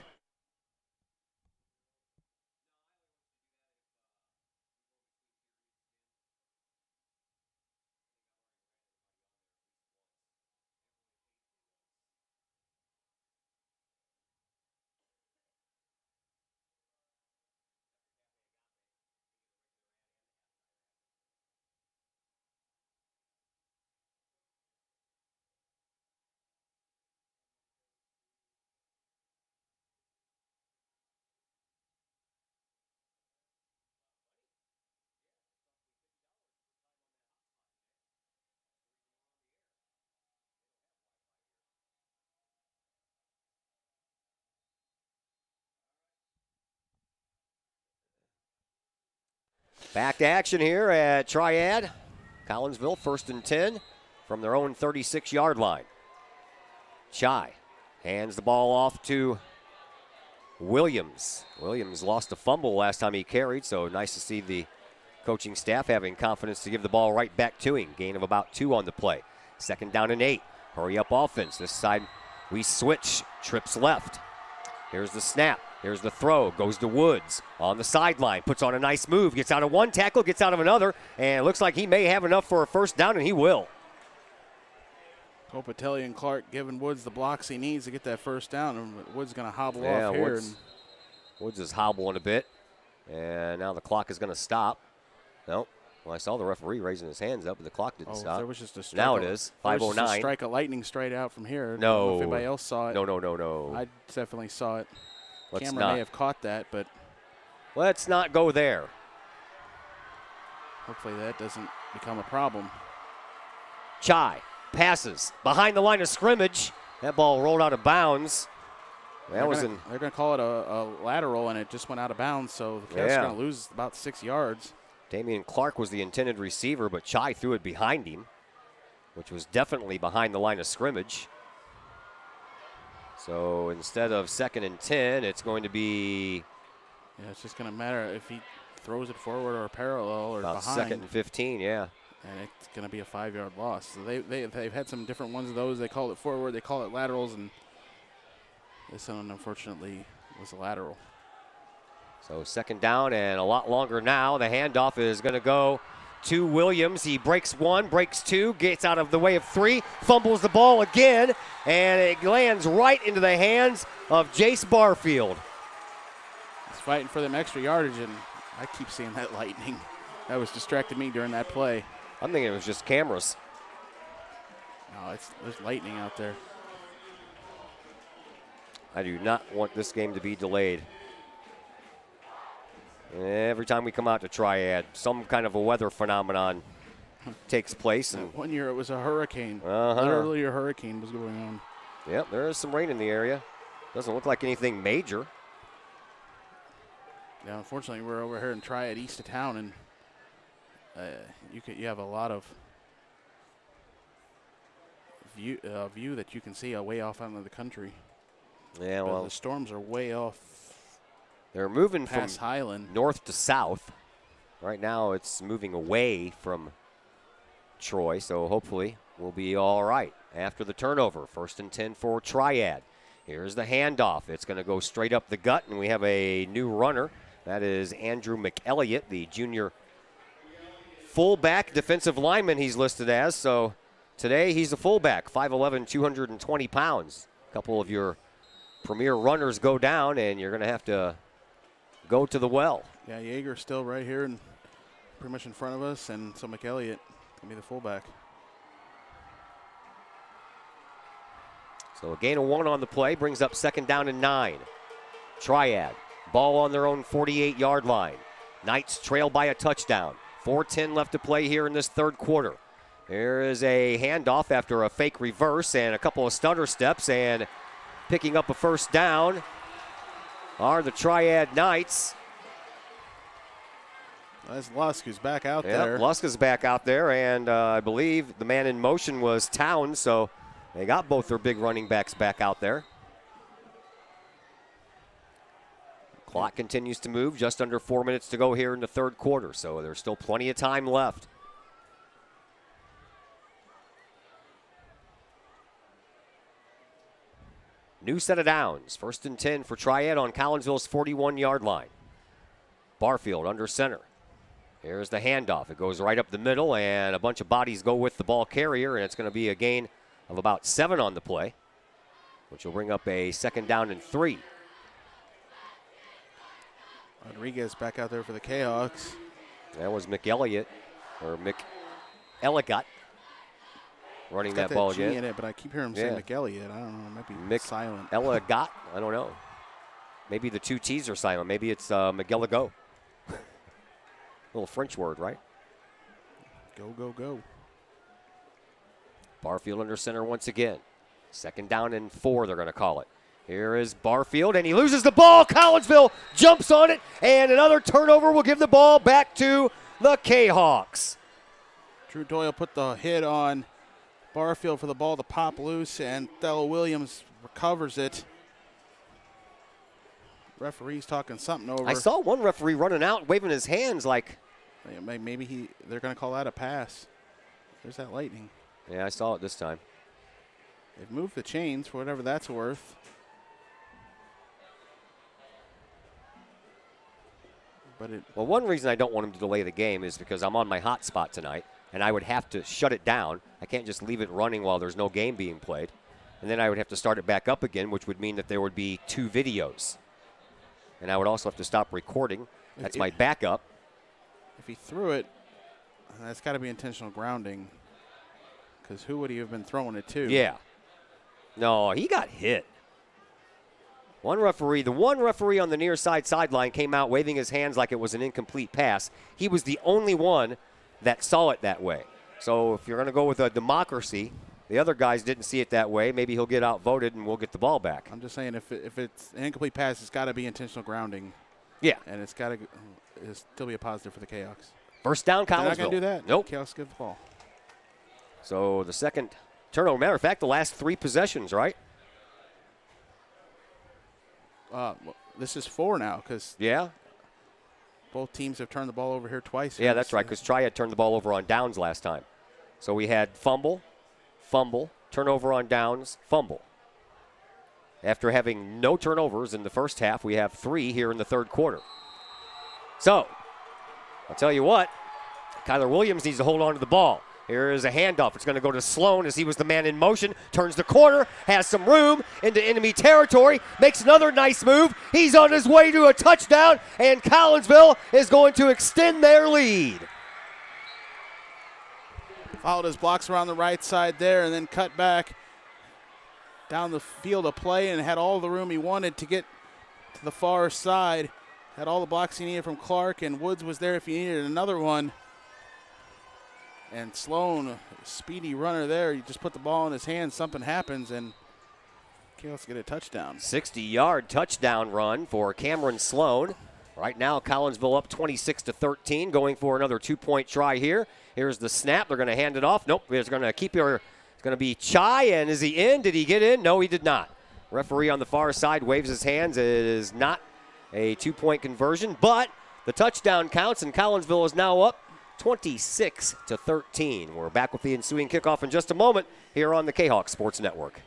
Back to action here at Triad. Collinsville 1st and 10 from their own 36-yard line. Chai hands the ball off to Williams. Williams lost a fumble last time he carried, so nice to see the coaching staff having confidence to give the ball right back to him. Gain of about 2 on the play. 2nd down and 8. Hurry up offense. This side we switch. Trips left. Here's the snap. Here's the throw. Goes to Woods on the sideline. Puts on a nice move. Gets out of one tackle. Gets out of another. And it looks like he may have enough for a first down, and he will. Copatelli and Clark giving Woods the blocks he needs to get that first down. And Woods going to hobble off here. Woods is hobbling a bit. And now the clock is going to stop. Nope. Well, I saw the referee raising his hands up, but the clock didn't stop. There was just a strike. Now it is. 5:09. Strike a lightning straight out from here. No. I don't know if anybody else saw it. No. I definitely saw it. Let's Camera not. may have caught that, but Let's not go there. hopefully that doesn't become a problem. Chai passes behind the line of scrimmage. That ball rolled out of bounds. They're going to call it a lateral, and it just went out of bounds, so the Cavs are going to lose about 6 yards. Damian Clark was the intended receiver, but Chai threw it behind him, which was definitely behind the line of scrimmage. So instead of 2nd and 10, it's going to be... Yeah, it's just going to matter if he throws it forward or parallel or about behind. 2nd and 15, yeah. And it's going to be a 5-yard loss. So they've had some different ones of those. They call it forward, they call it laterals, and this one, unfortunately, was a lateral. So 2nd down and a lot longer now. The handoff is going to go to Williams. He breaks 1, breaks 2, gets out of the way of 3, fumbles the ball again, and it lands right into the hands of Jace Barfield. He's fighting for them extra yardage, and I keep seeing that lightning. That was distracting me during that play. I'm thinking it was just cameras. No, there's lightning out there. I do not want this game to be delayed. Every time we come out to Triad, some kind of a weather phenomenon takes place. And one year it was a hurricane. Uh-huh. Literally a hurricane was going on. Yep, there is some rain in the area. Doesn't look like anything major. Yeah, unfortunately, we're over here in Triad, east of town, and you have a lot of view that you can see way off out into the country. Yeah, well, the storms are way off. They're moving from Highland north to south. Right now, it's moving away from Troy, so hopefully we'll be all right after the turnover. 1st and 10 for Triad. Here's the handoff. It's going to go straight up the gut, and we have a new runner. That is Andrew McElliott, the junior fullback defensive lineman he's listed as. So today he's a fullback, 5'11", 220 pounds. A couple of your premier runners go down, and you're going to have to go to the well. Yeah, Yeager's still right here and pretty much in front of us, and so McElliott can be the fullback. So a gain of 1 on the play brings up 2nd down and 9. Triad, ball on their own 48-yard line. Knights trail by a touchdown. 4:10 left to play here in this third quarter. There is a handoff after a fake reverse and a couple of stutter steps, and picking up a 1st down are the Triad Knights. That's Lusk who's back out there. Lusk is back out there, and I believe the man in motion was Towns, so they got both their big running backs back out there. Clock continues to move, just under 4 minutes to go here in the third quarter, so there's still plenty of time left. New set of downs. 1st and 10 for Triad on Collinsville's 41-yard line. Barfield under center. Here's the handoff. It goes right up the middle, and a bunch of bodies go with the ball carrier, and it's going to be a gain of about 7 on the play, which will bring up a 2nd down and 3. Rodriguez back out there for the Kahoks. That was McElliott, or McElligott, running that ball G again. in it, but I keep hearing him say McElliott. I don't know. It might be silent. McElligott? I don't know. Maybe the 2 T's are silent. Maybe it's McGilligo. Little French word, right? Go, go, go. Barfield under center once again. 2nd down and 4, they're going to call it. Here is Barfield, and he loses the ball. Collinsville jumps on it, and another turnover will give the ball back to the Kahawks. Drew Doyle put the hit on Barfield for the ball to pop loose, and Thelo Williams recovers it. Referee's talking something over. I saw one referee running out, waving his hands like. Maybe they're going to call that a pass. There's that lightning. Yeah, I saw it this time. They've moved the chains for whatever that's worth. Well, one reason I don't want him to delay the game is because I'm on my hot spot tonight, and I would have to shut it down. I can't just leave it running while there's no game being played. And then I would have to start it back up again, which would mean that there would be 2 videos. And I would also have to stop recording. That's my backup. If he threw it, that's got to be intentional grounding. Because who would he have been throwing it to? Yeah. No, he got hit. The one referee on the near side sideline came out waving his hands like it was an incomplete pass. He was the only one that saw it that way. So if you're going to go with a democracy, the other guys didn't see it that way. Maybe he'll get outvoted and we'll get the ball back. I'm just saying if it's an incomplete pass, it's got to be intentional grounding. Yeah. And it's got to still be a positive for the Kahoks. 1st down, Collinsville. They're not going to do that. Nope. Kahoks get the ball. So the second turnover. Matter of fact, the last 3 possessions, right? This is 4 now because yeah, both teams have turned the ball over here twice. Yeah, that's right, because Triad turned the ball over on downs last time. So we had fumble, turnover on downs, fumble. After having no turnovers in the first half, we have 3 here in the third quarter. So, I'll tell you what, Kyler Williams needs to hold on to the ball. Here is a handoff. It's going to go to Sloan as he was the man in motion. Turns the corner, has some room into enemy territory, makes another nice move. He's on his way to a touchdown, and Collinsville is going to extend their lead. Followed his blocks around the right side there and then cut back down the field of play and had all the room he wanted to get to the far side. Had all the blocks he needed from Clark, and Woods was there if he needed another one. And Sloan, speedy runner there, you just put the ball in his hands, something happens, and Kahoks get a touchdown. 60-yard touchdown run for Cameron Sloan. Right now, Collinsville up 26-13, going for another 2-point try here. Here's the snap. They're going to hand it off. Nope, it's going to keep your. It's going to be Chai, and is he in? Did he get in? No, he did not. Referee on the far side waves his hands. It is not a 2-point conversion, but the touchdown counts, and Collinsville is now up 26-13. We're back with the ensuing kickoff in just a moment here on the Kahok Sports Network.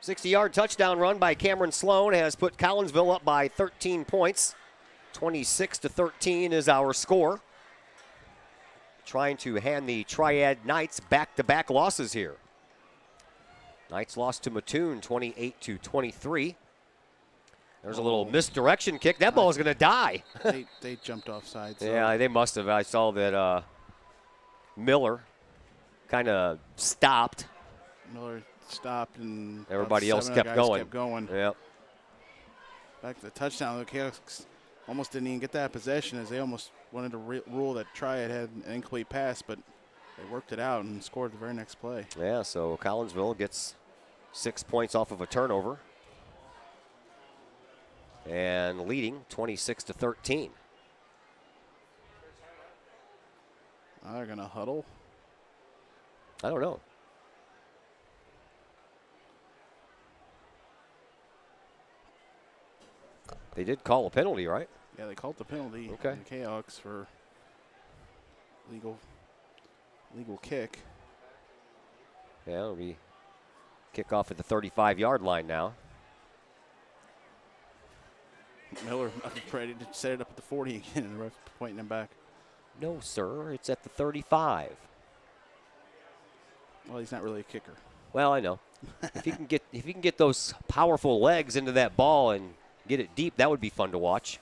A 60-yard touchdown run by Cameron Sloan has put Collinsville up by 13 points. 26-13 is our score. Trying to hand the Triad Knights back-to-back losses here. Knights lost to Mattoon 28-23. There's a little misdirection kick. That ball is going to die. They jumped offside. So. Yeah, they must have. I saw that Miller kind of stopped. Miller stopped, and everybody else kept going. Yep. Back to the touchdown. The Kahoks almost didn't even get that possession, as they almost wanted to rule that Triad had an incomplete pass, but they worked it out and scored the very next play. Yeah, so Collinsville gets 6 points off of a turnover and leading 26-13. Now they're going to huddle. I don't know. They did call a penalty, right? Yeah, they called the penalty. Okay. The Kahoks for legal kick. Yeah, it'll be kickoff at the 35-yard line now. Miller ready to set it up at the 40 again, and the ref pointing him back. No, sir, it's at the 35. Well, he's not really a kicker. Well, I know. if you can get those powerful legs into that ball and get it deep, that would be fun to watch.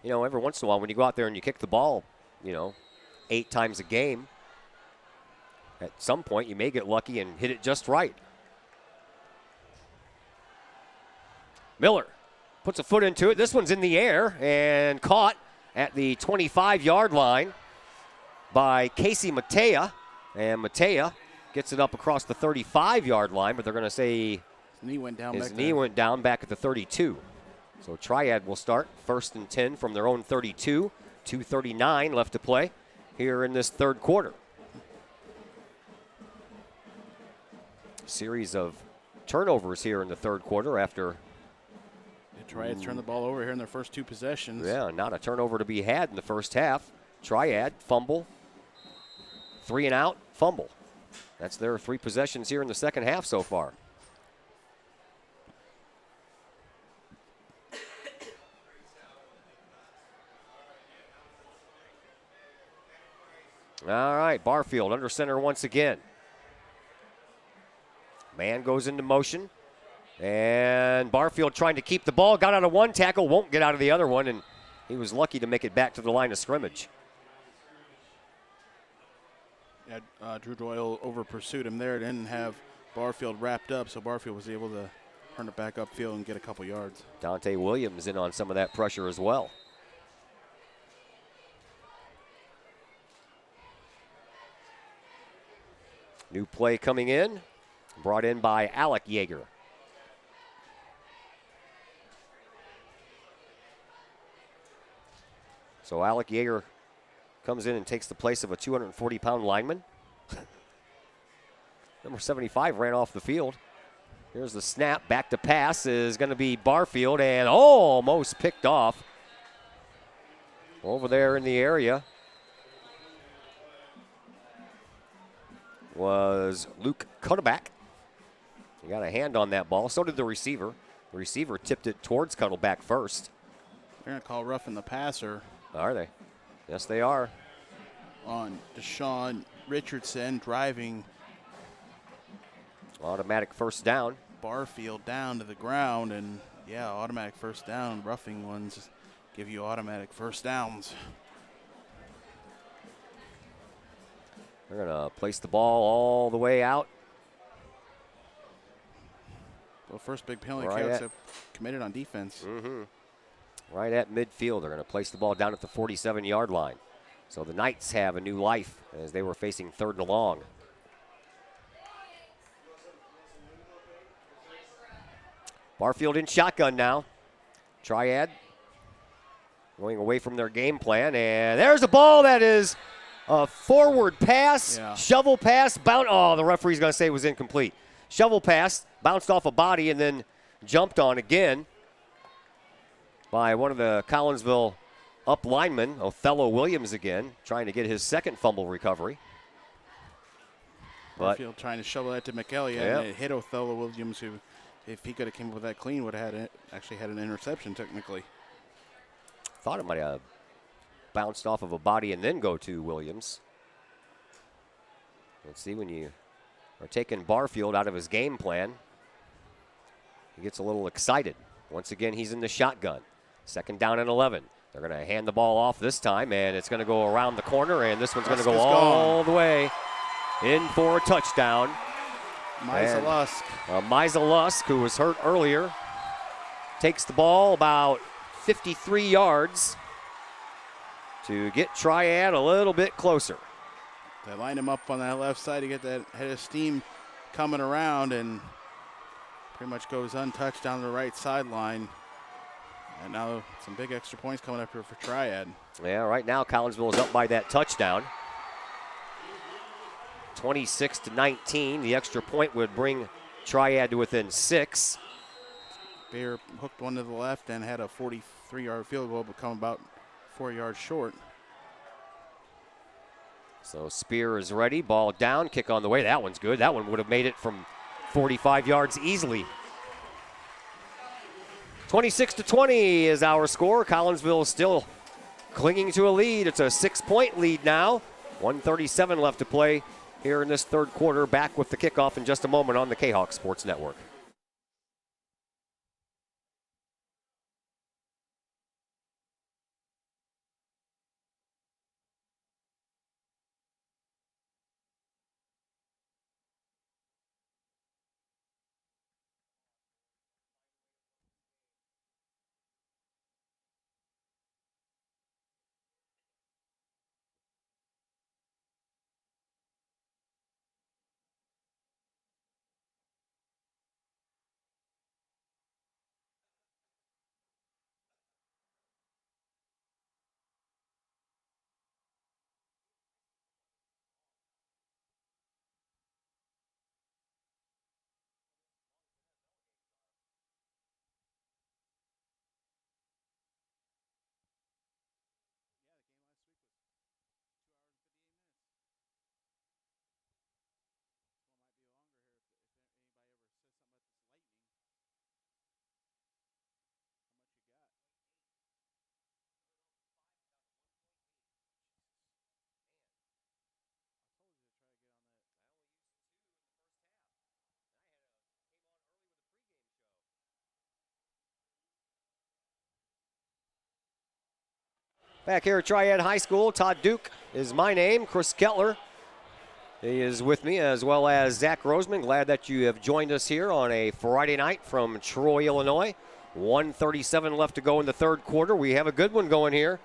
You know, every once in a while when you go out there and you kick the ball, 8 times a game, at some point you may get lucky and hit it just right. Miller puts a foot into it. This one's in the air and caught at the 25-yard line by Casey Matea. And Matea gets it up across the 35-yard line, but they're going to say his knee went down. Went down back at the 32. So Triad will start 1st and 10 from their own 32. 2:39 left to play here in this third quarter. Series of turnovers here in the third quarter after Triad turned the ball over here in their first 2 possessions. Yeah, not a turnover to be had in the first half. Triad, fumble, 3 and out, fumble. That's their 3 possessions here in the second half so far. All right, Barfield under center once again. Man goes into motion. And Barfield trying to keep the ball. Got out of one tackle, won't get out of the other one, and he was lucky to make it back to the line of scrimmage. Yeah, Drew Doyle over pursued him there. Didn't have Barfield wrapped up, so Barfield was able to turn it back upfield and get a couple yards. Dante Williams in on some of that pressure as well. New play coming in, brought in by Alec Yeager. So Alec Yeager comes in and takes the place of a 240-pound lineman. Number 75 ran off the field. Here's the snap. Back to pass is going to be Barfield, and almost picked off over there in the area was Luke Cuttleback. He got a hand on that ball. So did the receiver. The receiver tipped it towards Cuttleback first. They're going to call roughing the passer. Are they? Yes, they are. On Deshaun Richardson driving. Automatic first down. Barfield down to the ground, and yeah, automatic first down. Roughing ones give you automatic first downs. They're going to place the ball all the way out. Well, first big penalty Right Kahoks at- have committed on defense. Right at midfield. They're going to place the ball down at the 47-yard line. So the Knights have a new life as they were facing 3rd and long. Barfield in shotgun now. Triad going away from their game plan. And there's a ball that is a forward pass, shovel pass, bounce. Oh, the referee's going to say it was incomplete. Shovel pass, bounced off a body, and then jumped on again by one of the Collinsville up linemen, Othello Williams again, trying to get his second fumble recovery. But Barfield trying to shovel that to McElliott, and it hit Othello Williams, who, if he could have came up with that clean, would have actually had an interception technically. thought it might have bounced off of a body and then go to Williams. Let's see, when you are taking Barfield out of his game plan, he gets a little excited. Once again, he's in the shotgun. 2nd down and 11. They're going to hand the ball off this time, and it's going to go around the corner, and this one's going to go all the way in for a touchdown. Misa Lusk. Misa Lusk, who was hurt earlier, takes the ball about 53 yards to get Triad a little bit closer. They line him up on that left side to get that head of steam coming around, and pretty much goes untouched down the right sideline. And now some big extra points coming up here for Triad. Yeah, right now Collinsville is up by that touchdown. 26-19. The extra point would bring Triad to within 6. Bear hooked one to the left and had a 43-yard field goal, but come about 4 yards short. So Spear is ready. Ball down. Kick on the way. That one's good. That one would have made it from 45 yards easily. 26-20 is our score. Collinsville is still clinging to a lead. It's a 6-point lead now. 1:37 left to play here in this third quarter. Back with the kickoff in just a moment on the Kahok Sports Network. Back here at Triad High School, Todd Duke is my name. Chris Kettler, he is with me, as well as Zach Roseman. Glad that you have joined us here on a Friday night from Troy, Illinois. 1:37 left to go in the third quarter. We have a good one going here.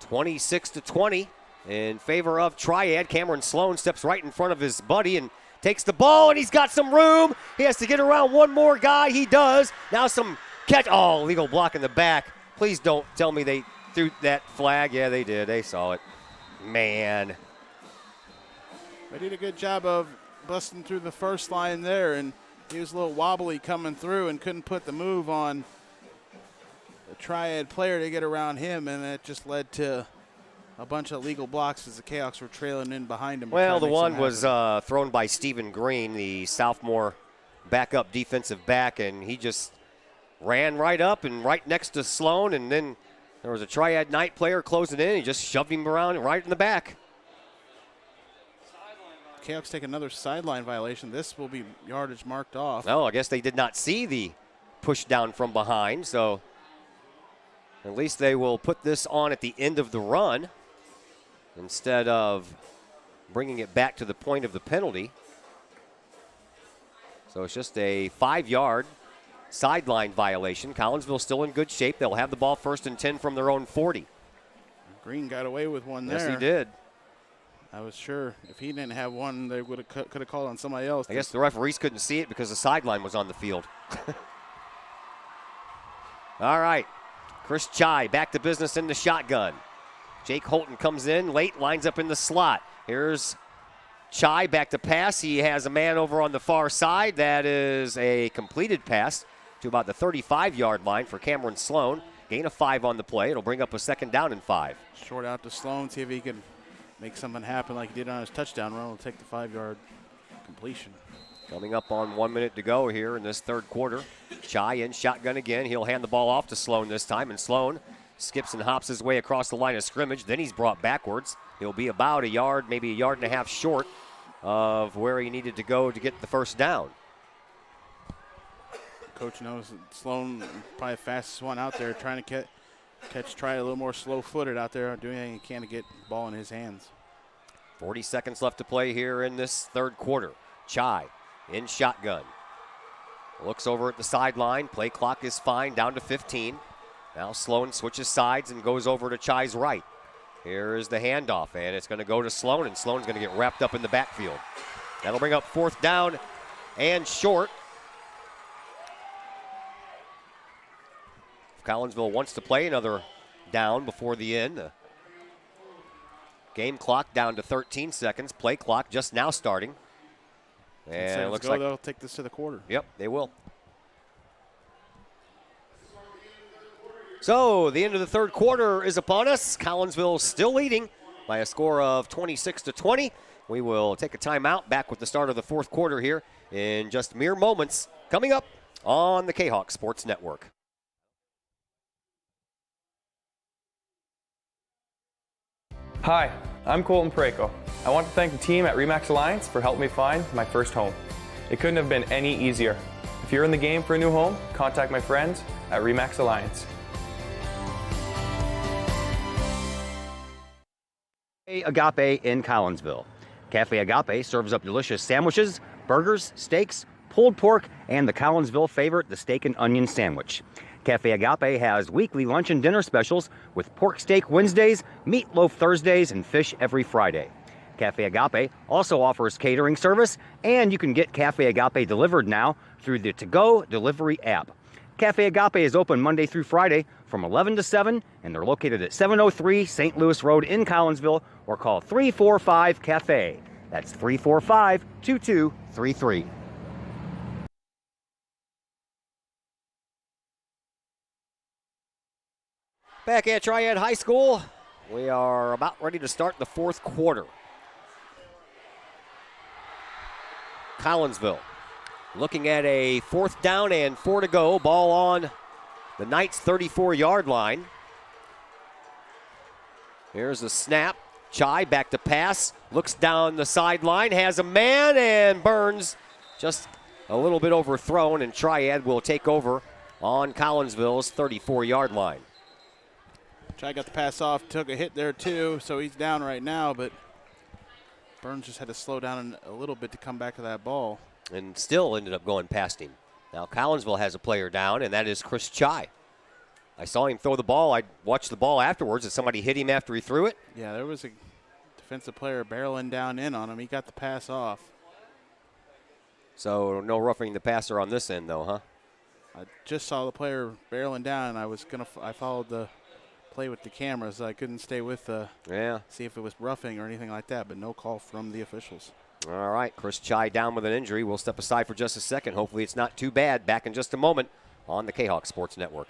26-20 in favor of Triad. Cameron Sloan steps right in front of his buddy and takes the ball, and he's got some room. He has to get around one more guy. He does. Now some catch. Oh, legal block in the back. Please don't tell me they threw that flag. Yeah, they did. They saw it. Man. They did a good job of busting through the first line there, and he was a little wobbly coming through and couldn't put the move on the Triad player to get around him, and that just led to a bunch of legal blocks as the Kahoks were trailing in behind him. Well, the one was thrown by Stephen Green, the sophomore backup defensive back, and he just ran right up and right next to Sloan, and then there was a Triad Knight player closing in. He just shoved him around right in the back. Kahoks take another sideline violation. This will be yardage marked off. No, I guess they did not see the push down from behind, so at least they will put this on at the end of the run instead of bringing it back to the point of the penalty. So it's just a 5-yard sideline violation. Collinsville still in good shape. They'll have the ball 1st and 10 from their own 40. Green got away with one there. Yes, he did. I was sure if he didn't have one, they could have called on somebody else. I guess the referees couldn't see it because the sideline was on the field. All right. Chris Chai back to business in the shotgun. Jake Holton comes in late, lines up in the slot. Here's Chai back to pass. He has a man over on the far side. That is a completed pass to about the 35-yard line for Cameron Sloan. Gain of 5 on the play. It'll bring up a 2nd down and 5. Short out to Sloan, see if he can make something happen like he did on his touchdown run. We'll take the 5-yard completion. Coming up on 1 minute to go here in this third quarter. Chai in shotgun again. He'll hand the ball off to Sloan this time, and Sloan skips and hops his way across the line of scrimmage. Then he's brought backwards. He'll be about a yard, maybe a yard and a half short of where he needed to go to get the first down. Coach knows that Sloan probably the fastest one out there, trying to catch Triad a little more slow-footed out there, doing anything he can to get the ball in his hands. 40 seconds left to play here in this third quarter. Chai in shotgun. Looks over at the sideline. Play clock is fine, down to 15. Now Sloan switches sides and goes over to Chai's right. Here is the handoff, and it's going to go to Sloan, and Sloan's going to get wrapped up in the backfield. That'll bring up 4th down and short. If Collinsville wants to play another down before the end. The game clock down to 13 seconds. Play clock just now starting. And it looks like they'll take this to the quarter. Yep, they will. So the end of the third quarter is upon us. Collinsville still leading by a score of 26-20. We will take a timeout, back with the start of the fourth quarter here in just mere moments. Coming up on the Kahok Sports Network. Hi, I'm Colton Preco. I want to thank the team at RE/MAX Alliance for helping me find my first home. It couldn't have been any easier. If you're in the game for a new home, contact my friends at RE/MAX Alliance. Agape in Collinsville. Cafe Agape serves up delicious sandwiches, burgers, steaks, pulled pork, and the Collinsville favorite, the steak and onion sandwich. Cafe Agape has weekly lunch and dinner specials with pork steak Wednesdays, meatloaf Thursdays, and fish every Friday. Cafe Agape also offers catering service, and you can get Cafe Agape delivered now through the To-Go delivery app. Cafe Agape is open Monday through Friday from 11 to 7, and they're located at 703 St. Louis Road in Collinsville, or call 345-CAFE. That's 345-2233. Back at Triad High School, we are about ready to start the fourth quarter. Collinsville looking at a 4th down and 4 to go. Ball on the Knights' 34-yard line. Here's the snap. Chai back to pass. Looks down the sideline. Has a man and Burns just a little bit overthrown, and Triad will take over on Collinsville's 34-yard line. Triad got the pass off, took a hit there too, so he's down right now, but Burns just had to slow down a little bit to come back to that ball. And still ended up going past him. Now Collinsville has a player down, and that is Chris Chai. I saw him throw the ball. I watched the ball afterwards. Did somebody hit him after he threw it? Yeah, there was a defensive player barreling down in on him. He got the pass off. So no roughing the passer on this end, though, huh? I just saw the player barreling down, and I followed the play with the cameras. I couldn't stay with see if it was roughing or anything like that, but no call from the officials. All right, Chris Chai down with an injury. We'll step aside for just a second. Hopefully it's not too bad. Back in just a moment on the Kahok Sports Network.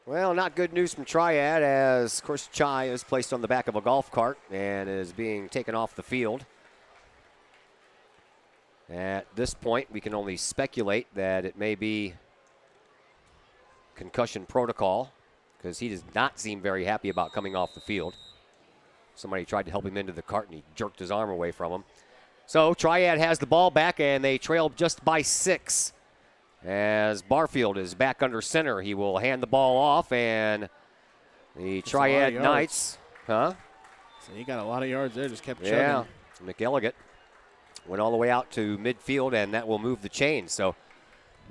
Well, not good news from Triad as Chris Chai is placed on the back of a golf cart and is being taken off the field. At this point, we can only speculate that it may be concussion protocol because he does not seem very happy about coming off the field. Somebody tried to help him into the cart and he jerked his arm away from him. So Triad has the ball back and they trail just by 6 As Barfield is back under center, he will hand the ball off, and the Triad Knights, So he got a lot of yards there, just kept chugging. Yeah, McElligott went all the way out to midfield, and that will move the chains. So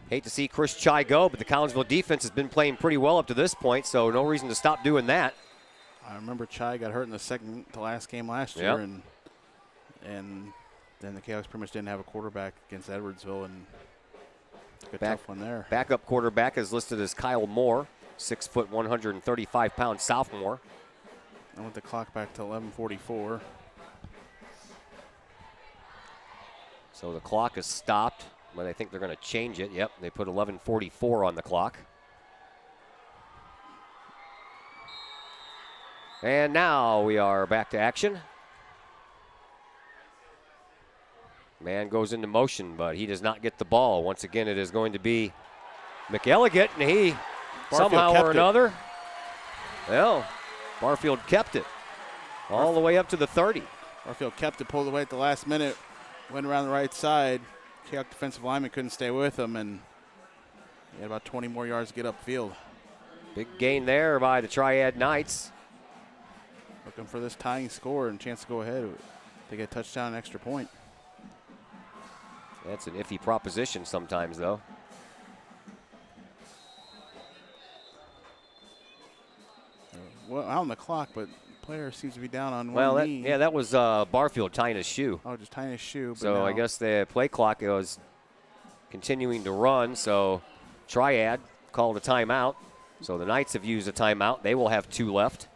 hate to see Chris Chai go, but the Collinsville defense has been playing pretty well up to this point, so no reason to stop doing that. I remember Chai got hurt in the second to last game last year, and then the Kahoks pretty much didn't have a quarterback against Edwardsville, and took a tough one there. Backup quarterback is listed as Kyle Moore, 6 foot, 135-pound sophomore. I want the clock back to 11:44. So the clock is stopped, but I think they're going to change it. Yep, they put 11:44 on the clock. And now we are back to action. Man goes into motion, but he does not get the ball. Once again, it is going to be McElligott, and he somehow or another, well, Barfield kept it all the way up to the 30. Barfield kept it, pulled away at the last minute, went around the right side. Kahok defensive lineman couldn't stay with him, and he had about 20 more yards to get upfield. Big gain there by the Triad Knights. Looking for this tying score and chance to go ahead. They get a touchdown and extra point. That's an iffy proposition sometimes, though. Well, out on the clock, but player seems to be down on well, one knee. That was Barfield tying his shoe. Oh, just tying his shoe. So I guess the play clock was continuing to run, so Triad called a timeout. So the Knights have used a timeout. They will have 2 left.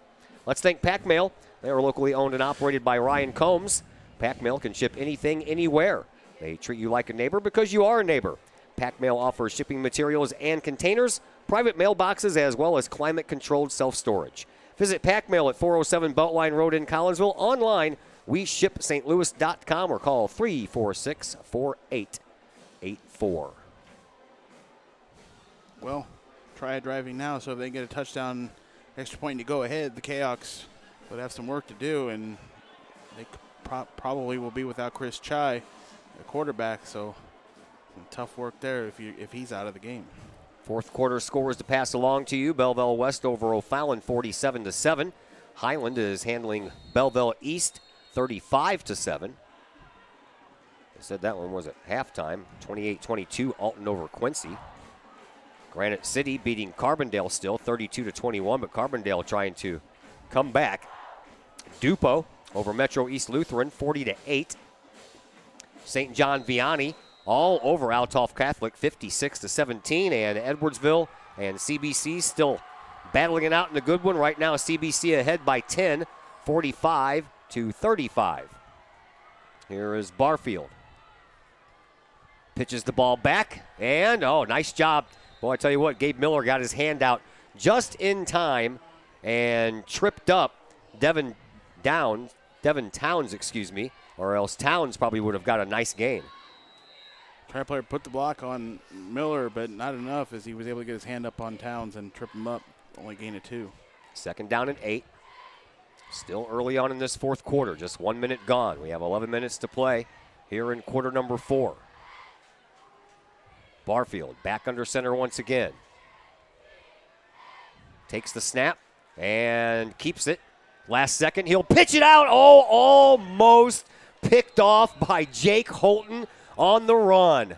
Let's thank Pack Mail. They are locally owned and operated by Ryan Combs. Pack Mail can ship anything, anywhere. They treat you like a neighbor because you are a neighbor. Pack Mail offers shipping materials and containers, private mailboxes, as well as climate-controlled self-storage. Visit Pack Mail at 407 Beltline Road in Collinsville. Online, WeShipSt.Louis.com or call 346-4884. Well, Triad driving now, so if they get a touchdown, extra point to go ahead, the Kahoks would have some work to do, and they probably will be without Chris Chai, the quarterback, so some tough work there if he's out of the game. Fourth quarter scores to pass along to you. Belleville West over O'Fallon 47-7. Highland is handling Belleville East 35-7. I said that one was at halftime. 28-22 Alton over Quincy. Granite City beating Carbondale still 32-21, but Carbondale trying to come back. Dupo over Metro East Lutheran 40-8. St. John Vianney all over Althoff Catholic 56-17, and Edwardsville and CBC still battling it out in a good one. Right now CBC ahead by 10, 45-35. Here is Barfield. Pitches the ball back, and nice job. Boy, I tell you what, Gabe Miller got his hand out just in time and tripped up Devin Towns, or else Towns probably would have got a nice gain. Triad player put the block on Miller, but not enough as he was able to get his hand up on Towns and trip him up, only gain of 2. Second down and 8. Still early on in this fourth quarter, just 1 minute gone. We have 11 minutes to play here in quarter number 4. Barfield back under center once again. Takes the snap and keeps it. Last second, he'll pitch it out. Almost picked off by Jake Holton on the run.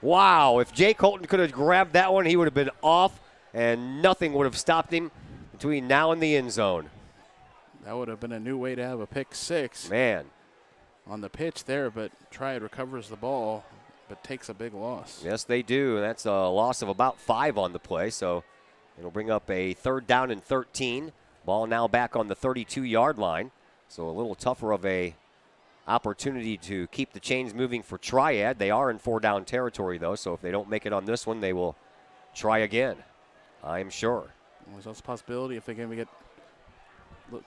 Wow, if Jake Holton could have grabbed that one, he would have been off, and nothing would have stopped him between now and the end zone. That would have been a new way to have a pick 6. Man. On the pitch there, but Triad recovers the ball, but takes a big loss. Yes, they do. That's a loss of about 5 on the play, so it'll bring up a 3rd down and 13. Ball now back on the 32-yard line, so a little tougher of a opportunity to keep the chains moving for Triad. They are in 4-down territory, though, so if they don't make it on this one, they will try again, I'm sure. There's also a possibility if they can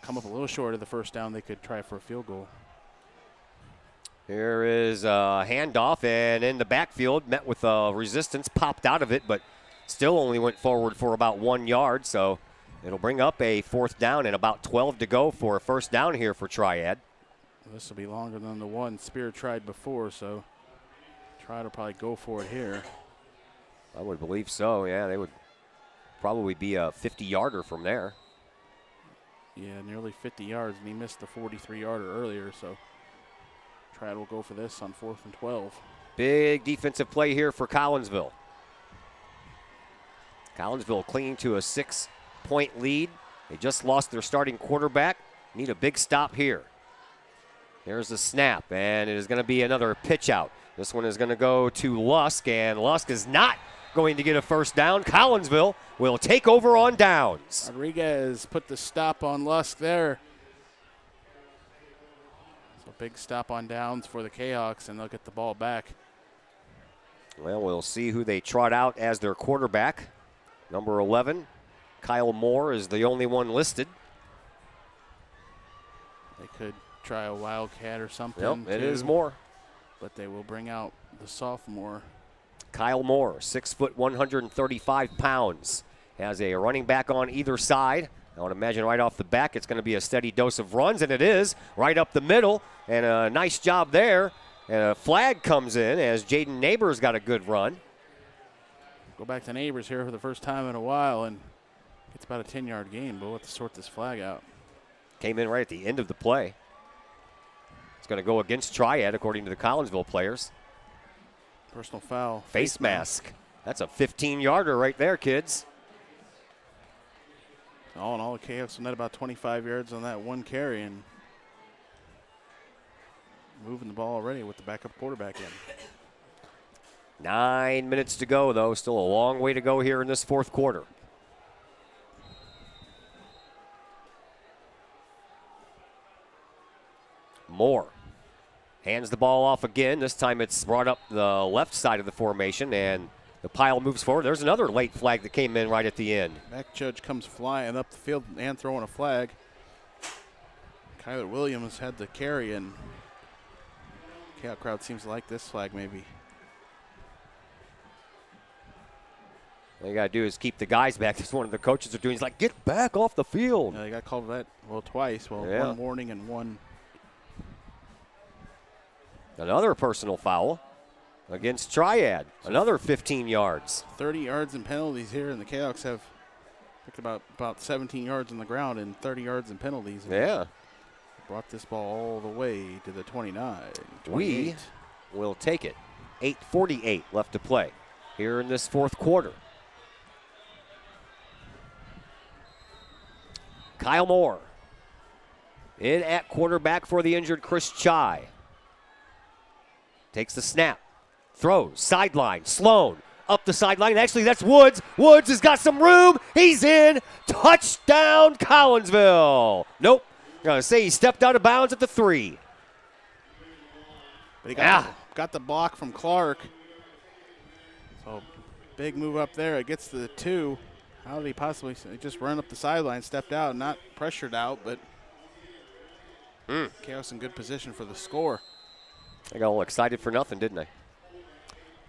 come up a little short of the first down, they could try for a field goal. Here is a handoff, and in the backfield, met with resistance, popped out of it, but still only went forward for about 1 yard, so it'll bring up a 4th down and about 12 to go for a first down here for Triad. This will be longer than the one Spear tried before, so Triad will probably go for it here. I would believe so, yeah. They would probably be a 50-yarder from there. Yeah, nearly 50 yards, and he missed the 43-yarder earlier, so Triad will go for this on 4th and 12. Big defensive play here for Collinsville. Collinsville clinging to a 6-point lead. They just lost their starting quarterback. Need a big stop here. There's the snap, and it is going to be another pitch out. This one is going to go to Lusk, and Lusk is not going to get a first down. Collinsville will take over on downs. Rodriguez put the stop on Lusk there. So big stop on downs for the Kahoks, and they'll get the ball back. Well, we'll see who they trot out as their quarterback. Number 11, Kyle Moore, is the only one listed. They could try a Wildcat or something. Yep, it is Moore. But they will bring out the sophomore. Kyle Moore, 6 foot, 135 pounds. Has a running back on either side. I would imagine right off the back it's going to be a steady dose of runs, and it is right up the middle. And a nice job there. And a flag comes in as Jaden Neighbors got a good run. Go back to Neighbors here for the first time in a while, and it's about a 10-yard gain, but we'll have to sort this flag out. Came in right at the end of the play. It's going to go against Triad, according to the Collinsville players. Personal foul. Face mask. That's a 15-yarder right there, kids. All in all, the Kahoks net about 25 yards on that one carry, and moving the ball already with the backup quarterback in. 9 minutes to go, though. Still a long way to go here in this fourth quarter. Moore hands the ball off again. This time it's brought up the left side of the formation, and the pile moves forward. There's another late flag that came in right at the end. Back judge comes flying up the field and throwing a flag. Kyler Williams had the carry, and Kahok crowd seems to like this flag maybe. All you got to do is keep the guys back. That's one of the coaches are doing. He's like, get back off the field. Yeah, they got called for that, well, twice. Well, Yeah. one warning and one. Another personal foul against Triad. Another 15 yards. 30 yards in penalties here, and the Kahoks have picked about 17 yards on the ground and 30 yards in penalties. Yeah. Brought this ball all the way to the 29. We will take it. 8:48 left to play here in this fourth quarter. Kyle Moore in at quarterback for the injured Chris Chai. Takes the snap, throws, sideline, Sloan up the sideline. Actually, that's Woods. Woods has got some room. He's in. Touchdown, Collinsville. Nope. Gonna say he stepped out of bounds at the 3. But he got the block from Clark. So big move up there. It gets to the 2. How did he possibly just run up the sideline, stepped out, not pressured out, but Chaos in good position for the score. I got all excited for nothing, didn't I?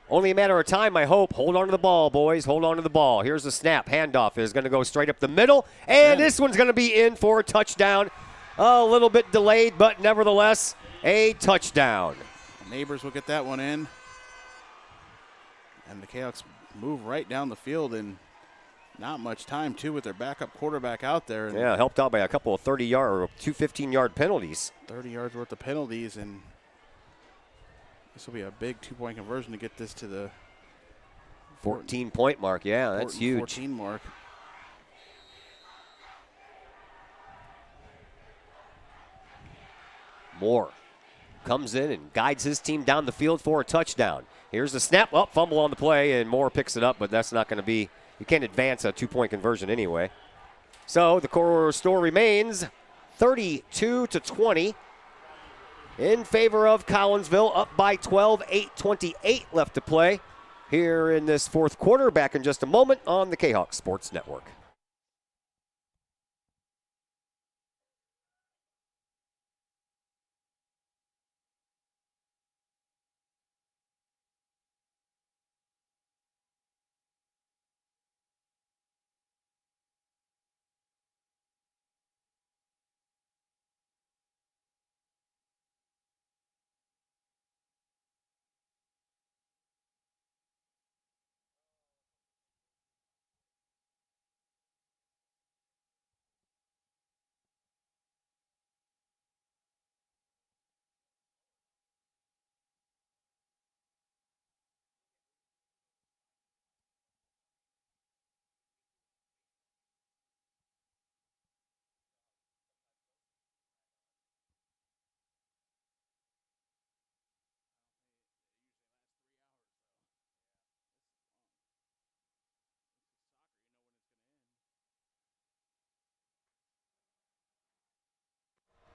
Only a matter of time, I hope. Hold on to the ball, boys. Hold on to the ball. Here's the snap. Handoff is going to go straight up the middle, and this one's going to be in for a touchdown. A little bit delayed, but nevertheless, a touchdown. Neighbors will get that one in. And the Kahoks move right down the field in not much time, too, with their backup quarterback out there. And Yeah, helped out by a couple of 30-yard or 2 15-yard penalties. 30 yards worth of penalties, and this will be a big 2-point conversion to get this to the 14-point mark. Yeah, that's huge. 14 mark. Moore comes in and guides his team down the field for a touchdown. Here's the snap. Oh, fumble on the play, and Moore picks it up, but that's not going to be, you can't advance a 2-point conversion anyway. So the score remains 32-20 in favor of Collinsville, up by 12, 8:28 left to play here in this fourth quarter. Back in just a moment on the Kahok Sports Network.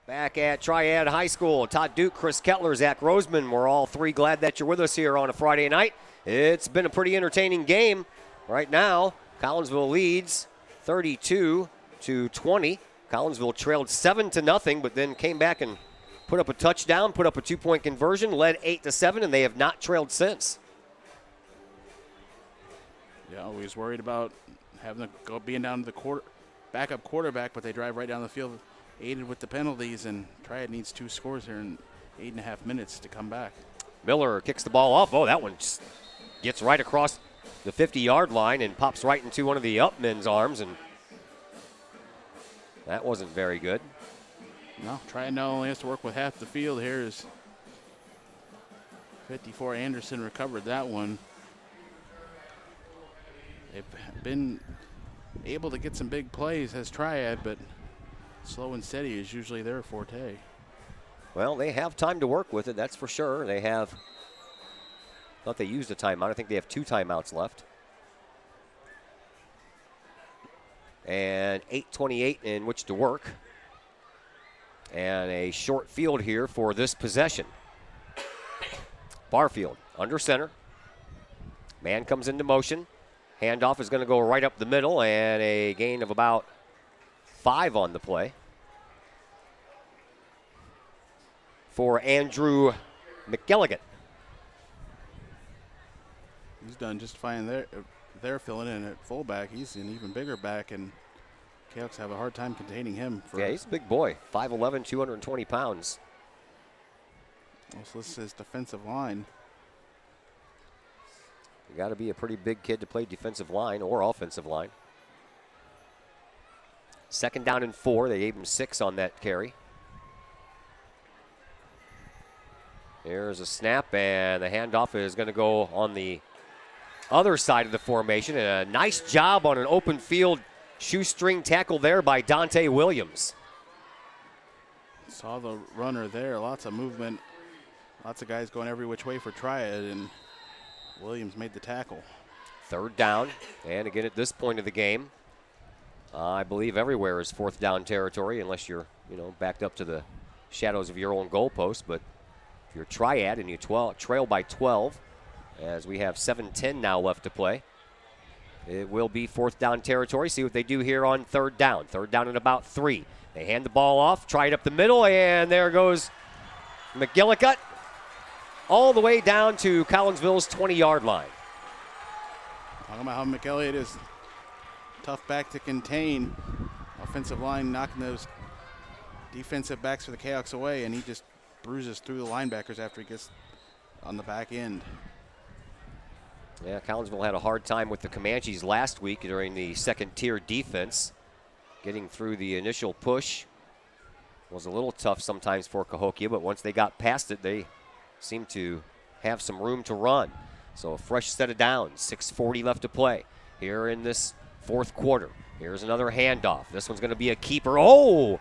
Back at Triad High School, Todd Duke, Chris Kettler, Zach Roseman. We're all three glad that you're with us here on a Friday night. It's been a pretty entertaining game. Right now, Collinsville leads 32-20. Collinsville trailed 7-0, but then came back and put up a touchdown, put up a 2-point conversion, led 8-7, and they have not trailed since. Yeah, we was worried about having to go being down to the backup quarterback, but they drive right down the field, aided with the penalties, and Triad needs 2 scores here in 8.5 minutes to come back. Miller kicks the ball off. Oh, that one just gets right across the 50-yard line and pops right into one of the up men's arms, and that wasn't very good. No, Triad now only has to work with half the field. Here's 54. Anderson recovered that one. They've been able to get some big plays as Triad, but slow and steady is usually their forte. Well, they have time to work with it, that's for sure. They have, I thought they used a timeout. I think they have 2 timeouts left. And 8:28 in which to work. And a short field here for this possession. Barfield under center. Man comes into motion. Handoff is going to go right up the middle, and a gain of about 5 on the play for Andrew McGilligan. He's done just fine there. They're filling in at fullback. He's an even bigger back, and Kahoks have a hard time containing him. Yeah, he's a big boy, 5'11", 220 pounds. Also, this is defensive line. You got to be a pretty big kid to play defensive line or offensive line. 2nd down and 4. They gave him 6 on that carry. Here's a snap, and the handoff is going to go on the other side of the formation. And a nice job on an open field shoestring tackle there by Dante Williams. Saw the runner there. Lots of movement. Lots of guys going every which way for Triad, and Williams made the tackle. 3rd down, and again at this point of the game, I believe everywhere is 4th down territory unless you're, backed up to the shadows of your own goalpost. But if you're Triad and you trail by 12, as we have 7:10 now left to play, it will be 4th down territory. See what they do here on 3rd down. 3rd down and about 3. They hand the ball off, try it up the middle, and there goes McGillicuddy all the way down to Collinsville's 20-yard line. Talking about how McElliott is tough back to contain. Offensive line knocking those defensive backs for the Kahoks away, and he just bruises through the linebackers after he gets on the back end. Yeah, Collinsville had a hard time with the Comanches last week during the second-tier defense. Getting through the initial push was a little tough sometimes for Cahokia, but once they got past it, they seemed to have some room to run. So a fresh set of downs, 6:40 left to play here in this 4th quarter. Here's another handoff. This one's going to be a keeper. Oh!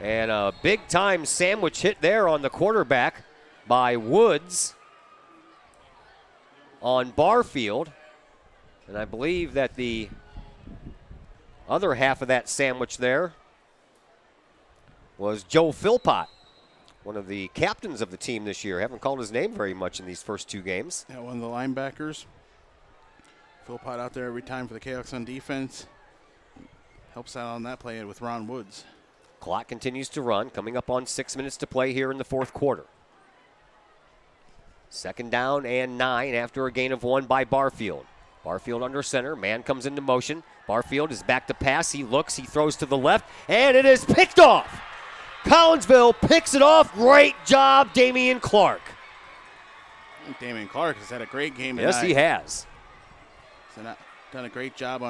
And a big-time sandwich hit there on the quarterback by Woods on Barfield. And I believe that the other half of that sandwich there was Joe Philpott, one of the captains of the team this year. Haven't called his name very much in these first 2 games. Yeah, one of the linebackers. Philpott out there every time for the Kahoks on defense. Helps out on that play with Ron Woods. Clock continues to run, coming up on 6 minutes to play here in the 4th quarter. 2nd down and 9 after a gain of 1 by Barfield. Barfield under center. Man comes into motion. Barfield is back to pass. He looks. He throws to the left. And it is picked off. Collinsville picks it off. Great job, Damian Clark. I think Damian Clark has had a great game tonight. Yes, he has. He's done a great job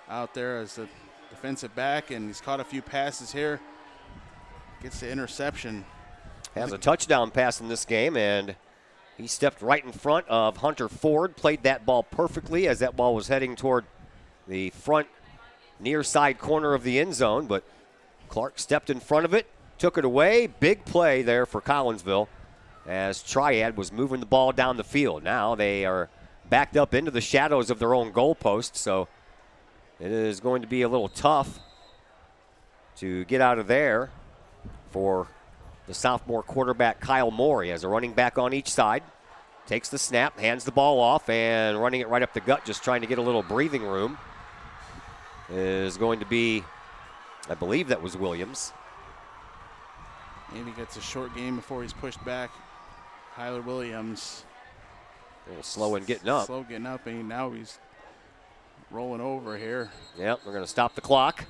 out there as the defensive back, and he's caught a few passes here. Gets the interception. Has a touchdown pass in this game, and he stepped right in front of Hunter Ford, played that ball perfectly as that ball was heading toward the front near side corner of the end zone, but Clark stepped in front of it, took it away. Big play there for Collinsville as Triad was moving the ball down the field. Now they are backed up into the shadows of their own goalpost, so it is going to be a little tough to get out of there for the sophomore quarterback Kyle Moore. He has a running back on each side. Takes the snap, hands the ball off, and running it right up the gut, just trying to get a little breathing room, is going to be, I believe that was Williams. And he gets a short game before he's pushed back. Tyler Williams. A little slow in getting up. Slow getting up, and now he's rolling over here. Yep, we're going to stop the clock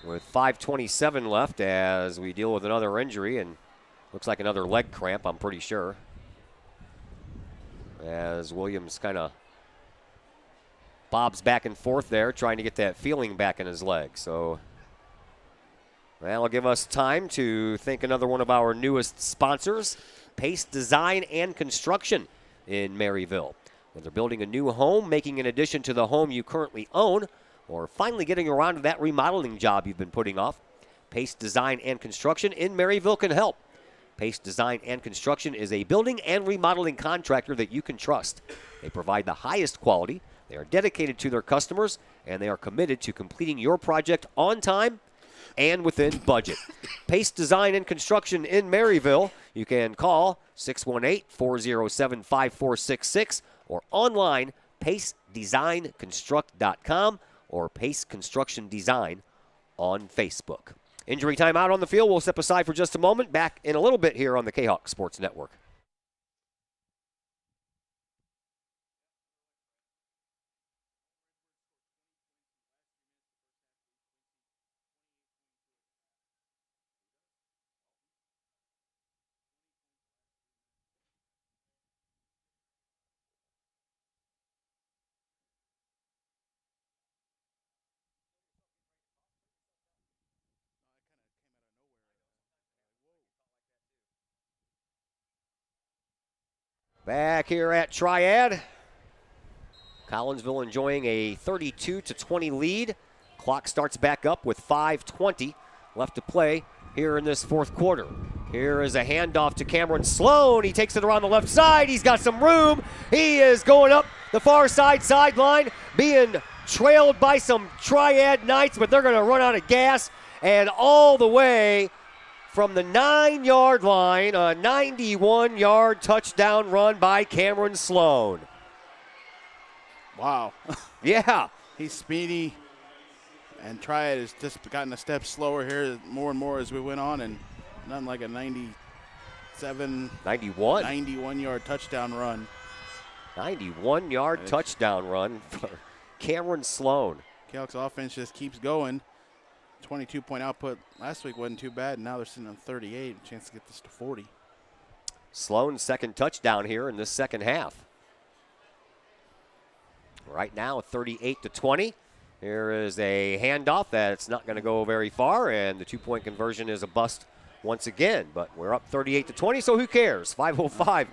with 5:27 left as we deal with another injury, and looks like another leg cramp, I'm pretty sure. As Williams kind of bobs back and forth there, trying to get that feeling back in his leg. So that'll give us time to thank another one of our newest sponsors, Pace Design and Construction in Maryville. Whether building a new home, making an addition to the home you currently own, or finally getting around to that remodeling job you've been putting off, Pace Design and Construction in Maryville can help. Pace Design and Construction is a building and remodeling contractor that you can trust. They provide the highest quality, they are dedicated to their customers, and they are committed to completing your project on time and within budget. Pace Design and Construction in Maryville. You can call 618-407-5466 or online pacedesignconstruct.com or Pace Construction Design on Facebook. Injury timeout on the field. We'll step aside for just a moment. Back in a little bit here on the Kahok Sports Network. Back here at Triad. Collinsville enjoying a 32-20 lead. Clock starts back up with 5:20 left to play here in this fourth quarter. Here is a handoff to Cameron Sloan. He takes it around the left side. He's got some room. He is going up the far side sideline, being trailed by some Triad Knights, but they're going to run out of gas. And all the way from the 9-yard line, a 91-yard touchdown run by Cameron Sloan. Wow. Yeah. He's speedy, and Triad has just gotten a step slower here more and more as we went on, and nothing like a 91-yard touchdown run. 91-yard touchdown run for Cameron Sloan. Kahoks offense just keeps going. 22-point output last week wasn't too bad, and now they're sitting on 38. A chance to get this to 40. Sloan's second touchdown here in this second half. Right now, 38-20. Here is a handoff that's not going to go very far, and the two-point conversion is a bust once again. But we're up 38-20, so who cares? 5:05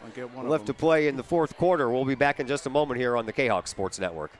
left to play in the fourth quarter. We'll be back in just a moment here on the Kahok Sports Network.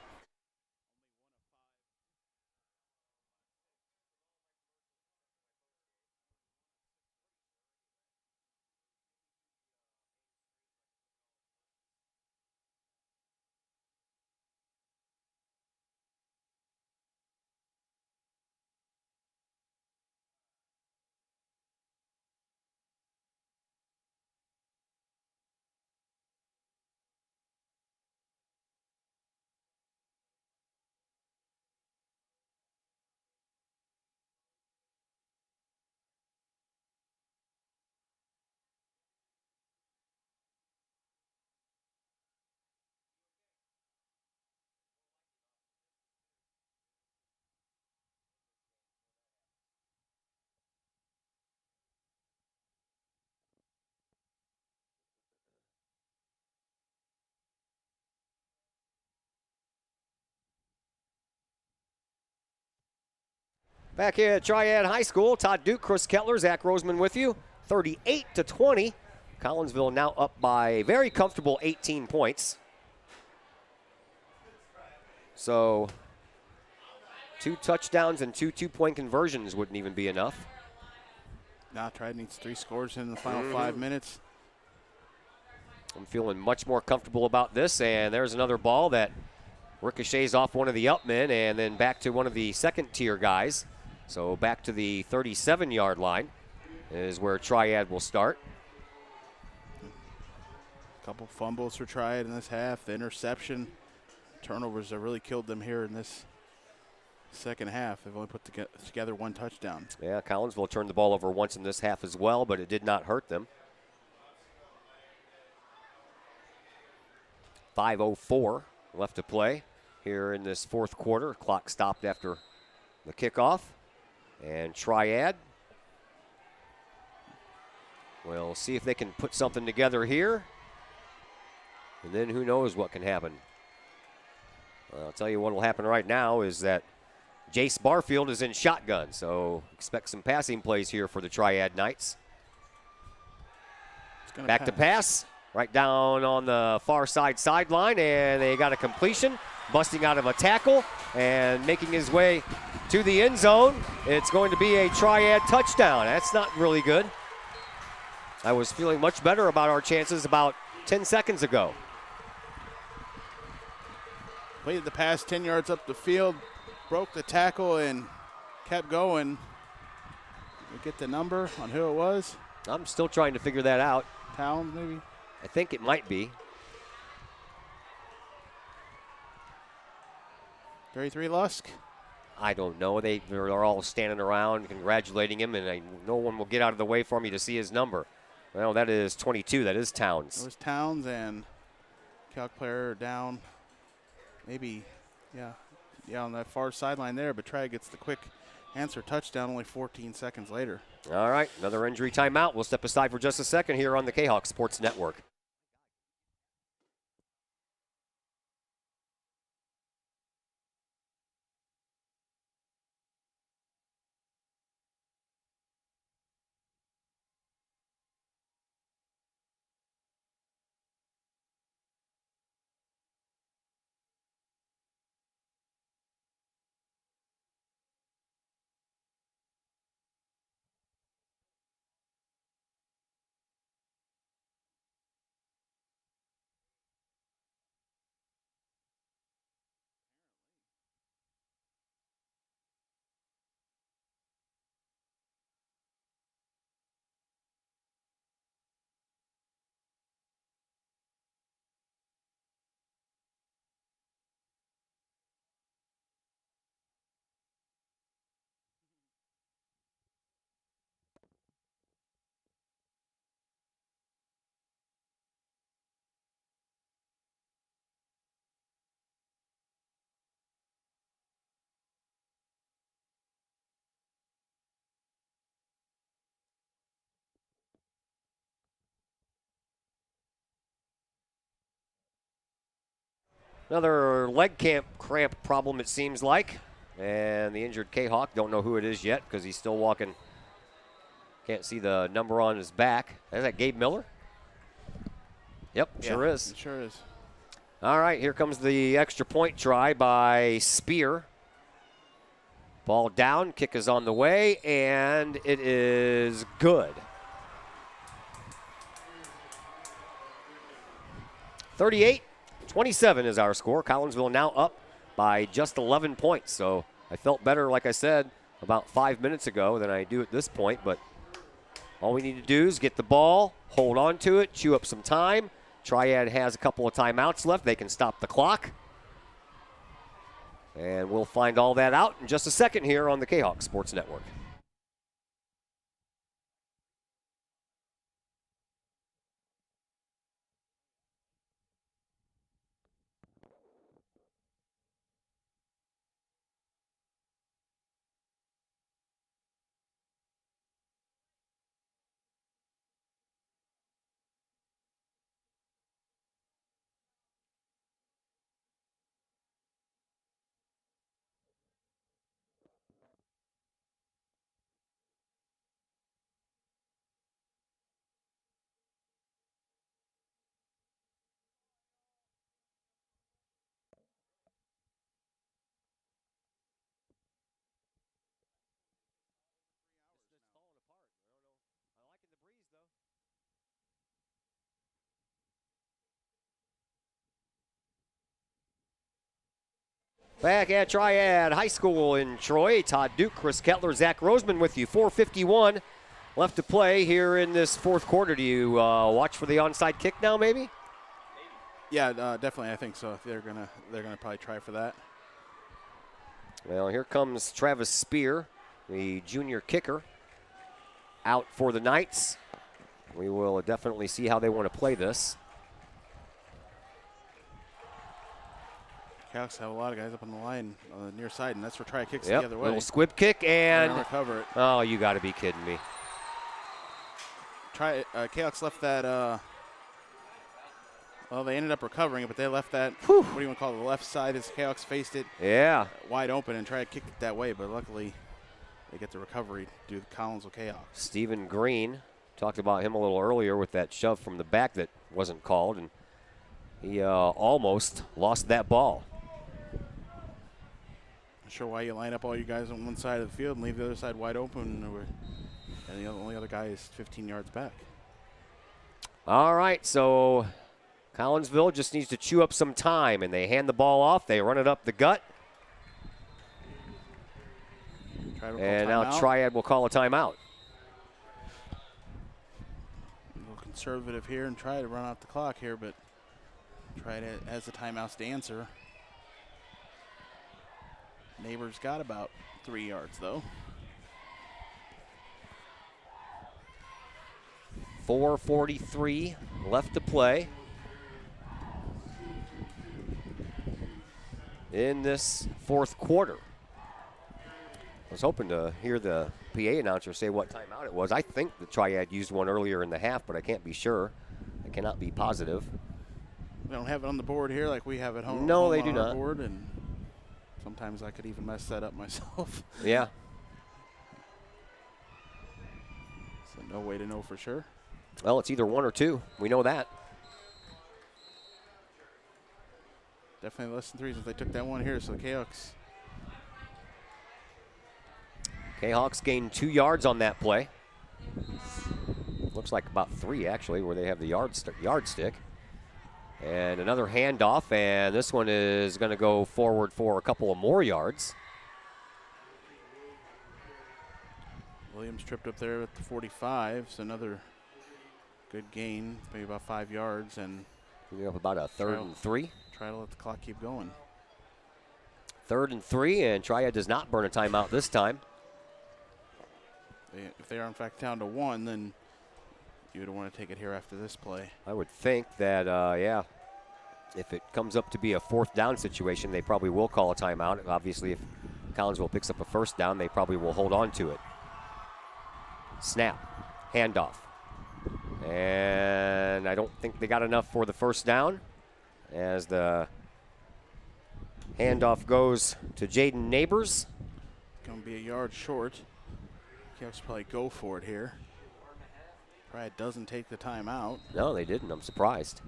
Back here at Triad High School, Todd Duke, Chris Kettler, Zach Roseman with you. 38-20. Collinsville now up by a very comfortable 18 points. So 2 touchdowns and 2 two-point conversions wouldn't even be enough. Now Triad needs 3 scores in the final 5 minutes. I'm feeling much more comfortable about this, and there's another ball that ricochets off one of the up men and then back to one of the second-tier guys. So back to the 37-yard line. is where Triad will start. A couple fumbles for Triad in this half. The interception, turnovers have really killed them here in this second half. They've only put together one touchdown. Yeah, Collinsville turned the ball over once in this half as well, but it did not hurt them. 5:04 left to play here in this fourth quarter. Clock stopped after the kickoff. And Triad will see if they can put something together here. And then who knows what can happen. I'll tell you what will happen right now is that Jace Barfield is in shotgun, so expect some passing plays here for the Triad Knights. Back to pass, right down on the far side sideline, and they got a completion, busting out of a tackle and making his way to the end zone. It's going to be a Triad touchdown. That's not really good. I was feeling much better about our chances about 10 seconds ago. Played the pass 10 yards up the field, broke the tackle, and kept going. We get the number on who it was. I'm still trying to figure that out. Towns, maybe? I think it might be. 33 Lusk? I don't know. They're all standing around congratulating him, and no one will get out of the way for me to see his number. Well, that is 22. That is Towns. It was Towns, and Calc player down. Maybe, yeah, on that far sideline there, but Triad gets the quick answer touchdown only 14 seconds later. All right, another injury timeout. We'll step aside for just a second here on the Kahok Sports Network. Another leg cramp problem, it seems like. And the injured Kahok, don't know who it is yet because he's still walking. Can't see the number on his back. Is that Gabe Miller? Yep, Yeah, sure is. It sure is. All right, here comes the extra point try by Spear. Ball down, kick is on the way, and it is good. 38-27 is our score. Collinsville now up by just 11 points. So I felt better, like I said, about 5 minutes ago than I do at this point. But all we need to do is get the ball, hold on to it, chew up some time. Triad has a couple of timeouts left. They can stop the clock. And we'll find all that out in just a second here on the Kahok Sports Network. Back at Triad High School in Troy, Todd Duke, Chris Kettler, Zach Roseman with you. 4:51 left to play here in this fourth quarter. Do you watch for the onside kick now, maybe? Yeah, definitely. I think so. They're gonna probably try for that. Well, here comes Travis Spear, the junior kicker, out for the Knights. We will definitely see how they want to play this. Kahoks have a lot of guys up on the line on the near side, and that's where Triad kicks Yep, the other way. little squib kick and recover it. Oh, you got to be kidding me! Kahoks left that. Well, they ended up recovering it, but they left that. What do you want to call it? The left side as Kahoks faced it. Yeah. Wide open and tried to kick it that way, but luckily they get the recovery due to Collinsville Kahoks. Stephen Green, talked about him a little earlier with that shove from the back that wasn't called, and he almost lost that ball. Not sure why you line up all you guys on one side of the field and leave the other side wide open, and the only other guy is 15 yards back. All right, so Collinsville just needs to chew up some time, and they hand the ball off. They run it up the gut. And now Triad will call a timeout. A little conservative here and try to run out the clock here, but Triad has the timeouts to answer. Neighbors got about 3 yards, though. 4:43 left to play in this fourth quarter. I was hoping to hear the PA announcer say what timeout it was. I think the Triad used one earlier in the half, but I can't be sure. I cannot be positive. We don't have it on the board here like we have at home. No, they on do our not. Board, and sometimes I could even mess that up myself. Yeah. So no way to know for sure. Well, it's either one or two. We know that. Definitely less than 3 since they took that one here, so the Kahawks gained 2 yards on that play. Looks like about 3, actually, where they have the yardstick. And another handoff, and this one is going to go forward for a couple of more yards. Williams tripped up there at the 45, so another good gain, maybe about 5 yards, and you're up about a 3rd and 3. Try to let the clock keep going. 3rd and 3, and Triad does not burn a timeout this time. If they are in fact down to 1, then you would want to take it here after this play. I would think that, yeah, if it comes up to be a 4th down situation, they probably will call a timeout. Obviously, if Collinsville picks up a 1st down, they probably will hold on to it. Snap, handoff. And I don't think they got enough for the 1st down as the handoff goes to Jaden Neighbors. Going to be a yard short. Cavs probably go for it here. Triad doesn't take the timeout. No, they didn't. I'm surprised.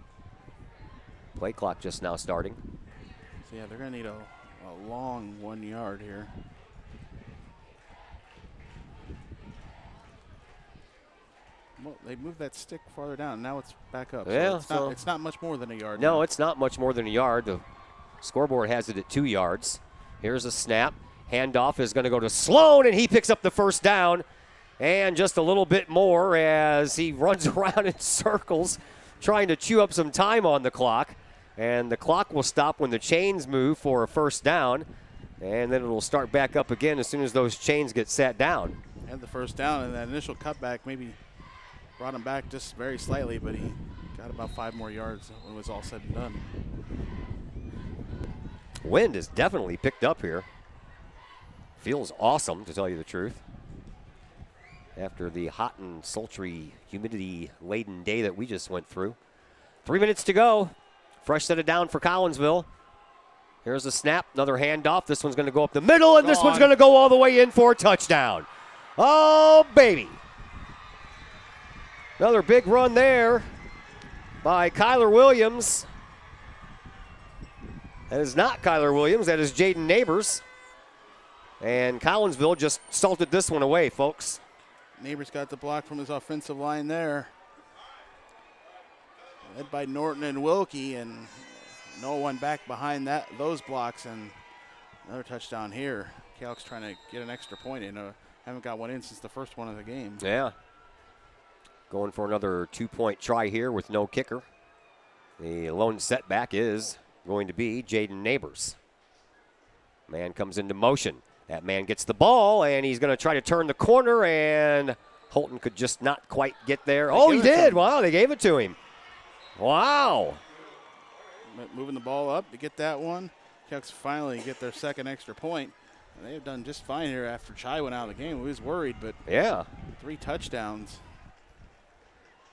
Play clock just now starting. So yeah, they're going to need a long 1 yard here. Well, they moved that stick farther down. Now it's back up. Yeah, so it's not much more than a yard. No, now. it's not much more than a yard. The scoreboard has it at 2 yards. Here's a snap. Handoff is going to go to Sloan, and he picks up the 1st down. And just a little bit more as he runs around in circles trying to chew up some time on the clock. And the clock will stop when the chains move for a 1st down. And then it'll start back up again as soon as those chains get sat down. Had the 1st down, and that initial cutback maybe brought him back just very slightly, but he got about 5 more yards when it was all said and done. Wind is definitely picked up here. Feels awesome, to tell you the truth. After the hot and sultry, humidity-laden day that we just went through. 3 minutes to go. Fresh set it down for Collinsville. Here's a snap, another handoff. This one's going to go up the middle, and this one's going to go all the way in for a touchdown. Oh, baby. Another big run there by Kyler Williams. That is not Kyler Williams. That is Jaden Neighbors. And Collinsville just salted this one away, folks. Neighbors got the block from his offensive line there. Led by Norton and Wilkie, and no one back behind those blocks, and another touchdown here. Kahoks trying to get an extra point in. Haven't got one in since the first one of the game. Yeah. going for another 2-point try here with no kicker. The lone setback is going to be Jaden Neighbors. Man comes into motion. That man gets the ball, and he's going to try to turn the corner, and Holton could just not quite get there. Oh, he did. Wow, they gave it to him. Wow. Moving the ball up to get that one. Cahoks finally get their second extra point. And they've done just fine here after Chai went out of the game. We was worried, but yeah, 3 touchdowns.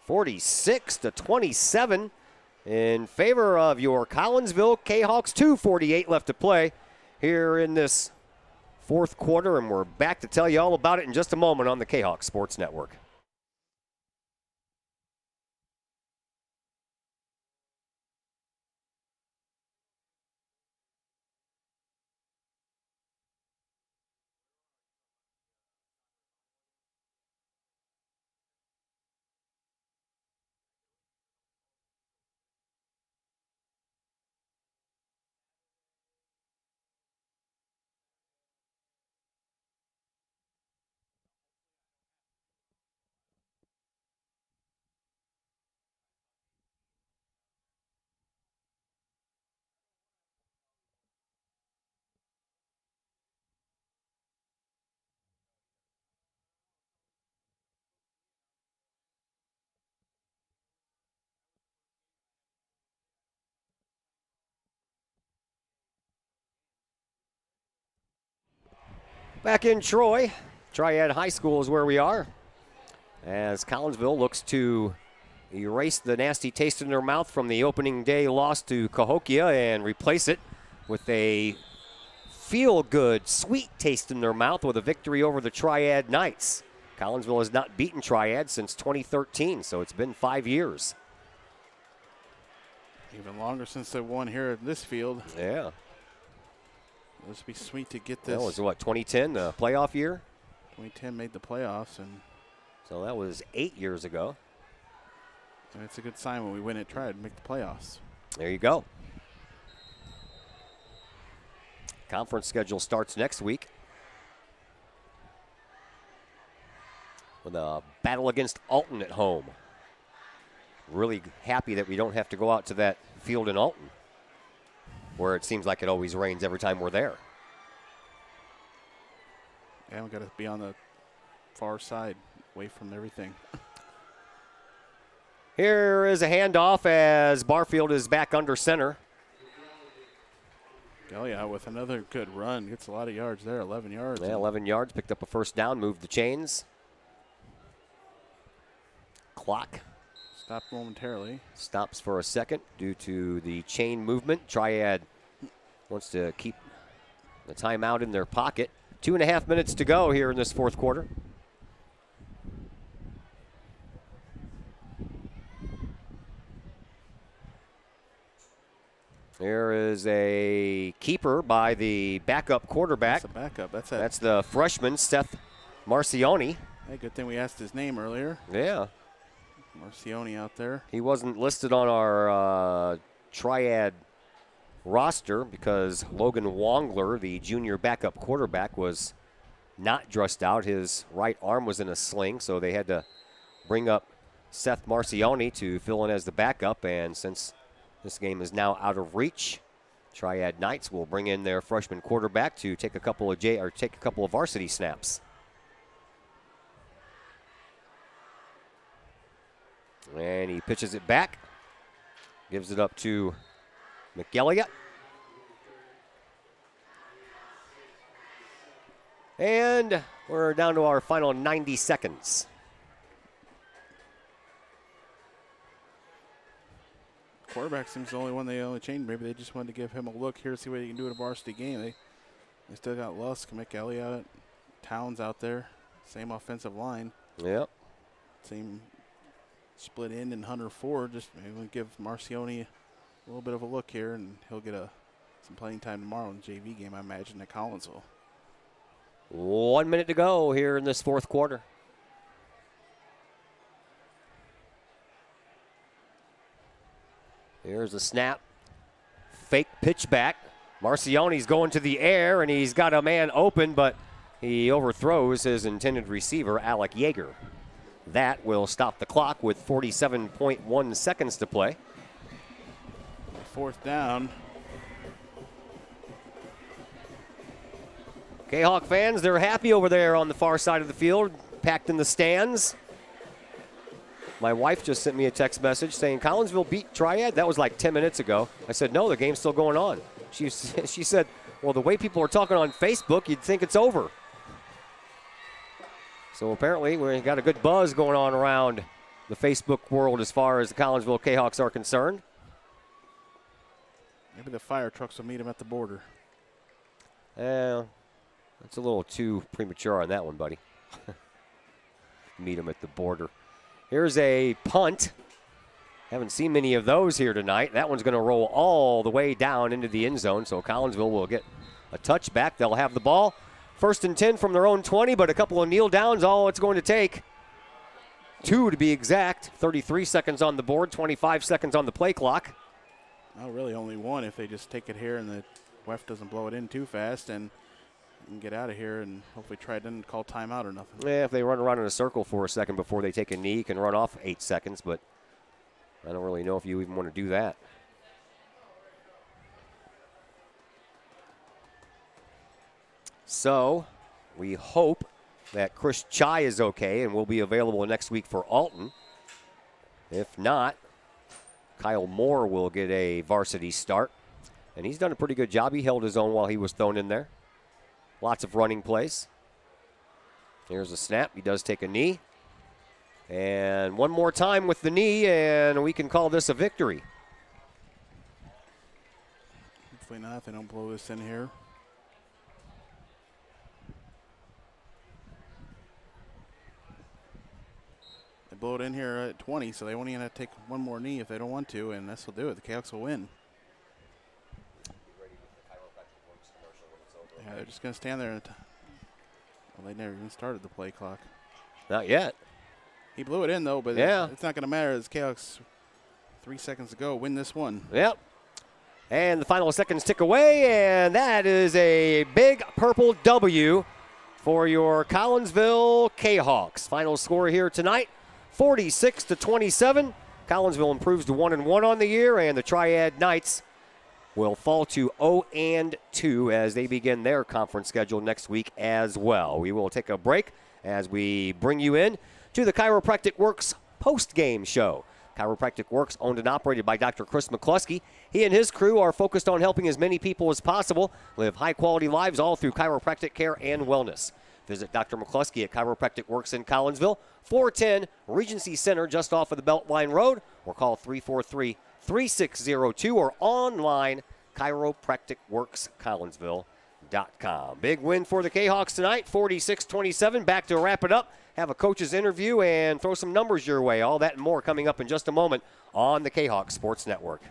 46-27 in favor of your Collinsville Kahawks. 2:48 left to play here in this fourth quarter, and we're back to tell you all about it in just a moment on the Kahawks Sports Network. Back in Troy, Triad High School is where we are, as Collinsville looks to erase the nasty taste in their mouth from the opening day loss to Cahokia and replace it with a feel-good, sweet taste in their mouth with a victory over the Triad Knights. Collinsville has not beaten Triad since 2013, so it's been 5 years. Even longer since they won here at this field. Yeah. This would be sweet to get this. That was, what, 2010, the playoff year? 2010 made the playoffs, and so that was 8 years ago. And it's a good sign when we win at Triad, make the playoffs. There you go. Conference schedule starts next week with a battle against Alton at home. Really happy that we don't have to go out to that field in Alton, where it seems like it always rains every time we're there. Yeah, we got to be on the far side, away from everything. Here is a handoff as Barfield is back under center. Oh, yeah, with another good run. Gets a lot of yards there, 11 yards. Yeah, 11 yards, picked up a first down, moved the chains. Clock stopped momentarily. Stops for a second due to the chain movement. Triad wants to keep the timeout in their pocket. 2.5 minutes to go here in this fourth quarter. There is a keeper by the backup quarterback. That's a backup. That's the freshman, Seth Marcioni. Hey, good thing we asked his name earlier. Yeah. Marcioni out there. He wasn't listed on our Triad roster because Logan Wongler, the junior backup quarterback, was not dressed out. His right arm was in a sling, so they had to bring up Seth Marcioni to fill in as the backup. And since this game is now out of reach, Triad Knights will bring in their freshman quarterback to take a couple of varsity snaps. And he pitches it back, gives it up to McElliott. And we're down to our final 90 seconds. Quarterback seems the only one they only changed. Maybe they just wanted to give him a look here, see what he can do at a varsity game. They still got Lusk, McElliott, Towns out there. Same offensive line. Yep. Same split end and Hunter Ford. Just maybe give Marcioni a little bit of a look here, and he'll get some playing time tomorrow in the JV game, I imagine, at Collinsville. 1 minute to go here in this fourth quarter. Here's a snap. Fake pitch back. Marcioni's going to the air, and he's got a man open, but he overthrows his intended receiver, Alec Yeager. That will stop the clock with 47.1 seconds to play. 4th down. Kahok fans, they're happy over there on the far side of the field, packed in the stands. My wife just sent me a text message saying Collinsville beat Triad. That was like 10 minutes ago. I said, no, the game's still going on. She said, well, the way people are talking on Facebook, you'd think it's over. So apparently we got a good buzz going on around the Facebook world as far as the Collinsville Kahawks are concerned. Maybe the fire trucks will meet him at the border. That's a little too premature on that one, buddy. Meet him at the border. Here's a punt. Haven't seen many of those here tonight. That one's going to roll all the way down into the end zone, so Collinsville will get a touchback. They'll have the ball. 1st and 10 from their own 20, but a couple of kneel downs, all it's going to take. 2 to be exact. 33 seconds on the board, 25 seconds on the play clock. Oh, really only 1 if they just take it here and the ref doesn't blow it in too fast and get out of here and hopefully Triad didn't call timeout or nothing. Yeah, if they run around in a circle for a second before they take a knee, you can run off 8 seconds, but I don't really know if you even want to do that. So we hope that Chris Chai is okay and will be available next week for Alton. If not, Kyle Moore will get a varsity start. And he's done a pretty good job. He held his own while he was thrown in there. Lots of running plays. Here's a snap. He does take a knee. And one more time with the knee, and we can call this a victory. Hopefully not. They don't blow this in here. They blow it in here at 20, so they won't even have to take one more knee if they don't want to, and this will do it. The Kahoks will win. Yeah, they're just going to stand there. Well, they never even started the play clock. Not yet. He blew it in, though, but yeah, it's not going to matter. As Kahoks, 3 seconds to go, win this one. Yep. And the final seconds tick away, and that is a big purple W for your Collinsville Kahawks. Final score here tonight, 46-27. Collinsville improves to 1-1 on the year, and the Triad Knights will fall to 0-2 as they begin their conference schedule next week as well. We will take a break as we bring you in to the Chiropractic Works post-game show. Chiropractic Works, owned and operated by Dr. Chris McCluskey. He and his crew are focused on helping as many people as possible live high-quality lives all through chiropractic care and wellness. Visit Dr. McCluskey at Chiropractic Works in Collinsville, 410 Regency Center, just off of the Beltline Road, or call 343-3602 or online, chiropracticworkscollinsville.com. Big win for the Kahawks tonight, 46-27. Back to wrap it up, have a coach's interview, and throw some numbers your way. All that and more coming up in just a moment on the Kahawks Sports Network.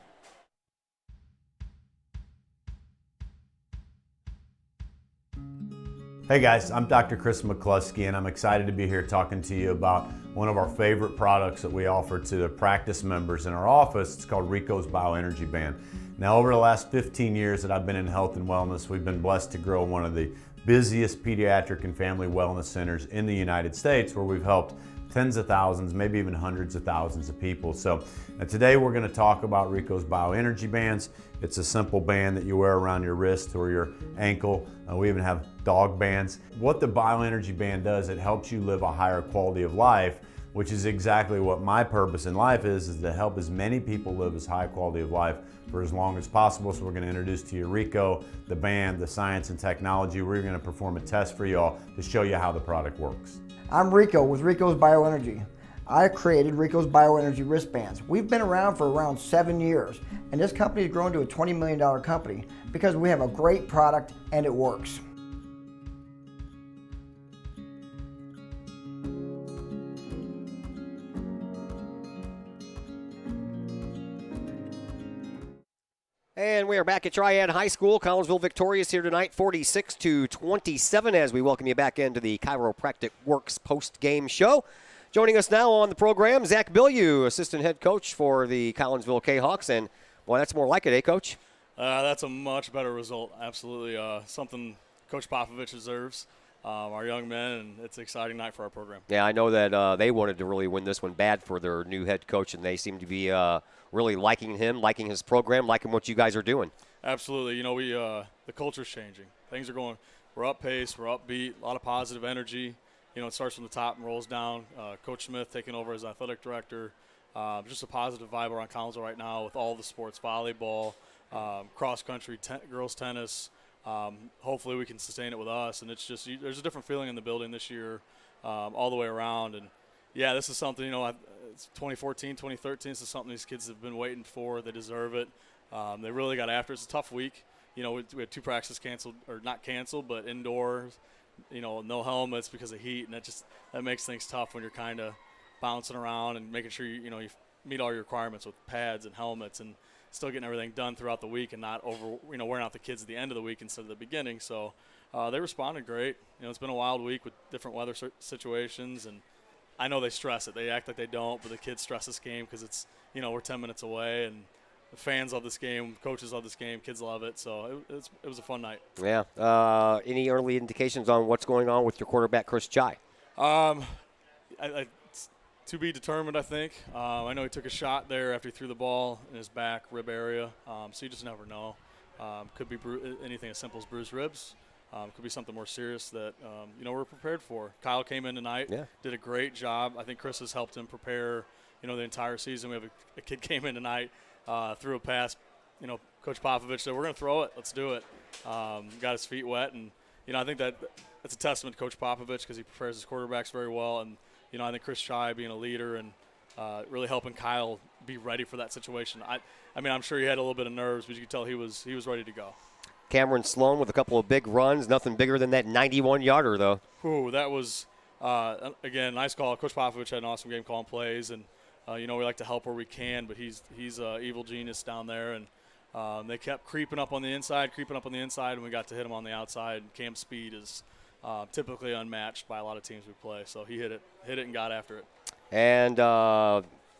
Hey guys, I'm Dr. Chris McCluskey, and I'm excited to be here talking to you about one of our favorite products that we offer to the practice members in our office. It's called Rico's Bioenergy Band. Now, over the last 15 years that I've been in health and wellness, we've been blessed to grow one of the busiest pediatric and family wellness centers in the United States, where we've helped tens of thousands, maybe even hundreds of thousands of people. So today we're going to talk about Rico's Bioenergy Bands. It's a simple band that you wear around your wrist or your ankle. We even have dog bands. What the Bioenergy Band does, it helps you live a higher quality of life, which is exactly what my purpose in life is to help as many people live as high quality of life for as long as possible. So we're going to introduce to you Rico, the band, the science and technology. We're going to perform a test for y'all to show you how the product works. I'm Rico with Rico's Bioenergy. I created Rico's Bioenergy wristbands. We've been around for around 7 years, and this company has grown to a $20 million company because we have a great product and it works. And we are back at Triad High School. Collinsville victorious here tonight, 46-27, as we welcome you back into the Chiropractic Works post-game show. Joining us now on the program, Zach Bilyeu, assistant head coach for the Collinsville Kahawks. And, boy, that's more like it, eh, Coach? That's a much better result, absolutely. Something Coach Popovich deserves. our young men, and it's an exciting night for our program. Yeah, I know that they wanted to really win this one bad for their new head coach, and they seem to be really liking him, liking his program, liking what you guys are doing. Absolutely. You know, the culture's changing. Things are going – we're up pace, we're upbeat, a lot of positive energy. You know, it starts from the top and rolls down. Coach Smith taking over as athletic director. Just a positive vibe around Collinsville right now with all the sports, volleyball, cross-country, girls tennis. Hopefully we can sustain it with us. And it's just there's a different feeling in the building this year all the way around. And, yeah, this is something, you know, it's 2014, 2013. This is something these kids have been waiting for. They deserve it. They really got after it. It's a tough week. You know, we had 2 practices canceled, or not canceled, but indoors. You know, no helmets because of heat, and that makes things tough when you're kind of bouncing around and making sure you meet all your requirements with pads and helmets, and still getting everything done throughout the week and not wearing out the kids at the end of the week instead of the beginning. So they responded great. You know, it's been a wild week with different weather situations, and I know they stress it. They act like they don't, but the kids stress this game because it's, you know, we're 10 minutes away, and the fans love this game, coaches love this game, kids love it. So it was a fun night. Yeah. Any early indications on what's going on with your quarterback, Chris Chai? It's to be determined, I think. I know he took a shot there after he threw the ball in his back rib area, so you just never know. Could be anything as simple as bruised ribs. Could be something more serious that, you know, we're prepared for. Kyle came in tonight, did a great job. I think Chris has helped him prepare, you know, the entire season. We have a kid came in tonight, threw a pass. You know, Coach Popovich said, we're going to throw it. Let's do it. Got his feet wet. And, you know, I think that's a testament to Coach Popovich because he prepares his quarterbacks very well. And, you know, I think Chris Chai being a leader and really helping Kyle be ready for that situation. I mean, I'm sure he had a little bit of nerves, but you could tell he was ready to go. Cameron Sloan with a couple of big runs. Nothing bigger than that 91-yarder, though. Ooh, that was, again, nice call. Coach Popovich had an awesome game calling plays. And, you know, we like to help where we can, but he's an evil genius down there. And they kept creeping up on the inside, and we got to hit him on the outside. Cam's speed is typically unmatched by a lot of teams we play. So he hit it and got after it. And,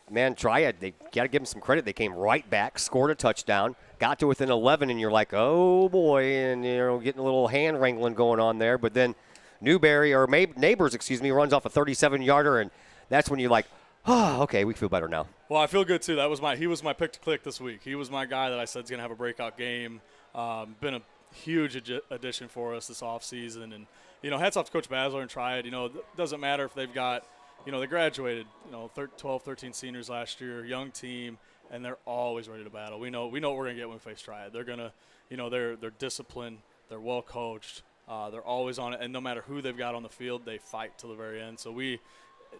man, Triad, they got to give them some credit. They came right back, scored a touchdown, got to within 11, and you're like, oh, boy, and, you know, getting a little hand wrangling going on there. But then Neighbors, runs off a 37-yarder, and that's when you're like, oh, okay, we feel better now. Well, I feel good, too. He was my pick to click this week. He was my guy that I said is going to have a breakout game. Been a huge addition for us this offseason. And, you know, hats off to Coach Basler and Triad. You know, it doesn't matter if they've got, you know, they graduated, you know, 12, 13 seniors last year, young team, and they're always ready to battle. We know what we're going to get when we face Triad. They're going to, you know, they're disciplined, they're well coached, they're always on it, and no matter who they've got on the field, they fight till the very end. So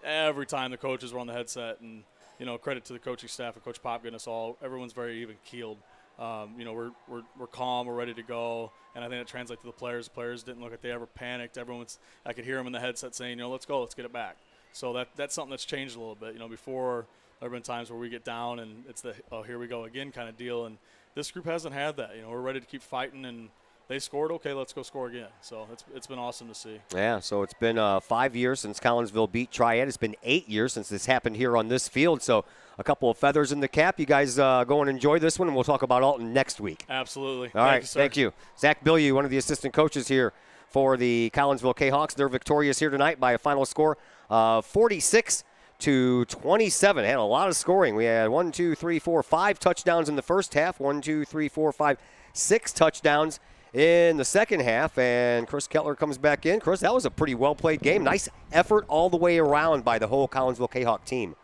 every time the coaches were on the headset, and, you know, credit to the coaching staff and Coach Pop getting us all, everyone's very even-keeled. You know, we're calm, we're ready to go, and I think it translates to the players. The players didn't look like they ever panicked. I could hear them in the headset saying, you know, let's go, let's get it back. So that's something that's changed a little bit. You know, before there have been times where we get down and it's the, oh, here we go again kind of deal, and this group hasn't had that. You know, we're ready to keep fighting, and they scored, okay, let's go score again. So it's been awesome to see. Yeah, so it's been 5 years since Collinsville beat Triad. It's been 8 years since this happened here on this field. So a couple of feathers in the cap. You guys go and enjoy this one, and we'll talk about Alton next week. Absolutely. All right, thank you. Zach Bilyeu, one of the assistant coaches here for the Collinsville Kahawks. They're victorious here tonight by a final score of 46-27. Had a lot of scoring. We had 5 touchdowns in the first half. 6 touchdowns in the second half, and Chris Kettler comes back in. Chris, that was a pretty well-played game. Nice effort all the way around by the whole Collinsville Kahawk team.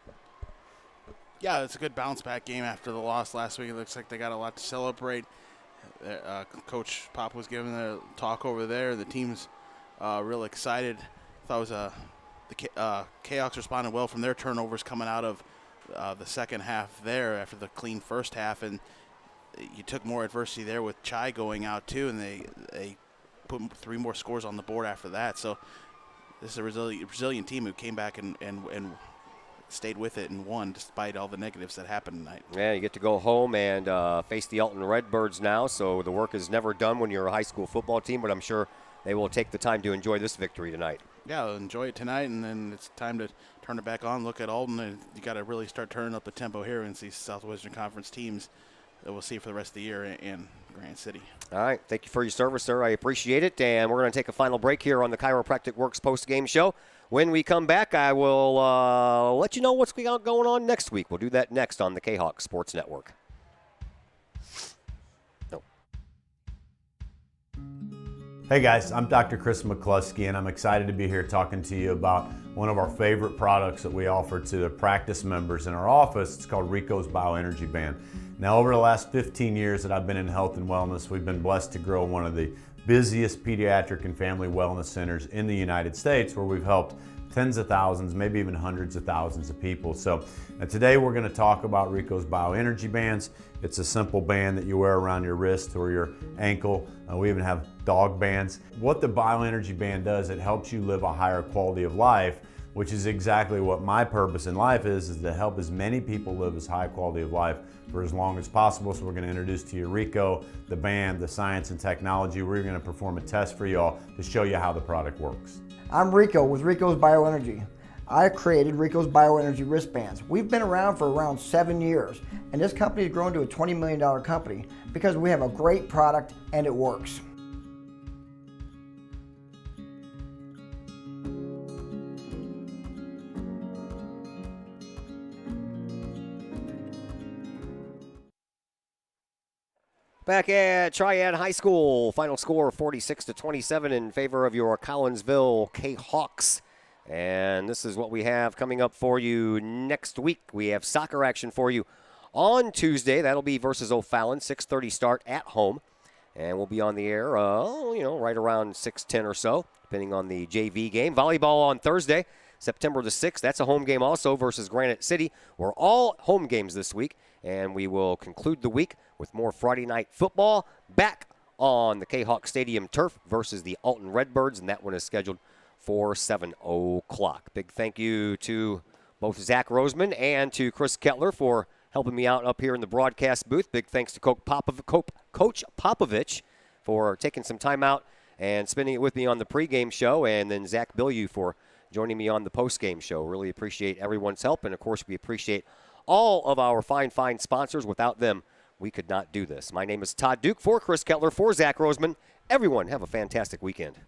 Yeah, it's a good bounce-back game after the loss last week. It looks like they got a lot to celebrate. Coach Pop was giving a talk over there. The team's real excited. I thought it was the Kahawks responded well from their turnovers coming out of the second half there after the clean first half, and you took more adversity there with Chai going out too, and they put 3 more scores on the board after that. So this is a resilient team who came back and stayed with it and won despite all the negatives that happened tonight. Yeah, you get to go home and face the Alton Redbirds now, so the work is never done when you're a high school football team, but I'm sure they will take the time to enjoy this victory tonight. Yeah, they'll enjoy it tonight, and then it's time to turn it back on, look at Alton, and you got to really start turning up the tempo here against these Southwestern Conference teams that we'll see for the rest of the year and Grand City. All right. Thank you for your service, sir. I appreciate it. And we're going to take a final break here on the Chiropractic Works post-game show. When we come back, I will let you know what's going on next week. We'll do that next on the Kahok Sports Network. Hey guys, I'm Dr. Chris McCluskey, and I'm excited to be here talking to you about one of our favorite products that we offer to the practice members in our office. It's called Rico's Bioenergy Band. Now, over the last 15 years that I've been in health and wellness, we've been blessed to grow one of the busiest pediatric and family wellness centers in the United States, where we've helped tens of thousands, maybe even hundreds of thousands of people. So today we're going to talk about Rico's Bioenergy Bands. It's a simple band that you wear around your wrist or your ankle. We even have dog bands. What the Bioenergy Band does, it helps you live a higher quality of life, which is exactly what my purpose in life is to help as many people live as high quality of life for as long as possible. So we're going to introduce to you Rico, the band, the science and technology. We're going to perform a test for y'all to show you how the product works. I'm Rico with Rico's Bioenergy. I created Rico's Bioenergy wristbands. We've been around for around 7 years, and this company has grown to a $20 million company because we have a great product and it works. Back at Triad High School, final score 46-27 in favor of your Collinsville Kahawks. And this is what we have coming up for you next week. We have soccer action for you on Tuesday. That'll be versus O'Fallon, 6:30 start at home. And we'll be on the air, right around 6:10 or so, depending on the JV game. Volleyball on Thursday, September the 6th. That's a home game also versus Granite City. We're all home games this week. And we will conclude the week with more Friday night football back on the Kahok Stadium turf versus the Alton Redbirds, and that one is scheduled for 7 o'clock. Big thank you to both Zach Roseman and to Chris Kettler for helping me out up here in the broadcast booth. Big thanks to Coach Popovich for taking some time out and spending it with me on the pregame show, and then Zach Bilyeu for joining me on the postgame show. Really appreciate everyone's help, and, of course, we appreciate all of our fine sponsors. Without them, we could not do this. My name is Todd Duke for Chris Kettler, for Zach Roseman. Everyone have a fantastic weekend.